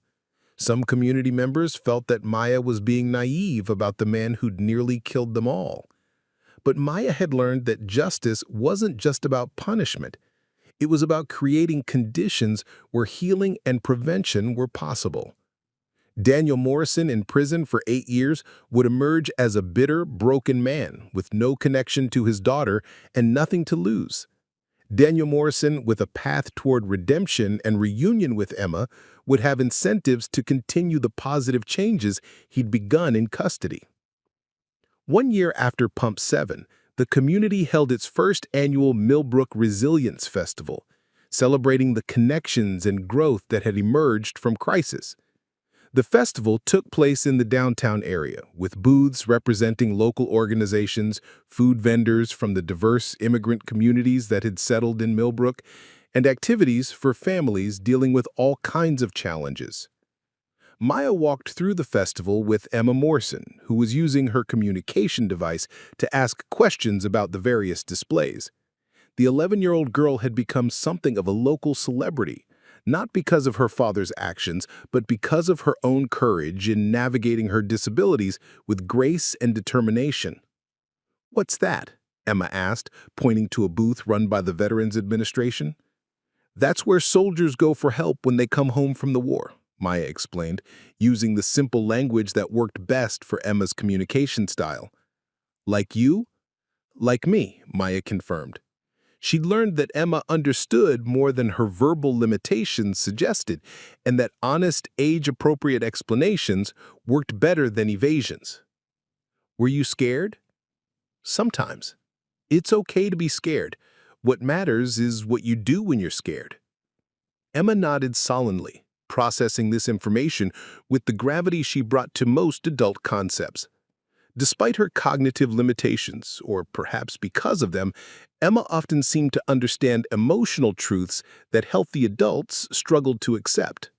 Some community members felt that Maya was being naive about the man who'd nearly killed them all. But Maya had learned that justice wasn't just about punishment. It was about creating conditions where healing and prevention were possible. Daniel Morrison, in prison for 8 years, would emerge as a bitter, broken man with no connection to his daughter and nothing to lose. Daniel Morrison, with a path toward redemption and reunion with Emma, would have incentives to continue the positive changes he'd begun in custody. 1 year after Pump 7, the community held its first annual Millbrook Resilience Festival, celebrating the connections and growth that had emerged from crisis. The festival took place in the downtown area, with booths representing local organizations, food vendors from the diverse immigrant communities that had settled in Millbrook, and activities for families dealing with all kinds of challenges. Maya walked through the festival with Emma Morrison, who was using her communication device to ask questions about the various displays. The 11-year-old girl had become something of a local celebrity, not because of her father's actions, but because of her own courage in navigating her disabilities with grace and determination. "What's that?" Emma asked, pointing to a booth run by the Veterans Administration. "That's where soldiers go for help when they come home from the war," Maya explained, using the simple language that worked best for Emma's communication style. "Like you?" "Like me," Maya confirmed. She'd learned that Emma understood more than her verbal limitations suggested, and that honest, age-appropriate explanations worked better than evasions. "Were you scared?" "Sometimes. It's okay to be scared. What matters is what you do when you're scared." Emma nodded solemnly, processing this information with the gravity she brought to most adult concepts. Despite her cognitive limitations, or perhaps because of them, Emma often seemed to understand emotional truths that healthy adults struggled to accept.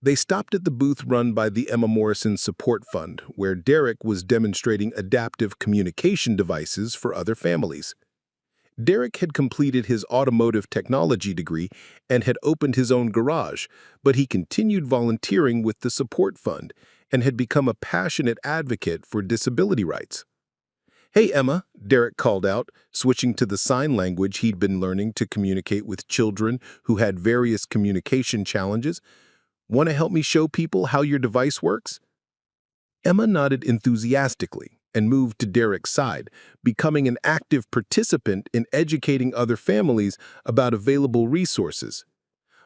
They stopped at the booth run by the Emma Morrison Support Fund, where Derek was demonstrating adaptive communication devices for other families. Derek had completed his automotive technology degree and had opened his own garage, but he continued volunteering with the support fund and had become a passionate advocate for disability rights. "Hey, Emma," Derek called out, switching to the sign language he'd been learning to communicate with children who had various communication challenges. "Want to help me show people how your device works?" Emma nodded enthusiastically and moved to Derek's side, becoming an active participant in educating other families about available resources.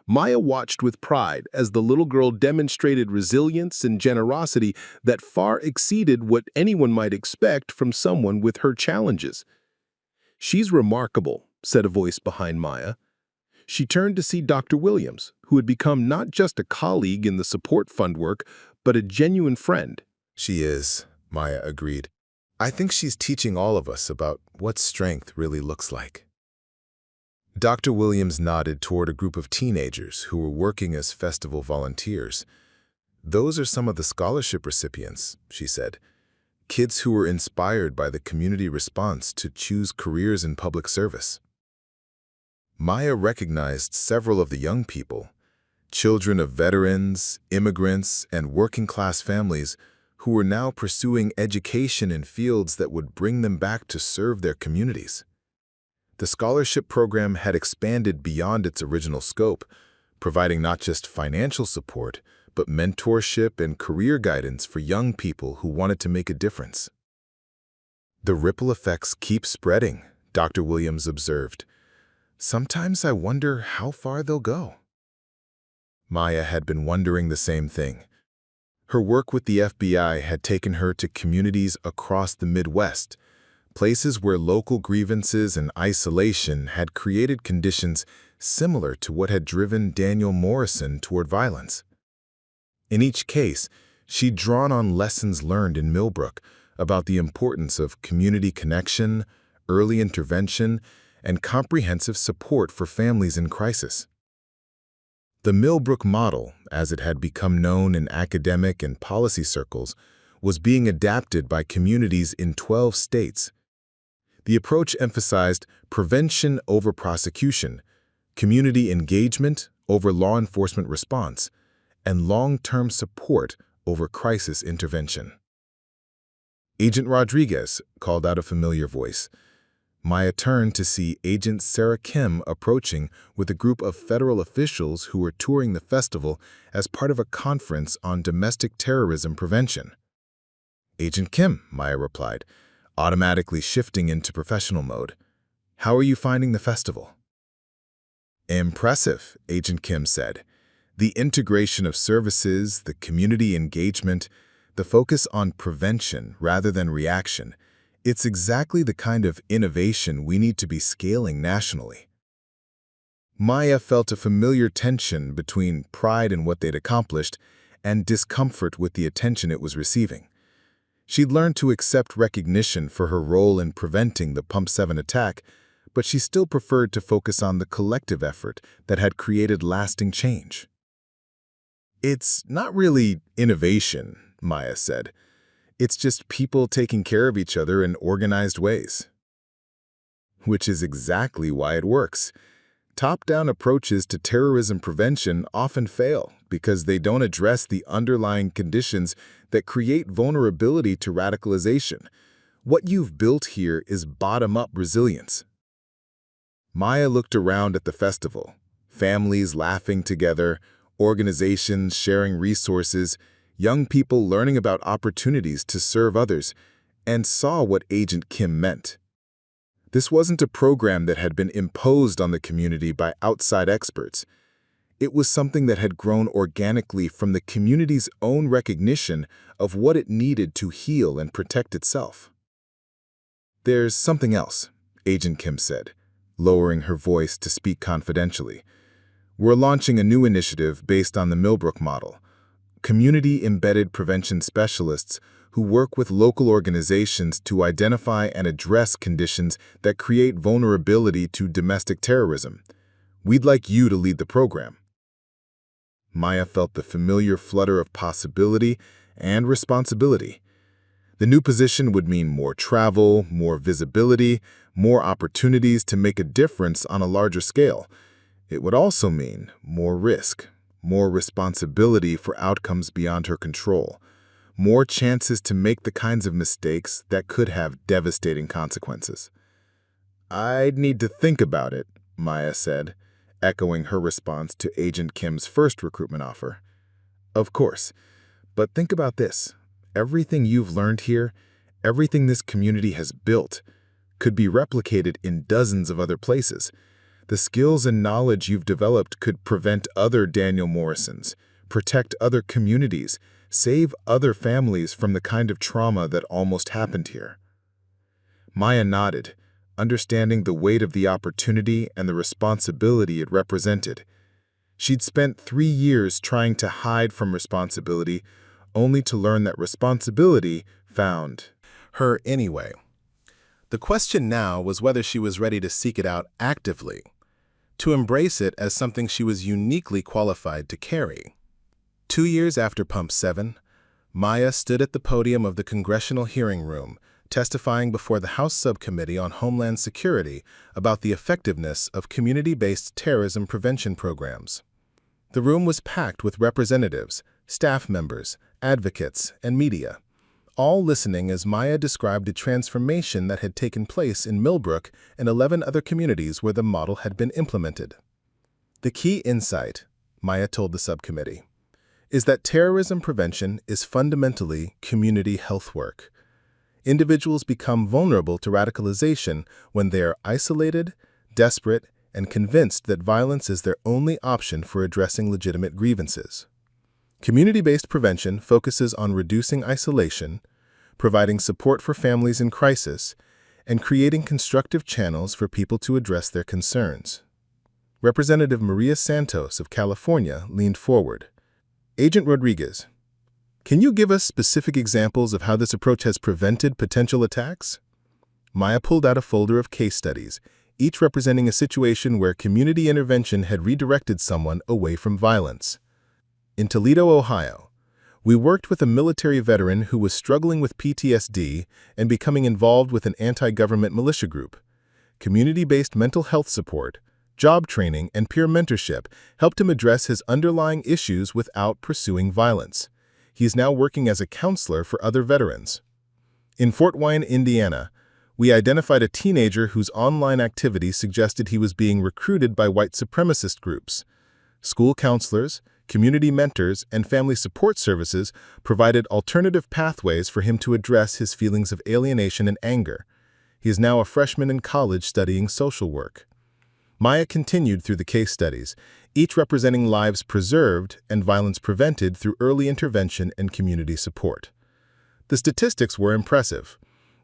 Maya watched with pride as the little girl demonstrated resilience and generosity that far exceeded what anyone might expect from someone with her challenges. "She's remarkable," said a voice behind Maya. She turned to see Dr. Williams, who had become not just a colleague in the support fund work, but a genuine friend. "She is," Maya agreed. "I think she's teaching all of us about what strength really looks like." Dr. Williams nodded toward a group of teenagers who were working as festival volunteers. "Those are some of the scholarship recipients," she said. "Kids who were inspired by the community response to choose careers in public service." Maya recognized several of the young people, children of veterans, immigrants, and working-class families who were now pursuing education in fields that would bring them back to serve their communities. The scholarship program had expanded beyond its original scope, providing not just financial support, but mentorship and career guidance for young people who wanted to make a difference. The ripple effects keep spreading, Dr. Williams observed. Sometimes I wonder how far they'll go. Maya had been wondering the same thing. Her work with the FBI had taken her to communities across the Midwest, places where local grievances and isolation had created conditions similar to what had driven Daniel Morrison toward violence. In each case, she'd drawn on lessons learned in Millbrook about the importance of community connection, early intervention, and comprehensive support for families in crisis. The Millbrook model, as it had become known in academic and policy circles, was being adapted by communities in 12 states. The approach emphasized prevention over prosecution, community engagement over law enforcement response, and long-term support over crisis intervention. Agent Rodriguez called out a familiar voice. Maya turned to see Agent Sarah Kim approaching with a group of federal officials who were touring the festival as part of a conference on domestic terrorism prevention. "Agent Kim," Maya replied, automatically shifting into professional mode. "How are you finding the festival?" "Impressive," Agent Kim said. "The integration of services, the community engagement, the focus on prevention rather than reaction, it's exactly the kind of innovation we need to be scaling nationally." Maya felt a familiar tension between pride in what they'd accomplished and discomfort with the attention it was receiving. She'd learned to accept recognition for her role in preventing the Pump 7 attack, but she still preferred to focus on the collective effort that had created lasting change. "It's not really innovation," Maya said. "It's just people taking care of each other in organized ways." Which is exactly why it works. Top-down approaches to terrorism prevention often fail because they don't address the underlying conditions that create vulnerability to radicalization. What you've built here is bottom-up resilience. Maya looked around at the festival, families laughing together, organizations sharing resources, young people learning about opportunities to serve others, and saw what Agent Kim meant. This wasn't a program that had been imposed on the community by outside experts. It was something that had grown organically from the community's own recognition of what it needed to heal and protect itself. "There's something else," Agent Kim said, lowering her voice to speak confidentially. "We're launching a new initiative based on the Millbrook model. Community-embedded prevention specialists who work with local organizations to identify and address conditions that create vulnerability to domestic terrorism. We'd like you to lead the program." Maya felt the familiar flutter of possibility and responsibility. The new position would mean more travel, more visibility, more opportunities to make a difference on a larger scale. It would also mean more risk, more responsibility for outcomes beyond her control, more chances to make the kinds of mistakes that could have devastating consequences. "I'd need to think about it," Maya said, echoing her response to Agent Kim's first recruitment offer. "Of course, but think about this. Everything you've learned here, everything this community has built, could be replicated in dozens of other places. The skills and knowledge you've developed could prevent other Daniel Morrisons, protect other communities, save other families from the kind of trauma that almost happened here." Maya nodded, understanding the weight of the opportunity and the responsibility it represented. She'd spent 3 years trying to hide from responsibility, only to learn that responsibility found her anyway. The question now was whether she was ready to seek it out actively, to embrace it as something she was uniquely qualified to carry. 2 years after Pump 7, Maya stood at the podium of the Congressional Hearing Room, testifying before the House Subcommittee on Homeland Security about the effectiveness of community-based terrorism prevention programs. The room was packed with representatives, staff members, advocates, and media, all listening as Maya described the transformation that had taken place in Millbrook and 11 other communities where the model had been implemented. The key insight, Maya told the subcommittee, is that terrorism prevention is fundamentally community health work. Individuals become vulnerable to radicalization when they are isolated, desperate, and convinced that violence is their only option for addressing legitimate grievances. Community-based prevention focuses on reducing isolation, providing support for families in crisis, and creating constructive channels for people to address their concerns. Representative Maria Santos of California leaned forward. Agent Rodriguez, can you give us specific examples of how this approach has prevented potential attacks? Maya pulled out a folder of case studies, each representing a situation where community intervention had redirected someone away from violence. In Toledo, Ohio, we worked with a military veteran who was struggling with PTSD and becoming involved with an anti-government militia group. Community-based mental health support, job training, and peer mentorship helped him address his underlying issues without pursuing violence. He is now working as a counselor for other veterans. In Fort Wayne, Indiana, we identified a teenager whose online activity suggested he was being recruited by white supremacist groups. School counselors, community mentors, and family support services provided alternative pathways for him to address his feelings of alienation and anger. He is now a freshman in college studying social work. Maya continued through the case studies, each representing lives preserved and violence prevented through early intervention and community support. The statistics were impressive.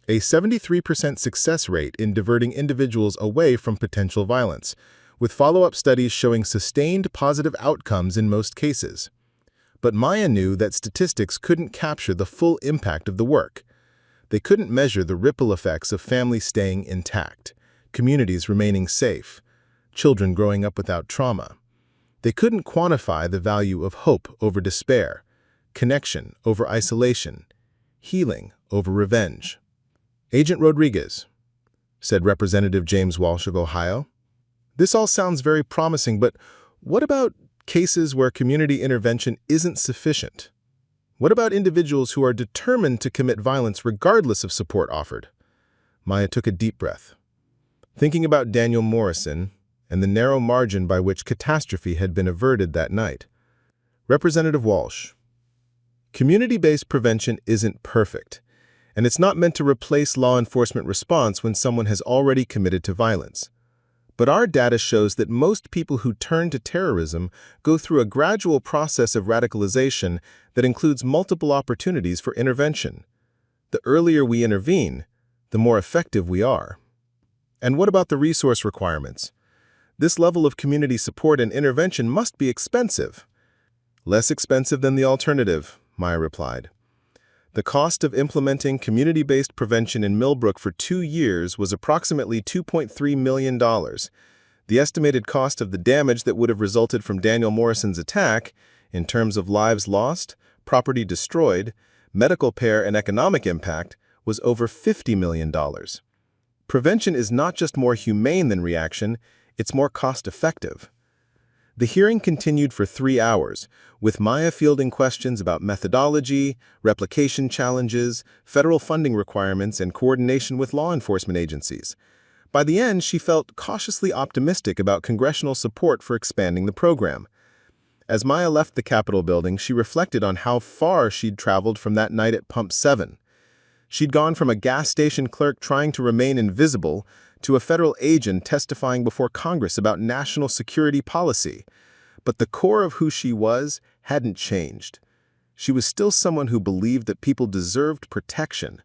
A 73% success rate in diverting individuals away from potential violence, with follow-up studies showing sustained positive outcomes in most cases. But Maya knew that statistics couldn't capture the full impact of the work. They couldn't measure the ripple effects of families staying intact, communities remaining safe, children growing up without trauma. They couldn't quantify the value of hope over despair, connection over isolation, healing over revenge. Agent Rodriguez, said Representative James Walsh of Ohio, this all sounds very promising, but what about cases where community intervention isn't sufficient? What about individuals who are determined to commit violence regardless of support offered? Maya took a deep breath. Thinking about Daniel Morrison and the narrow margin by which catastrophe had been averted that night. Representative Walsh, community-based prevention isn't perfect, and it's not meant to replace law enforcement response when someone has already committed to violence. But our data shows that most people who turn to terrorism go through a gradual process of radicalization that includes multiple opportunities for intervention. The earlier we intervene, the more effective we are. And what about the resource requirements? This level of community support and intervention must be expensive. Less expensive than the alternative, Maya replied. The cost of implementing community-based prevention in Millbrook for 2 years was approximately $2.3 million. The estimated cost of the damage that would have resulted from Daniel Morrison's attack, in terms of lives lost, property destroyed, medical care, and economic impact, was over $50 million. Prevention is not just more humane than reaction, it's more cost-effective. The hearing continued for 3 hours, with Maya fielding questions about methodology, replication challenges, federal funding requirements, and coordination with law enforcement agencies. By the end, she felt cautiously optimistic about congressional support for expanding the program. As Maya left the Capitol building, she reflected on how far she'd traveled from that night at Pump 7. She'd gone from a gas station clerk trying to remain invisible to a federal agent testifying before Congress about national security policy. But the core of who she was hadn't changed. She was still someone who believed that people deserved protection,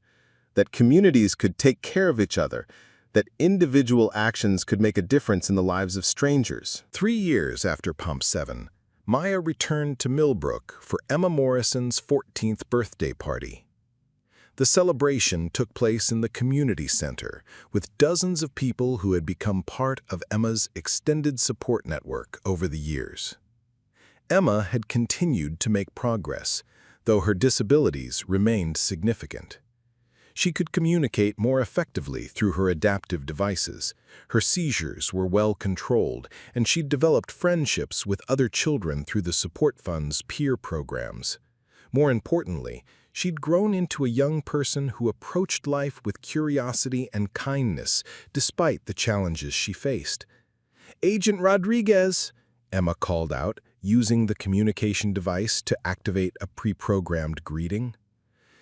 that communities could take care of each other, that individual actions could make a difference in the lives of strangers. 3 years after Pump 7, Maya returned to Millbrook for Emma Morrison's 14th birthday party. The celebration took place in the community center, with dozens of people who had become part of Emma's extended support network over the years. Emma had continued to make progress, though her disabilities remained significant. She could communicate more effectively through her adaptive devices. Her seizures were well controlled, and she'd developed friendships with other children through the Support Fund's peer programs. More importantly, she'd grown into a young person who approached life with curiosity and kindness despite the challenges she faced. "Agent Rodriguez," Emma called out, using the communication device to activate a pre-programmed greeting.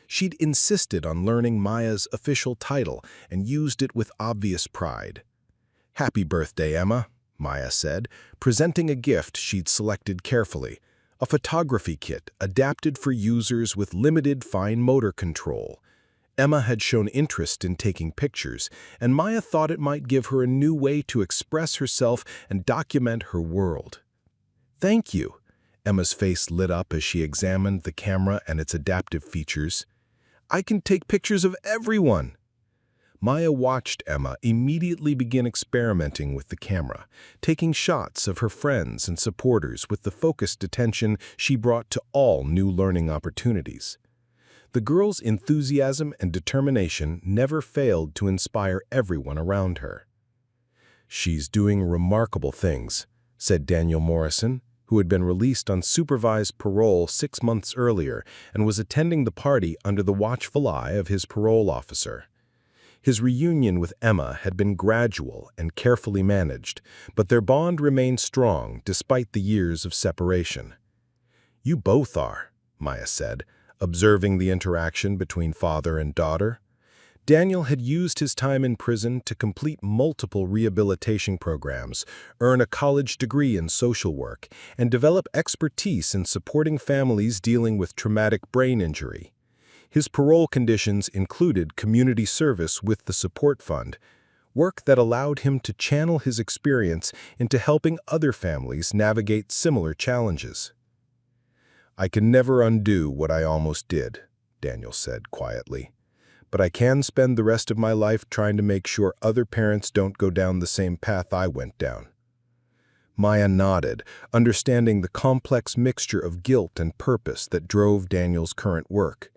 She'd insisted on learning Maya's official title and used it with obvious pride. "Happy birthday, Emma," Maya said, presenting a gift she'd selected carefully, a photography kit adapted for users with limited fine motor control. Emma had shown interest in taking pictures, and Maya thought it might give her a new way to express herself and document her world. "Thank you." Emma's face lit up as she examined the camera and its adaptive features. "I can take pictures of everyone." Maya watched Emma immediately begin experimenting with the camera, taking shots of her friends and supporters with the focused attention she brought to all new learning opportunities. The girl's enthusiasm and determination never failed to inspire everyone around her. "She's doing remarkable things," said Daniel Morrison, who had been released on supervised parole 6 months earlier and was attending the party under the watchful eye of his parole officer. His reunion with Emma had been gradual and carefully managed, but their bond remained strong despite the years of separation. "You both are," Maya said, observing the interaction between father and daughter. Daniel had used his time in prison to complete multiple rehabilitation programs, earn a college degree in social work, and develop expertise in supporting families dealing with traumatic brain injury. His parole conditions included community service with the support fund, work that allowed him to channel his experience into helping other families navigate similar challenges. "I can never undo what I almost did," Daniel said quietly. "But I can spend the rest of my life trying to make sure other parents don't go down the same path I went down." Maya nodded, understanding the complex mixture of guilt and purpose that drove Daniel's current work.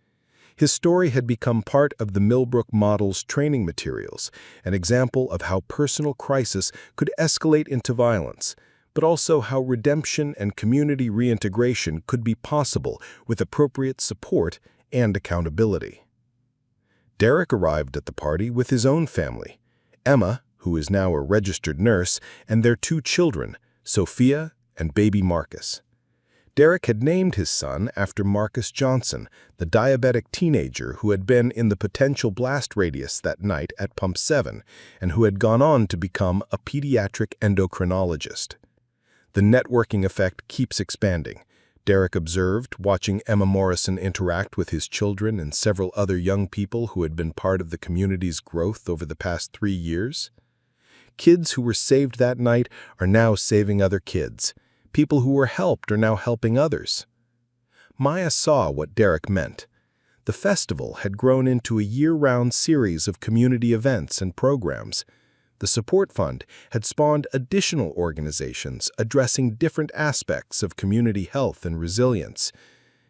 His story had become part of the Millbrook model's training materials, an example of how personal crisis could escalate into violence, but also how redemption and community reintegration could be possible with appropriate support and accountability. Derek arrived at the party with his own family, Emma, who is now a registered nurse, and their 2 children, Sophia and baby Marcus. Derek had named his son after Marcus Johnson, the diabetic teenager who had been in the potential blast radius that night at Pump 7 and who had gone on to become a pediatric endocrinologist. The networking effect keeps expanding, Derek observed, watching Emma Morrison interact with his children and several other young people who had been part of the community's growth over the past 3 years. Kids who were saved that night are now saving other kids. People who were helped are now helping others. Maya saw what Derek meant. The festival had grown into a year-round series of community events and programs. The support fund had spawned additional organizations addressing different aspects of community health and resilience.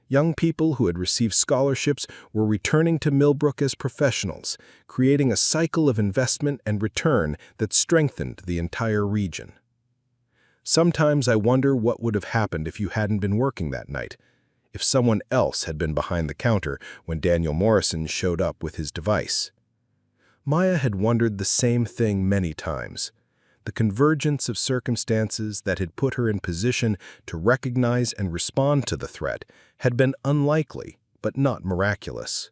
Young people who had received scholarships were returning to Millbrook as professionals, creating a cycle of investment and return that strengthened the entire region. "Sometimes I wonder what would have happened if you hadn't been working that night, if someone else had been behind the counter when Daniel Morrison showed up with his device." Maya had wondered the same thing many times. The convergence of circumstances that had put her in position to recognize and respond to the threat had been unlikely, but not miraculous.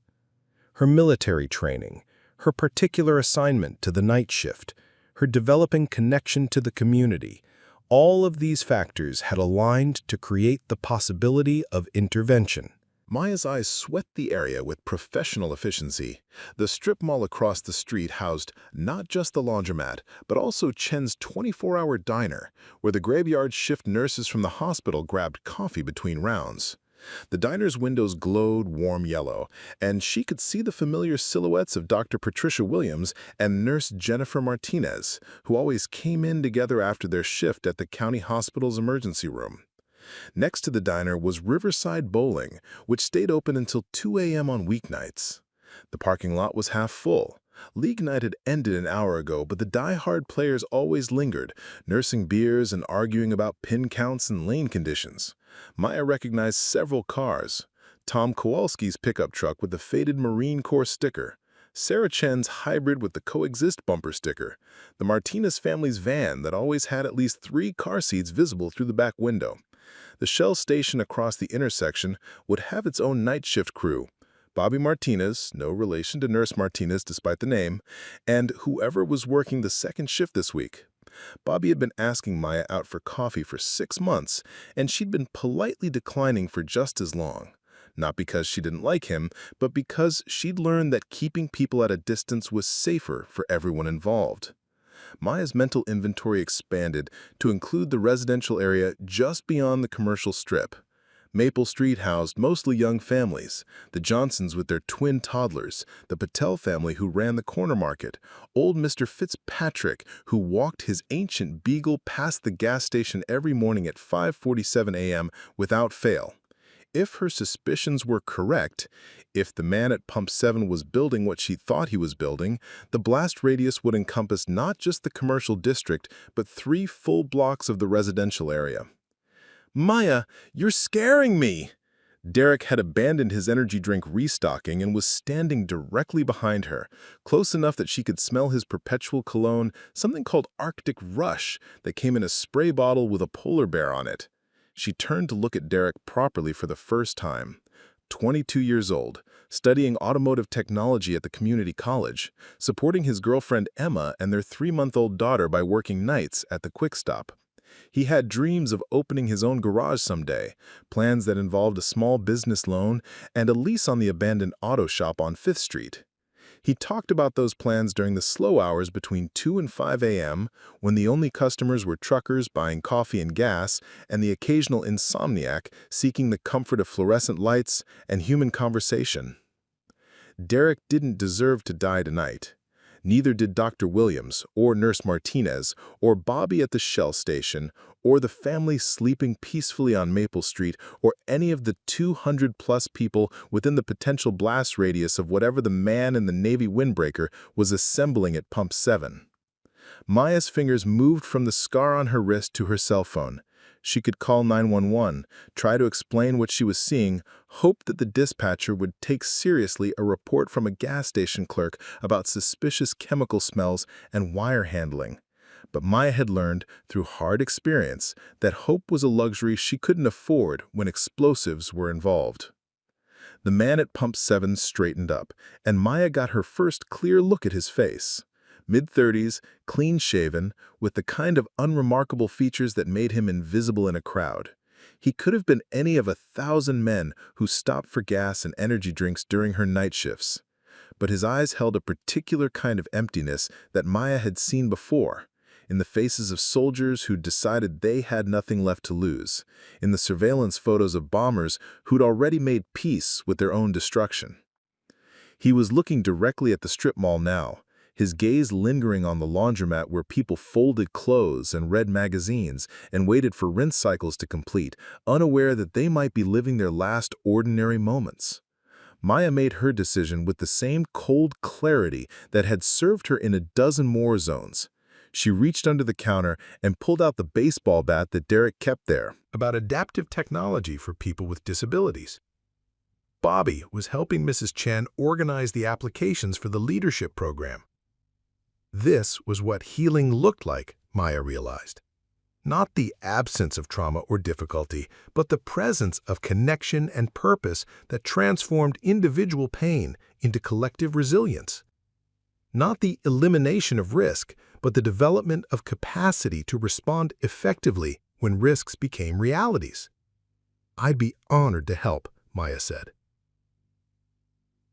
Her military training, her particular assignment to the night shift, her developing connection to the community, all of these factors had aligned to create the possibility of intervention. Maya's eyes swept the area with professional efficiency. The strip mall across the street housed not just the laundromat, but also Chen's 24-hour diner, where the graveyard shift nurses from the hospital grabbed coffee between rounds. The diner's windows glowed warm yellow, and she could see the familiar silhouettes of Dr. Patricia Williams and Nurse Jennifer Martinez, who always came in together after their shift at the county hospital's emergency room. Next to the diner was Riverside Bowling, which stayed open until 2 a.m. on weeknights. The parking lot was half full. League night had ended an hour ago, but the die-hard players always lingered, nursing beers and arguing about pin counts and lane conditions. Maya recognized several cars: Tom Kowalski's pickup truck with the faded Marine Corps sticker, Sarah Chen's hybrid with the Coexist bumper sticker, the Martinez family's van that always had at least 3 car seats visible through the back window, The Shell station across the intersection would have its own night shift crew. Bobby Martinez, no relation to Nurse Martinez despite the name, and whoever was working the second shift this week. Bobby had been asking Maya out for coffee for 6 months, and she'd been politely declining for just as long. Not because she didn't like him, but because she'd learned that keeping people at a distance was safer for everyone involved. Maya's mental inventory expanded to include the residential area just beyond the commercial strip. Maple Street housed mostly young families, the Johnsons with their twin toddlers, the Patel family who ran the corner market, old Mr. Fitzpatrick who walked his ancient beagle past the gas station every morning at 5:47 a.m. without fail. If her suspicions were correct, if the man at Pump 7 was building what she thought he was building, the blast radius would encompass not just the commercial district, but 3 full blocks of the residential area. "Maya, you're scaring me!" Derek had abandoned his energy drink restocking and was standing directly behind her, close enough that she could smell his perpetual cologne, something called Arctic Rush, that came in a spray bottle with a polar bear on it. She turned to look at Derek properly for the first time. 22 years old, studying automotive technology at the community college, supporting his girlfriend Emma and their 3-month-old daughter by working nights at the QuikStop. He had dreams of opening his own garage someday, plans that involved a small business loan and a lease on the abandoned auto shop on 5th Street. He talked about those plans during the slow hours between 2 and 5 a.m., when the only customers were truckers buying coffee and gas and the occasional insomniac seeking the comfort of fluorescent lights and human conversation. Derek didn't deserve to die tonight. Neither did Dr. Williams, or Nurse Martinez, or Bobby at the Shell station, or the family sleeping peacefully on Maple Street, or any of the 200-plus people within the potential blast radius of whatever the man in the Navy windbreaker was assembling at Pump 7. Maya's fingers moved from the scar on her wrist to her cell phone. She could call 911, try to explain what she was seeing, hope that the dispatcher would take seriously a report from a gas station clerk about suspicious chemical smells and wire handling. But Maya had learned, through hard experience, that hope was a luxury she couldn't afford when explosives were involved. The man at Pump 7 straightened up, and Maya got her first clear look at his face. Mid-30s, clean-shaven, with the kind of unremarkable features that made him invisible in a crowd. He could have been any of 1,000 men who stopped for gas and energy drinks during her night shifts. But his eyes held a particular kind of emptiness that Maya had seen before, in the faces of soldiers who'd decided they had nothing left to lose, in the surveillance photos of bombers who'd already made peace with their own destruction. He was looking directly at the strip mall now, his gaze lingering on the laundromat where people folded clothes and read magazines and waited for rinse cycles to complete, unaware that they might be living their last ordinary moments. Maya made her decision with the same cold clarity that had served her in a dozen war zones. She reached under the counter and pulled out the baseball bat that Derek kept there, about adaptive technology for people with disabilities. Bobby was helping Mrs. Chen organize the applications for the leadership program. This was what healing looked like, Maya realized. Not the absence of trauma or difficulty, but the presence of connection and purpose that transformed individual pain into collective resilience. Not the elimination of risk, but the development of capacity to respond effectively when risks became realities. "I'd be honored to help," Maya said.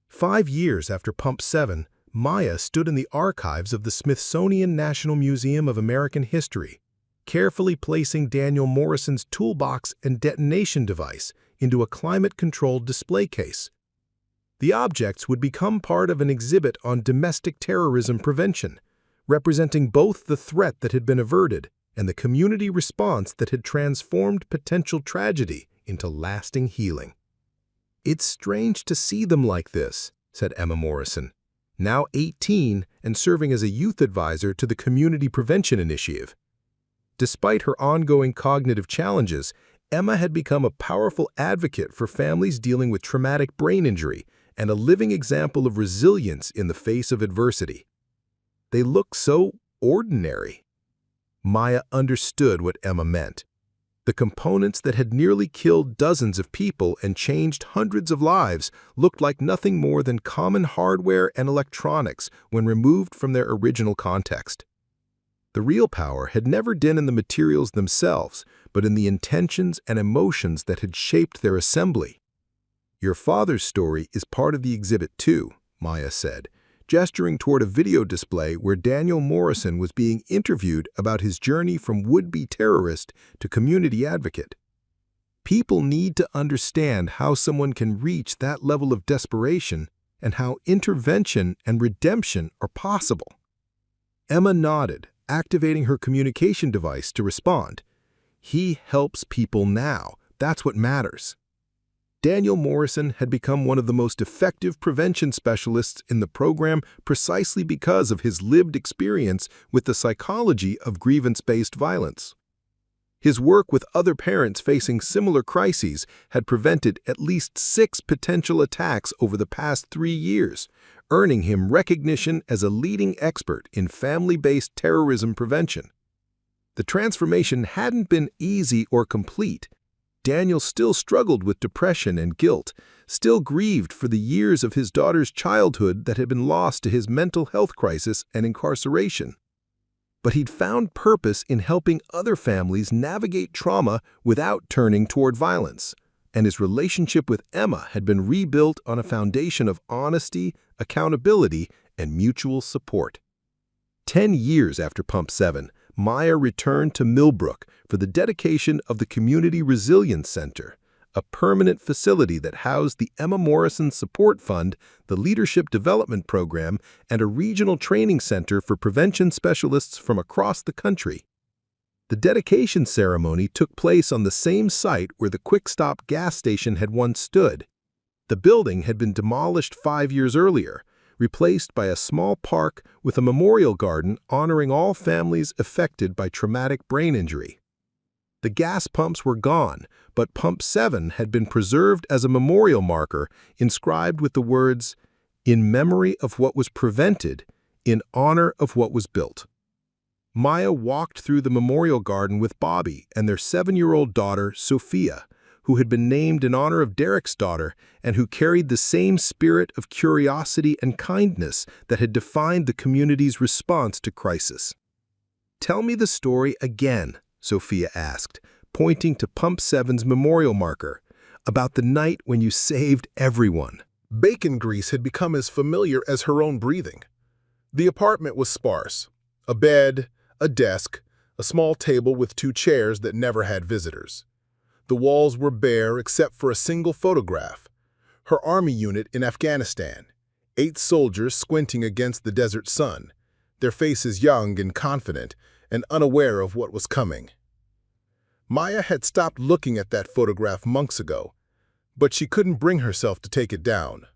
5 years after Pump 7, Maya stood in the archives of the Smithsonian National Museum of American History, carefully placing Daniel Morrison's toolbox and detonation device into a climate-controlled display case. The objects would become part of an exhibit on domestic terrorism prevention, representing both the threat that had been averted and the community response that had transformed potential tragedy into lasting healing. "It's strange to see them like this," said Emma Morrison, now 18 and serving as a youth advisor to the Community Prevention Initiative. Despite her ongoing cognitive challenges, Emma had become a powerful advocate for families dealing with traumatic brain injury and a living example of resilience in the face of adversity. They look so ordinary. Maya understood what Emma meant. The components that had nearly killed dozens of people and changed hundreds of lives looked like nothing more than common hardware and electronics when removed from their original context. The real power had never been in the materials themselves, but in the intentions and emotions that had shaped their assembly. "Your father's story is part of the exhibit too," Maya said, gesturing toward a video display where Daniel Morrison was being interviewed about his journey from would-be terrorist to community advocate. People need to understand how someone can reach that level of desperation and how intervention and redemption are possible. Emma nodded, activating her communication device to respond. "He helps people now. That's what matters." Daniel Morrison had become one of the most effective prevention specialists in the program precisely because of his lived experience with the psychology of grievance-based violence. His work with other parents facing similar crises had prevented at least 6 potential attacks over the past 3 years, earning him recognition as a leading expert in family-based terrorism prevention. The transformation hadn't been easy or complete. Daniel still struggled with depression and guilt, still grieved for the years of his daughter's childhood that had been lost to his mental health crisis and incarceration. But he'd found purpose in helping other families navigate trauma without turning toward violence, and his relationship with Emma had been rebuilt on a foundation of honesty, accountability, and mutual support. 10 years after Pump 7, Maya returned to Millbrook for the dedication of the Community Resilience Center, a permanent facility that housed the Emma Morrison Support Fund, the Leadership Development Program, and a regional training center for prevention specialists from across the country. The dedication ceremony took place on the same site where the QuikStop gas station had once stood. The building had been demolished 5 years earlier, replaced by a small park with a memorial garden honoring all families affected by traumatic brain injury. The gas pumps were gone, but Pump 7 had been preserved as a memorial marker inscribed with the words, "In memory of what was prevented, in honor of what was built." Maya walked through the memorial garden with Bobby and their 7-year-old daughter, Sophia, who had been named in honor of Derek's daughter and who carried the same spirit of curiosity and kindness that had defined the community's response to crisis. "Tell me the story again," Sophia asked, pointing to Pump 7's memorial marker, "about the night when you saved everyone." Bacon grease had become as familiar as her own breathing. The apartment was sparse. A bed, a desk, a small table with 2 chairs that never had visitors. The walls were bare except for a single photograph. Her army unit in Afghanistan. 8 soldiers squinting against the desert sun, their faces young and confident and unaware of what was coming. Maya had stopped looking at that photograph months ago, but she couldn't bring herself to take it down.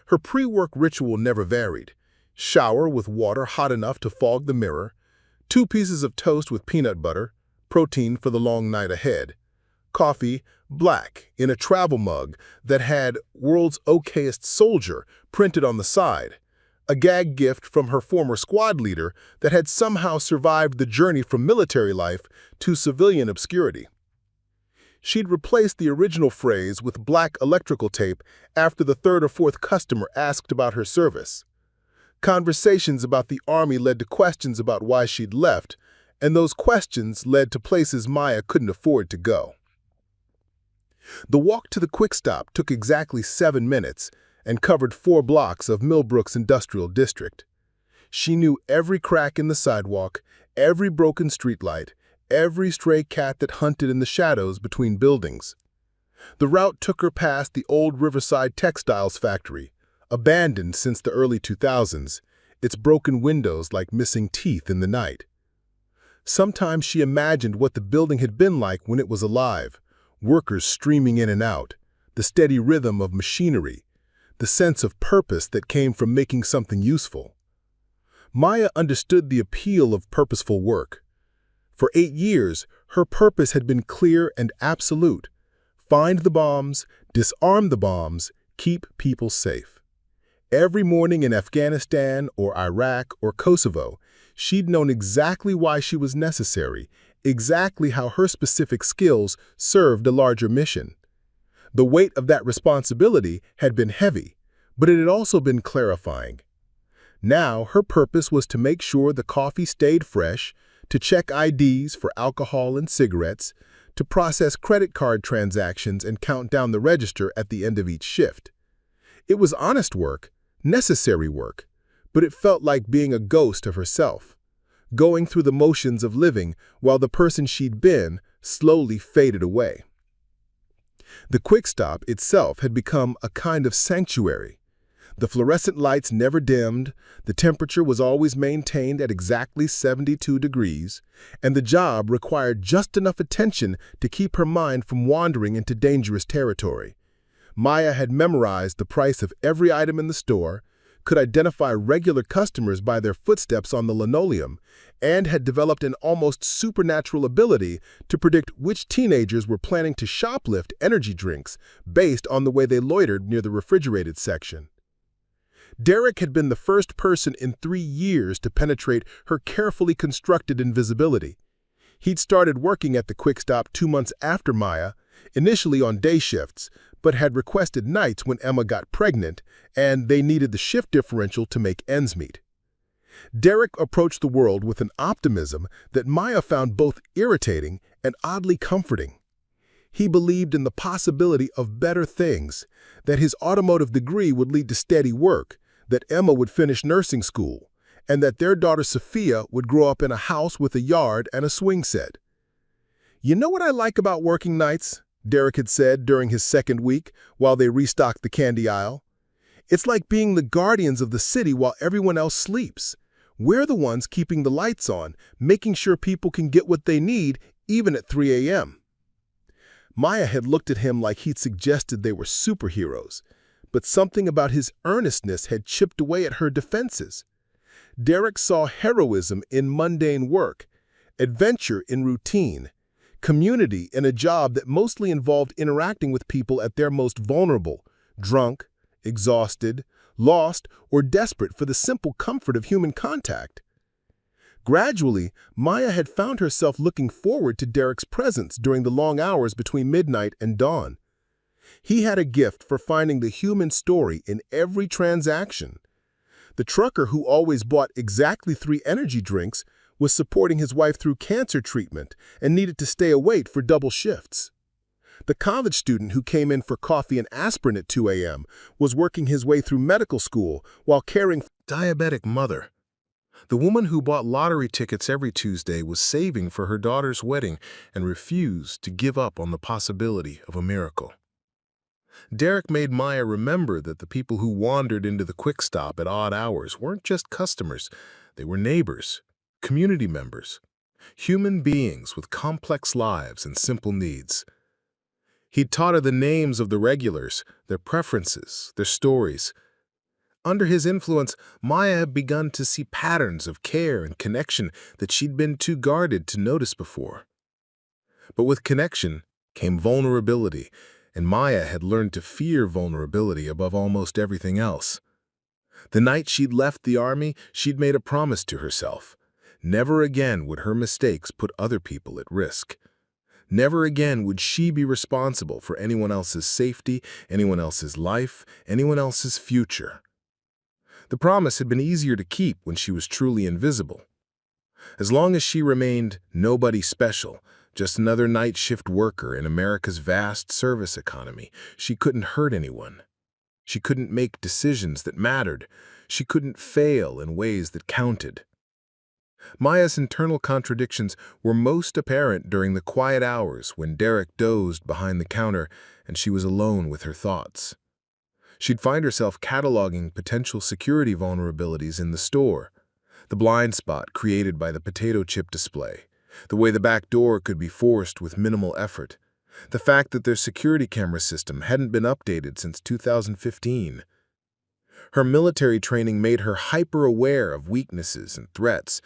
Her pre-work ritual never varied. Shower with water hot enough to fog the mirror, 2 pieces of toast with peanut butter, protein for the long night ahead, coffee, black, in a travel mug that had "World's Okayest Soldier" printed on the side, a gag gift from her former squad leader that had somehow survived the journey from military life to civilian obscurity. She'd replaced the original phrase with black electrical tape after the 3rd or 4th customer asked about her service. Conversations about the Army led to questions about why she'd left, and those questions led to places Maya couldn't afford to go. The walk to the QuikStop took exactly 7 minutes and covered 4 blocks of Millbrook's industrial district. She knew every crack in the sidewalk, every broken streetlight, every stray cat that hunted in the shadows between buildings. The route took her past the old Riverside textiles factory, abandoned since the early 2000s, its broken windows like missing teeth in the night. Sometimes she imagined what the building had been like when it was alive, workers streaming in and out, the steady rhythm of machinery, the sense of purpose that came from making something useful. Maya understood the appeal of purposeful work. For 8 years, her purpose had been clear and absolute. Find the bombs, disarm the bombs, keep people safe. Every morning in Afghanistan or Iraq or Kosovo, she'd known exactly why she was necessary, exactly how her specific skills served a larger mission. The weight of that responsibility had been heavy, but it had also been clarifying. Now, her purpose was to make sure the coffee stayed fresh, to check IDs for alcohol and cigarettes, to process credit card transactions and count down the register at the end of each shift. It was honest work, necessary work, but it felt like being a ghost of herself, going through the motions of living while the person she'd been slowly faded away. The QuikStop itself had become a kind of sanctuary. The fluorescent lights never dimmed, the temperature was always maintained at exactly 72 degrees, and the job required just enough attention to keep her mind from wandering into dangerous territory. Maya had memorized the price of every item in the store, could identify regular customers by their footsteps on the linoleum, and had developed an almost supernatural ability to predict which teenagers were planning to shoplift energy drinks based on the way they loitered near the refrigerated section. Derek had been the first person in 3 years to penetrate her carefully constructed invisibility. He'd started working at the QuikStop 2 months after Maya, initially on day shifts, but had requested nights when Emma got pregnant, and they needed the shift differential to make ends meet. Derek approached the world with an optimism that Maya found both irritating and oddly comforting. He believed in the possibility of better things, that his automotive degree would lead to steady work, that Emma would finish nursing school, and that their daughter Sophia would grow up in a house with a yard and a swing set. "You know what I like about working nights?" Derek had said during his second week while they restocked the candy aisle. "It's like being the guardians of the city while everyone else sleeps. We're the ones keeping the lights on, making sure people can get what they need even at 3 a.m. Maya had looked at him like he'd suggested they were superheroes, but something about his earnestness had chipped away at her defenses. Derek saw heroism in mundane work, adventure in routine, community in a job that mostly involved interacting with people at their most vulnerable, drunk, exhausted, lost, or desperate for the simple comfort of human contact. Gradually, Maya had found herself looking forward to Derek's presence during the long hours between midnight and dawn. He had a gift for finding the human story in every transaction. The trucker who always bought exactly 3 energy drinks was supporting his wife through cancer treatment and needed to stay awake for double shifts. The college student who came in for coffee and aspirin at 2 a.m. was working his way through medical school while caring for a diabetic mother. The woman who bought lottery tickets every Tuesday was saving for her daughter's wedding and refused to give up on the possibility of a miracle. Derek made Maya remember that the people who wandered into the QuikStop at odd hours weren't just customers, they were neighbors, community members, human beings with complex lives and simple needs. He'd taught her the names of the regulars, their preferences, their stories. Under his influence, Maya had begun to see patterns of care and connection that she'd been too guarded to notice before. But with connection came vulnerability, and Maya had learned to fear vulnerability above almost everything else. The night she'd left the Army, she'd made a promise to herself. Never again would her mistakes put other people at risk. Never again would she be responsible for anyone else's safety, anyone else's life, anyone else's future. The promise had been easier to keep when she was truly invisible. As long as she remained nobody special, just another night shift worker in America's vast service economy, she couldn't hurt anyone. She couldn't make decisions that mattered. She couldn't fail in ways that counted. Maya's internal contradictions were most apparent during the quiet hours when Derek dozed behind the counter and she was alone with her thoughts. She'd find herself cataloging potential security vulnerabilities in the store, the blind spot created by the potato chip display, the way the back door could be forced with minimal effort, the fact that their security camera system hadn't been updated since 2015. Her military training made her hyper-aware of weaknesses and threats,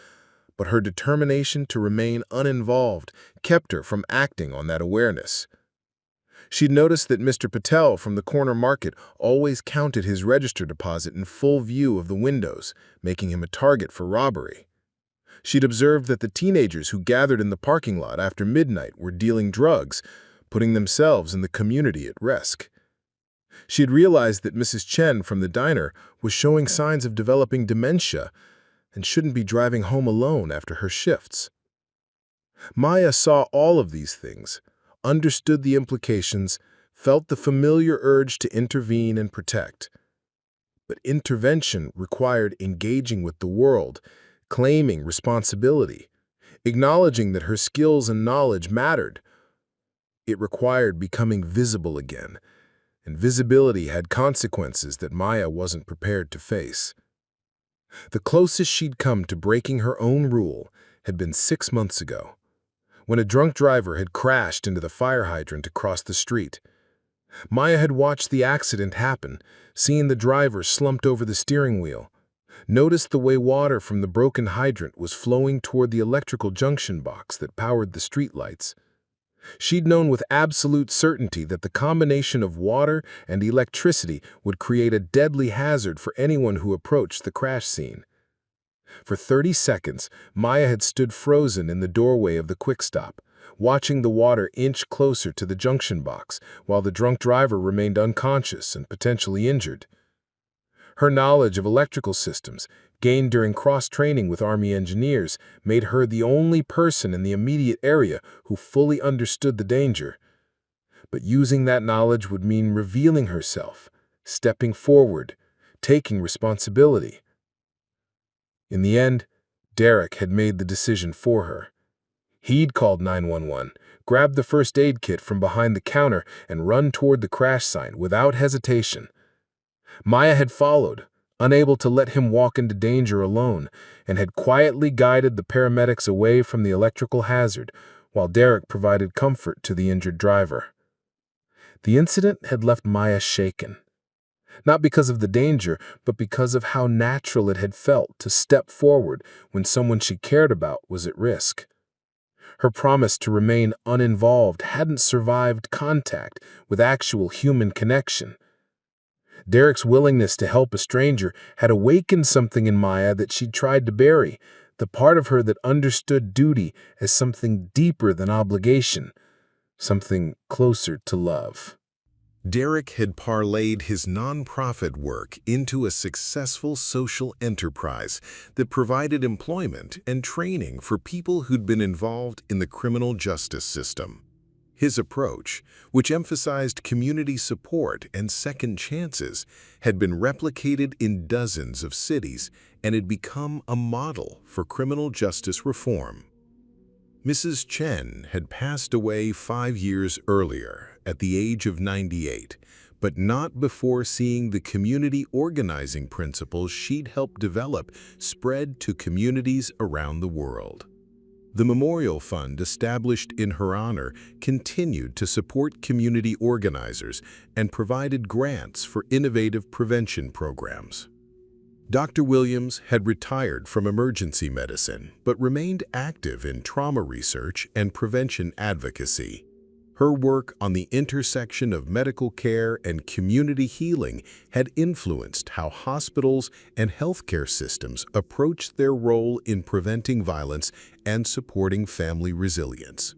but her determination to remain uninvolved kept her from acting on that awareness. She'd noticed that Mr. Patel from the corner market always counted his register deposit in full view of the windows, making him a target for robbery. She'd observed that the teenagers who gathered in the parking lot after midnight were dealing drugs, putting themselves and the community at risk. She had realized that Mrs. Chen from the diner was showing signs of developing dementia and shouldn't be driving home alone after her shifts. Maya saw all of these things, understood the implications, felt the familiar urge to intervene and protect. But intervention required engaging with the world, claiming responsibility, acknowledging that her skills and knowledge mattered. It required becoming visible again, and visibility had consequences that Maya wasn't prepared to face. The closest she'd come to breaking her own rule had been 6 months ago, when a drunk driver had crashed into the fire hydrant across the street. Maya had watched the accident happen, seen the driver slumped over the steering wheel, noticed the way water from the broken hydrant was flowing toward the electrical junction box that powered the streetlights. She'd known with absolute certainty that the combination of water and electricity would create a deadly hazard for anyone who approached the crash scene. For 30 seconds, Maya had stood frozen in the doorway of the QuikStop, watching the water inch closer to the junction box while the drunk driver remained unconscious and potentially injured. Her knowledge of electrical systems, gained during cross-training with Army engineers, made her the only person in the immediate area who fully understood the danger. But using that knowledge would mean revealing herself, stepping forward, taking responsibility. In the end, Derek had made the decision for her. He'd called 911, grabbed the first aid kit from behind the counter, and run toward the crash site without hesitation. Maya had followed, unable to let him walk into danger alone, and had quietly guided the paramedics away from the electrical hazard, while Derek provided comfort to the injured driver. The incident had left Maya shaken. Not because of the danger, but because of how natural it had felt to step forward when someone she cared about was at risk. Her promise to remain uninvolved hadn't survived contact with actual human connection. Derek's willingness to help a stranger had awakened something in Maya that she'd tried to bury, the part of her that understood duty as something deeper than obligation, something closer to love. Derek had parlayed his nonprofit work into a successful social enterprise that provided employment and training for people who'd been involved in the criminal justice system. His approach, which emphasized community support and second chances, had been replicated in dozens of cities and had become a model for criminal justice reform. Mrs. Chen had passed away 5 years earlier, at the age of 98, but not before seeing the community organizing principles she'd helped develop spread to communities around the world. The memorial fund established in her honor continued to support community organizers and provided grants for innovative prevention programs. Dr. Williams had retired from emergency medicine but remained active in trauma research and prevention advocacy. Her work on the intersection of medical care and community healing had influenced how hospitals and healthcare systems approached their role in preventing violence and supporting family resilience.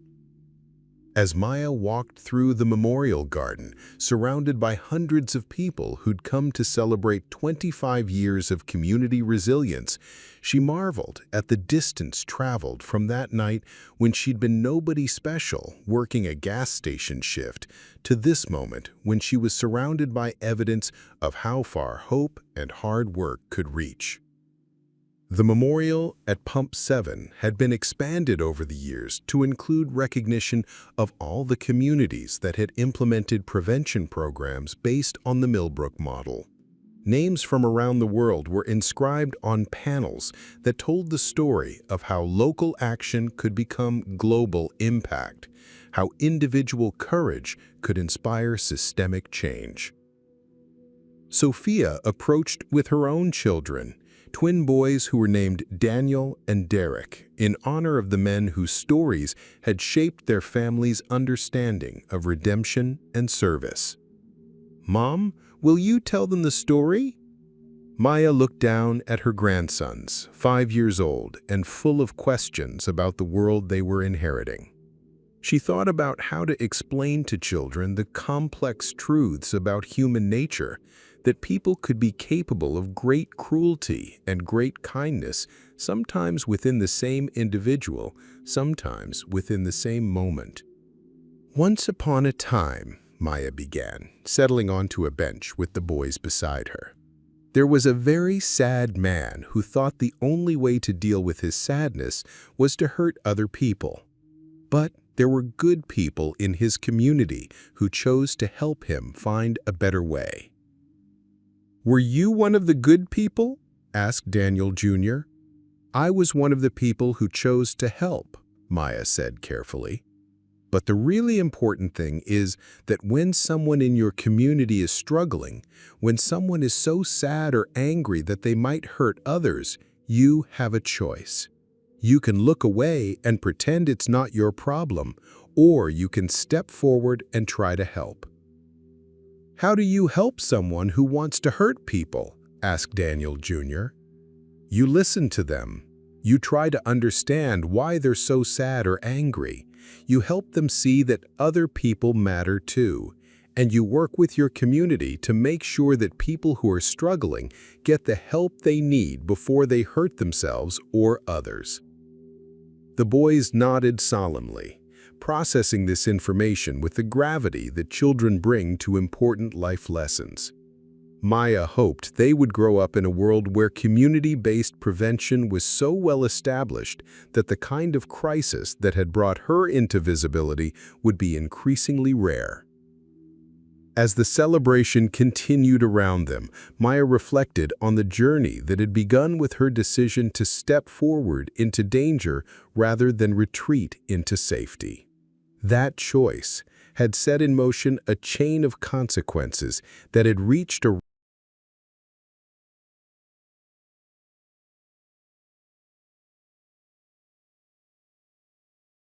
As Maya walked through the memorial garden, surrounded by hundreds of people who'd come to celebrate 25 years of community resilience, she marveled at the distance traveled from that night when she'd been nobody special working a gas station shift to this moment when she was surrounded by evidence of how far hope and hard work could reach. The memorial at Pump 7 had been expanded over the years to include recognition of all the communities that had implemented prevention programs based on the Millbrook model. Names from around the world were inscribed on panels that told the story of how local action could become global impact, how individual courage could inspire systemic change. Sophia approached with her own children, twin boys who were named Daniel and Derek, in honor of the men whose stories had shaped their family's understanding of redemption and service. "Mom, will you tell them the story?" Maya looked down at her grandsons, 5 years old and full of questions about the world they were inheriting. She thought about how to explain to children the complex truths about human nature, that people could be capable of great cruelty and great kindness, sometimes within the same individual, sometimes within the same moment. Once upon a time, Maya began, settling onto a bench with the boys beside her. There was a very sad man who thought the only way to deal with his sadness was to hurt other people. But there were good people in his community who chose to help him find a better way. "Were you one of the good people?" asked Daniel Jr. "I was one of the people who chose to help," Maya said carefully. "But the really important thing is that when someone in your community is struggling, when someone is so sad or angry that they might hurt others, you have a choice. You can look away and pretend it's not your problem, or you can step forward and try to help." "How do you help someone who wants to hurt people?" asked Daniel Jr. "You listen to them. You try to understand why they're so sad or angry. You help them see that other people matter too. And you work with your community to make sure that people who are struggling get the help they need before they hurt themselves or others." The boys nodded solemnly, processing this information with the gravity that children bring to important life lessons. Maya hoped they would grow up in a world where community-based prevention was so well established that the kind of crisis that had brought her into visibility would be increasingly rare. As the celebration continued around them, Maya reflected on the journey that had begun with her decision to step forward into danger rather than retreat into safety. That choice had set in motion a chain of consequences that had reached a